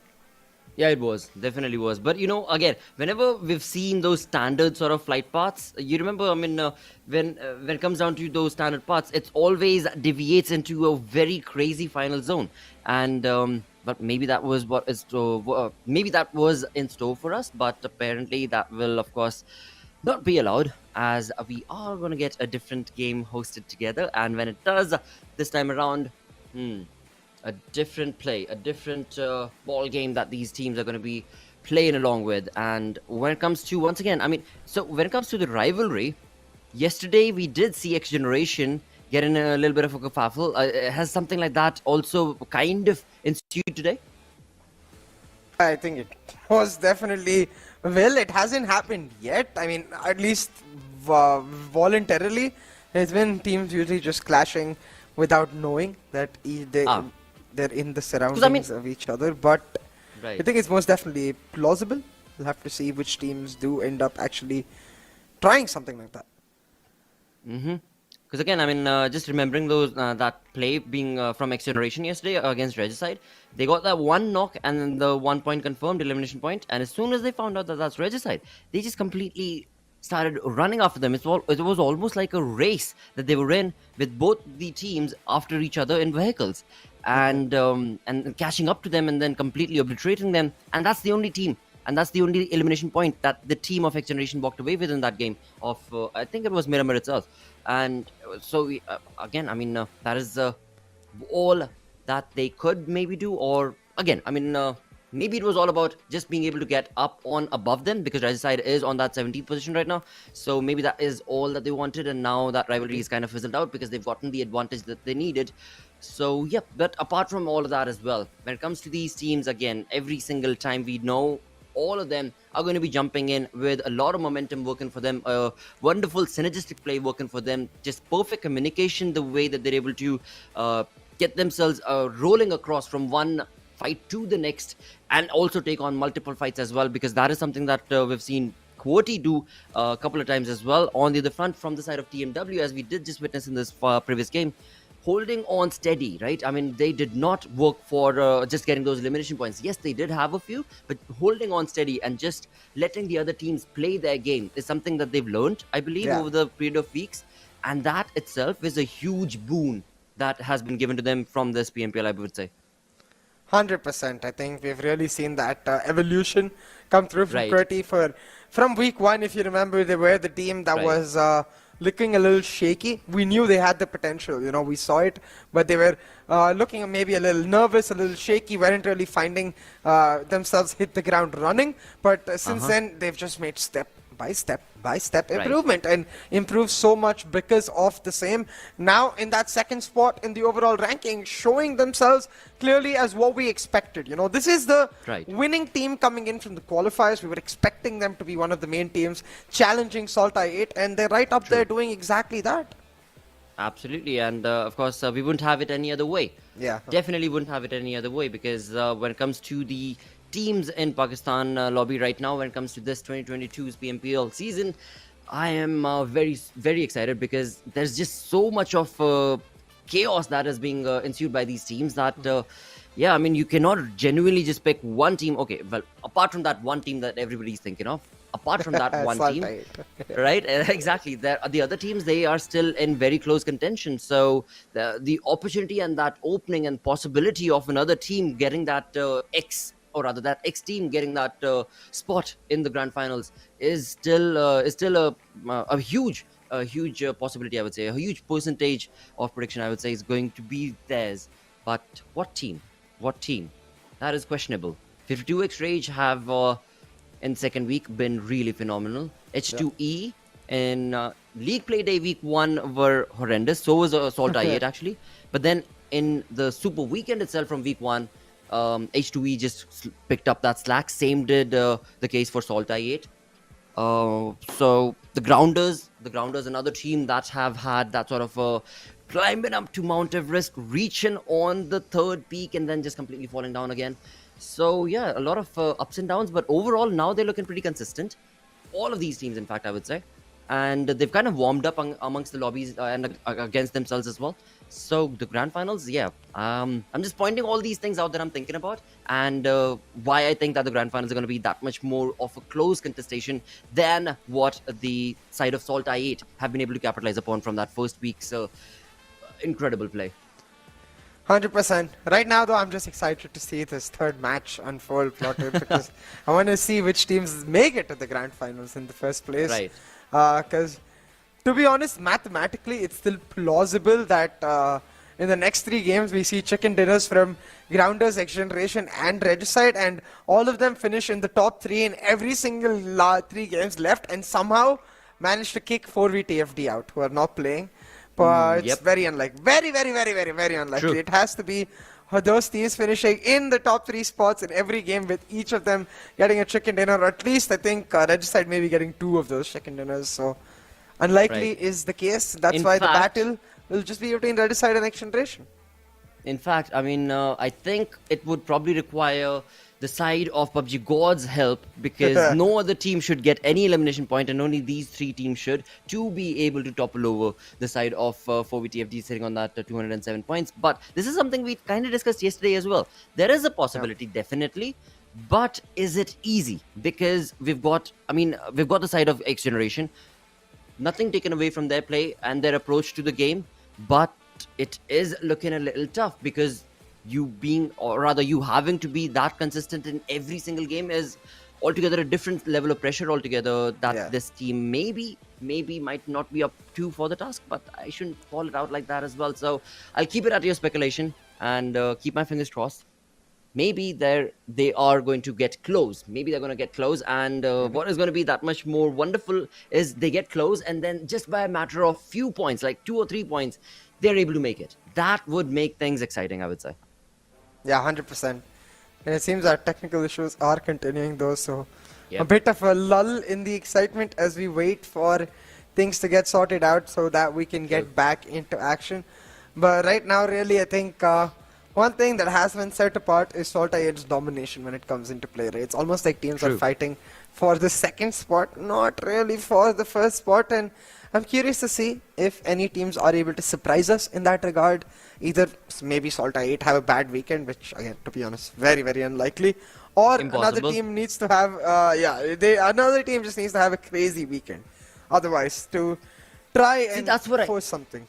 Yeah, it was. Definitely was. But, you know, again, whenever we've seen those standard sort of flight paths, you remember, I mean, when it comes down to those standard paths, it always deviates into a very crazy final zone. And, but maybe that was maybe that was in store for us. But apparently that will, of course, not be allowed, as we are going to get a different game hosted together. And when it does, this time around, a different play, a different ball game that these teams are going to be playing along with. And when it comes to, once again, I mean, so when it comes to the rivalry, yesterday we did see XGeneration get in a little bit of a kerfuffle. Has something like that also kind of ensued today? I think it was definitely, well, it hasn't happened yet. I mean, at least voluntarily. It's been teams usually just clashing without knowing that they're in the surroundings of each other. But I think it's most definitely plausible. We'll have to see which teams do end up actually trying something like that. Because again, I mean, just remembering those that play being from XGeneration yesterday against Regicide, they got that one knock and then the 1 point confirmed elimination point. And as soon as they found out that that's Regicide, they just completely started running after them. It was almost like a race that they were in with both the teams after each other in vehicles, and catching up to them and then completely obliterating them. And that's the only team. And that's the only elimination point that the team of XGeneration walked away with in that game of, I think it was Miramar itself. And so, again, I mean, that is all that they could maybe do. Or, again, I mean, maybe it was all about just being able to get up on above them, because Regicide is on that 17th position right now. So maybe that is all that they wanted. And now that rivalry is kind of fizzled out because they've gotten the advantage that they needed. So, yeah, but apart from all of that as well, when it comes to these teams, again, every single time we know all of them are going to be jumping in with a lot of momentum working for them, a wonderful synergistic play working for them, just perfect communication, the way that they're able to get themselves rolling across from one fight to the next, and also take on multiple fights as well, because that is something that we've seen QWERTY do a couple of times as well on the other front from the side of TMW, as we did just witness in this previous game. Holding on steady, right? I mean, they did not work for just getting those elimination points. Yes, they did have a few, but holding on steady and just letting the other teams play their game is something that they've learned, I believe, over the period of weeks. And that itself is a huge boon that has been given to them from this PMPL, I would say. 100%. I think we've really seen that evolution come through from QWERTY. From week one, if you remember, they were the team that was looking a little shaky. We knew they had the potential, you know, we saw it, but they were looking maybe a little nervous, a little shaky, weren't really finding themselves hit the ground running. But since then, they've just made step by step improvement, and improved so much because of the same. Now in that second spot in the overall ranking, showing themselves clearly as what we expected. You know, this is the winning team coming in from the qualifiers. We were expecting them to be one of the main teams challenging SALTxi8, and they're right up there doing exactly that. Absolutely, and of course we wouldn't have it any other way. Yeah, definitely wouldn't have it any other way, because when it comes to the teams in Pakistan lobby right now, when it comes to this 2022's PMPL season, I am very, very excited, because there's just so much of chaos that is being ensued by these teams that, yeah, I mean, you cannot genuinely just pick one team. Okay, well, apart from that one team that everybody's thinking of, apart from that one team, right? Exactly. The other teams, they are still in very close contention. So the opportunity and that opening and possibility of another team getting that that X team getting that spot in the grand finals is still a huge possibility, I would say. A huge percentage of prediction, I would say, is going to be theirs. But what team? What team? That is questionable. 52X Rage have in second week been really phenomenal. H2E in League Play Day week 1 were horrendous. So was SALTxi8 actually. But then in the Super Weekend itself from week 1, H2E just picked up that slack. Same did the case for SALTxi8. So the Grounders, another team that have had that sort of climbing up to Mount Everest, reaching on the third peak and then just completely falling down again. So yeah, a lot of ups and downs, but overall now they're looking pretty consistent. All of these teams, in fact, I would say. And they've kind of warmed up amongst the lobbies and against themselves as well. So the grand finals, yeah, I'm just pointing all these things out that I'm thinking about, and why I think that the grand finals are going to be that much more of a close contestation than what the side of SALTxi8 have been able to capitalize upon from that first week's incredible play. 100%. Right now, though, I'm just excited to see this third match unfold, plotted, because I want to see which teams make it to the grand finals in the first place. Right. Because, to be honest, mathematically, it's still plausible that in the next 3 games, we see chicken dinners from Grounders, XGeneration, and Regicide, and all of them finish in the top 3 in every single 3 games left, and somehow manage to kick 4v TFD out, who are not playing. But it's very unlikely. Very, very, very, very, very unlikely. True. It has to be those teams finishing in the top 3 spots in every game, with each of them getting a chicken dinner, or at least I think Regicide may be getting 2 of those chicken dinners. So unlikely is the case. That's why the battle will just be between Regicide and XGeneration. In fact, I mean, I think it would probably require the side of PUBG God's help, because no other team should get any elimination point, and only these 3 teams should, to be able to topple over the side of 4VTFD sitting on that 207 points. But this is something we kind of discussed yesterday as well. There is a possibility, definitely, but is it easy? Because we've got the side of XGeneration, nothing taken away from their play and their approach to the game, but it is looking a little tough, because you having to be that consistent in every single game is altogether a different level of pressure altogether that this team maybe might not be up to for the task. But I shouldn't call it out like that as well, so I'll keep it at your speculation and keep my fingers crossed. Maybe they are going to get close. Maybe they're going to get close, and what is going to be that much more wonderful is they get close, and then just by a matter of few points, like 2 or 3 points, they're able to make it. That would make things exciting, I would say. Yeah, 100%. And it seems our technical issues are continuing though, so a bit of a lull in the excitement as we wait for things to get sorted out so that we can get back into action. But right now, really, I think one thing that has been set apart is SALTxi8's domination when it comes into play. Right? It's almost like teams are fighting for the second spot, not really for the first spot. And I'm curious to see if any teams are able to surprise us in that regard. Either maybe SALTxi8 have a bad weekend, which again, to be honest, very, very unlikely, or another team needs to have, another team just needs to have a crazy weekend. Otherwise, to try and force something.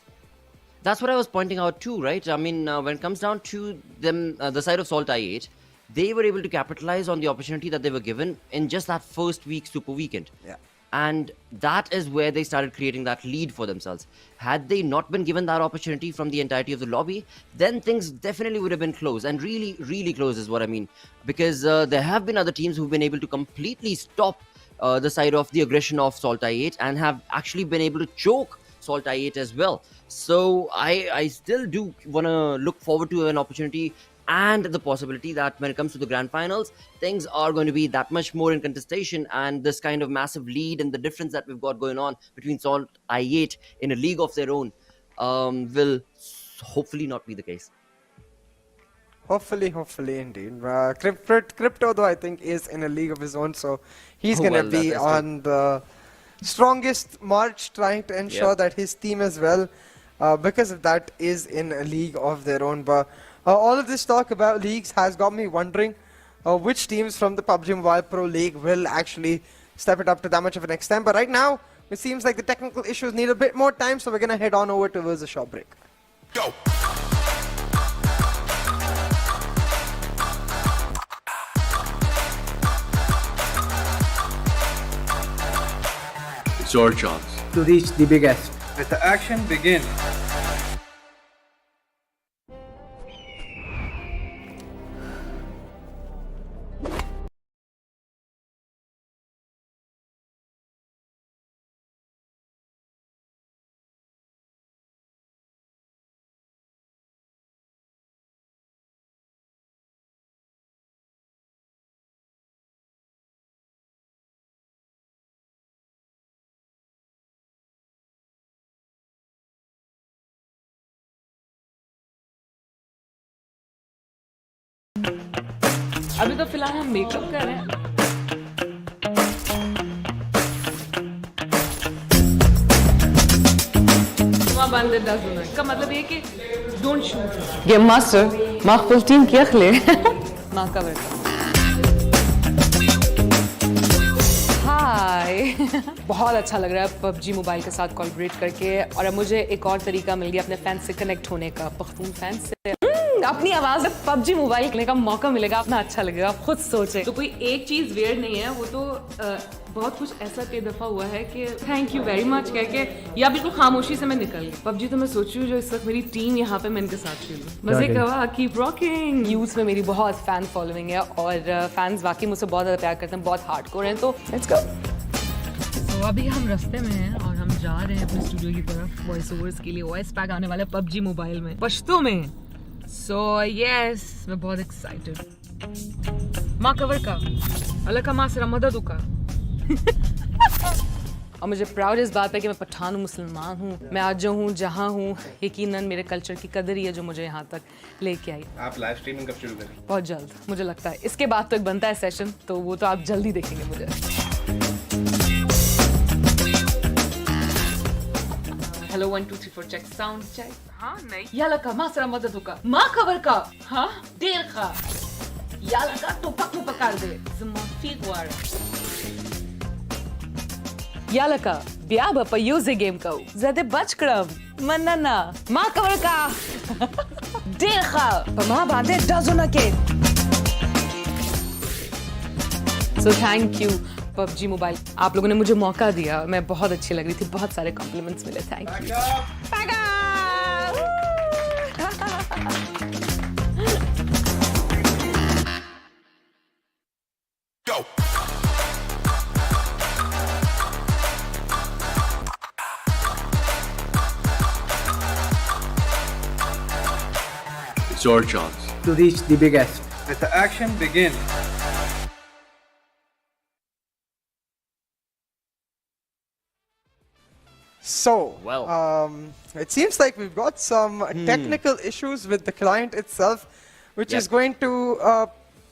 That's what I was pointing out too, right? I mean, when it comes down to them, the side of SALTxi8, they were able to capitalize on the opportunity that they were given in just that first week Super Weekend. Yeah. And that is where they started creating that lead for themselves. Had they not been given that opportunity from the entirety of the lobby, then things definitely would have been close, and really, really close is what I mean. Because there have been other teams who've been able to completely stop the side of the aggression of SALTxi8 and have actually been able to choke SALTxi8 as well. So I still do want to look forward to an opportunity and the possibility that when it comes to the grand finals, things are going to be that much more in contestation, and this kind of massive lead and the difference that we've got going on between SALTxi8 in a league of their own will hopefully not be the case. Hopefully indeed. Crypto though, I think, is in a league of his own, so he's going to be on the strongest march, trying to ensure that his team as well, because of that, is in a league of their own. But all of this talk about leagues has got me wondering which teams from the PUBG Mobile Pro League will actually step it up to that much of an extent. But right now, it seems like the technical issues need a bit more time, so we're going to head on over towards a short break. Go! It's your chance to reach the biggest. Let the action begin. अभी तो फिलहाल हम makeup कर रहे हैं. Bandit doesn't know. का मतलब ये कि don't shoot. Game master, mach full team क्या खले? माँ का बेटा. हाय. बहुत अच्छा लग रहा है PUBG मोबाइल के साथ कोलैबोरेट करके, और अब मुझे एक और तरीका मिल गया अपने फैंस से कनेक्ट होने का, पख्तून फैंस से. अपनी आवाज में PUBG मोबाइल खेलने का मौका मिलेगा, अपना अच्छा लगेगा, आप खुद सोचे. तो कोई एक चीज वियर्ड नहीं है, वो तो बहुत कुछ ऐसा कई दफ़ा हुआ है कि थैंक यू वेरी मच कह के या बिल्कुल खामोशी से मैं निकल गई। पबजी तो मैं सोच रही हूँ जो इस वक्त मेरी टीम यहाँ पे मैं इनके साथ खेलूँ। मजे का कीप रॉकिंग। यूथ में मेरी बहुत फैन फॉलोइंग है और फैंस वाकई मुझसे बहुत ज़्यादा प्यार करते हैं, बहुत हार्डकोर हैं। तो लेट्स गो। तो अभी हम रास्ते में हैं और हम जा रहे हैं अपने स्टूडियो की तरफ वॉइस ओवर्स के लिए। वॉइस पैक आने वाला है पबजी मोबाइल में पश्तो में। सो यस मैं बहुत एक्साइटेड। माँ कवर का अलग का माँ से मदद का और मुझे प्राउड इस बात है कि मैं पठान हूँ, मुसलमान हूँ। मैं आज जो हूँ जहाँ हूँ यकीनन मेरे कल्चर की कदर ही है जो मुझे यहाँ तक लेके आई। आप लाइव स्ट्रीमिंग कब शुरू करें? बहुत जल्द मुझे लगता है। इसके बाद तो एक बनता है सेशन, तो वो तो आप जल्दी देखेंगे मुझे। Hello 1 2 3 4 check sound check. हाँ नहीं याला का माँ सरा मदद का माँ खबर का हाँ देर का याला का तो पक में पकार दे ज़माफी वार याला का ब्याह बप्पा यूज़े गेम का ज़्यादा बच करम मनना माँ खबर का देर का माँ बांधे डज़ों के। So thank you PUBG mobile, आप लोगों ने मुझे मौका दिया, मैं बहुत अच्छी लग रही थी, बहुत सारे कॉम्प्लीमेंट्स मिले। Thank you. It's your chance to reach the biggest. Let the action begin. So, well, it seems like we've got some technical issues with the client itself, which is going to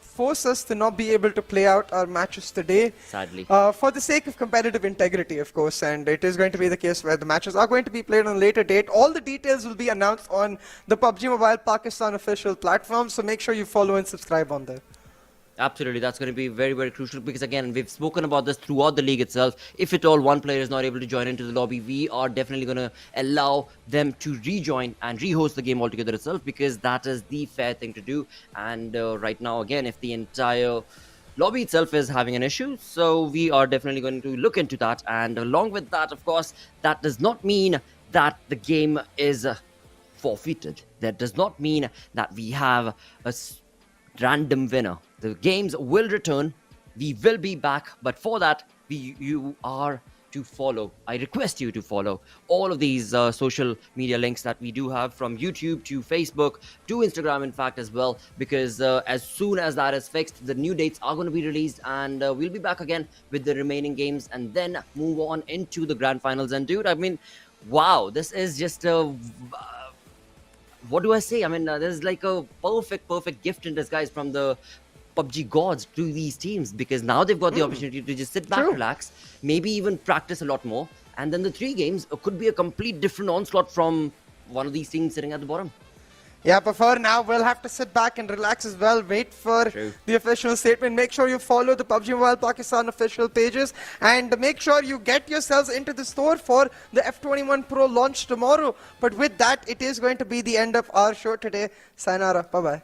force us to not be able to play out our matches today. Sadly. For the sake of competitive integrity, of course, and it is going to be the case where the matches are going to be played on a later date. All the details will be announced on the PUBG Mobile Pakistan official platform, so make sure you follow and subscribe on there. Absolutely, that's going to be very, very crucial because again, we've spoken about this throughout the league itself. If at all one player is not able to join into the lobby, we are definitely going to allow them to rejoin and rehost the game altogether itself because that is the fair thing to do. And right now, again, if the entire lobby itself is having an issue, so we are definitely going to look into that. And along with that, of course, that does not mean that the game is forfeited. That does not mean that we have a random winner. The games will return. We will be back. But for that, you are to follow. I request you to follow all of these social media links that we do have, from YouTube to Facebook to Instagram, in fact, as well. Because as soon as that is fixed, the new dates are going to be released. And we'll be back again with the remaining games and then move on into the grand finals. And dude, I mean, wow, this is just a... what do I say? I mean, there's like a perfect gift in disguise from the PUBG gods to these teams, because now they've got the opportunity to just sit back, relax, maybe even practice a lot more, and then the 3 games could be a complete different onslaught from one of these teams sitting at the bottom. Yeah, but for now, we'll have to sit back and relax as well, wait for the official statement. Make sure you follow the PUBG Mobile Pakistan official pages and make sure you get yourselves into the store for the F21 Pro launch tomorrow. But with that, it is going to be the end of our show today. Sayonara. Bye-bye.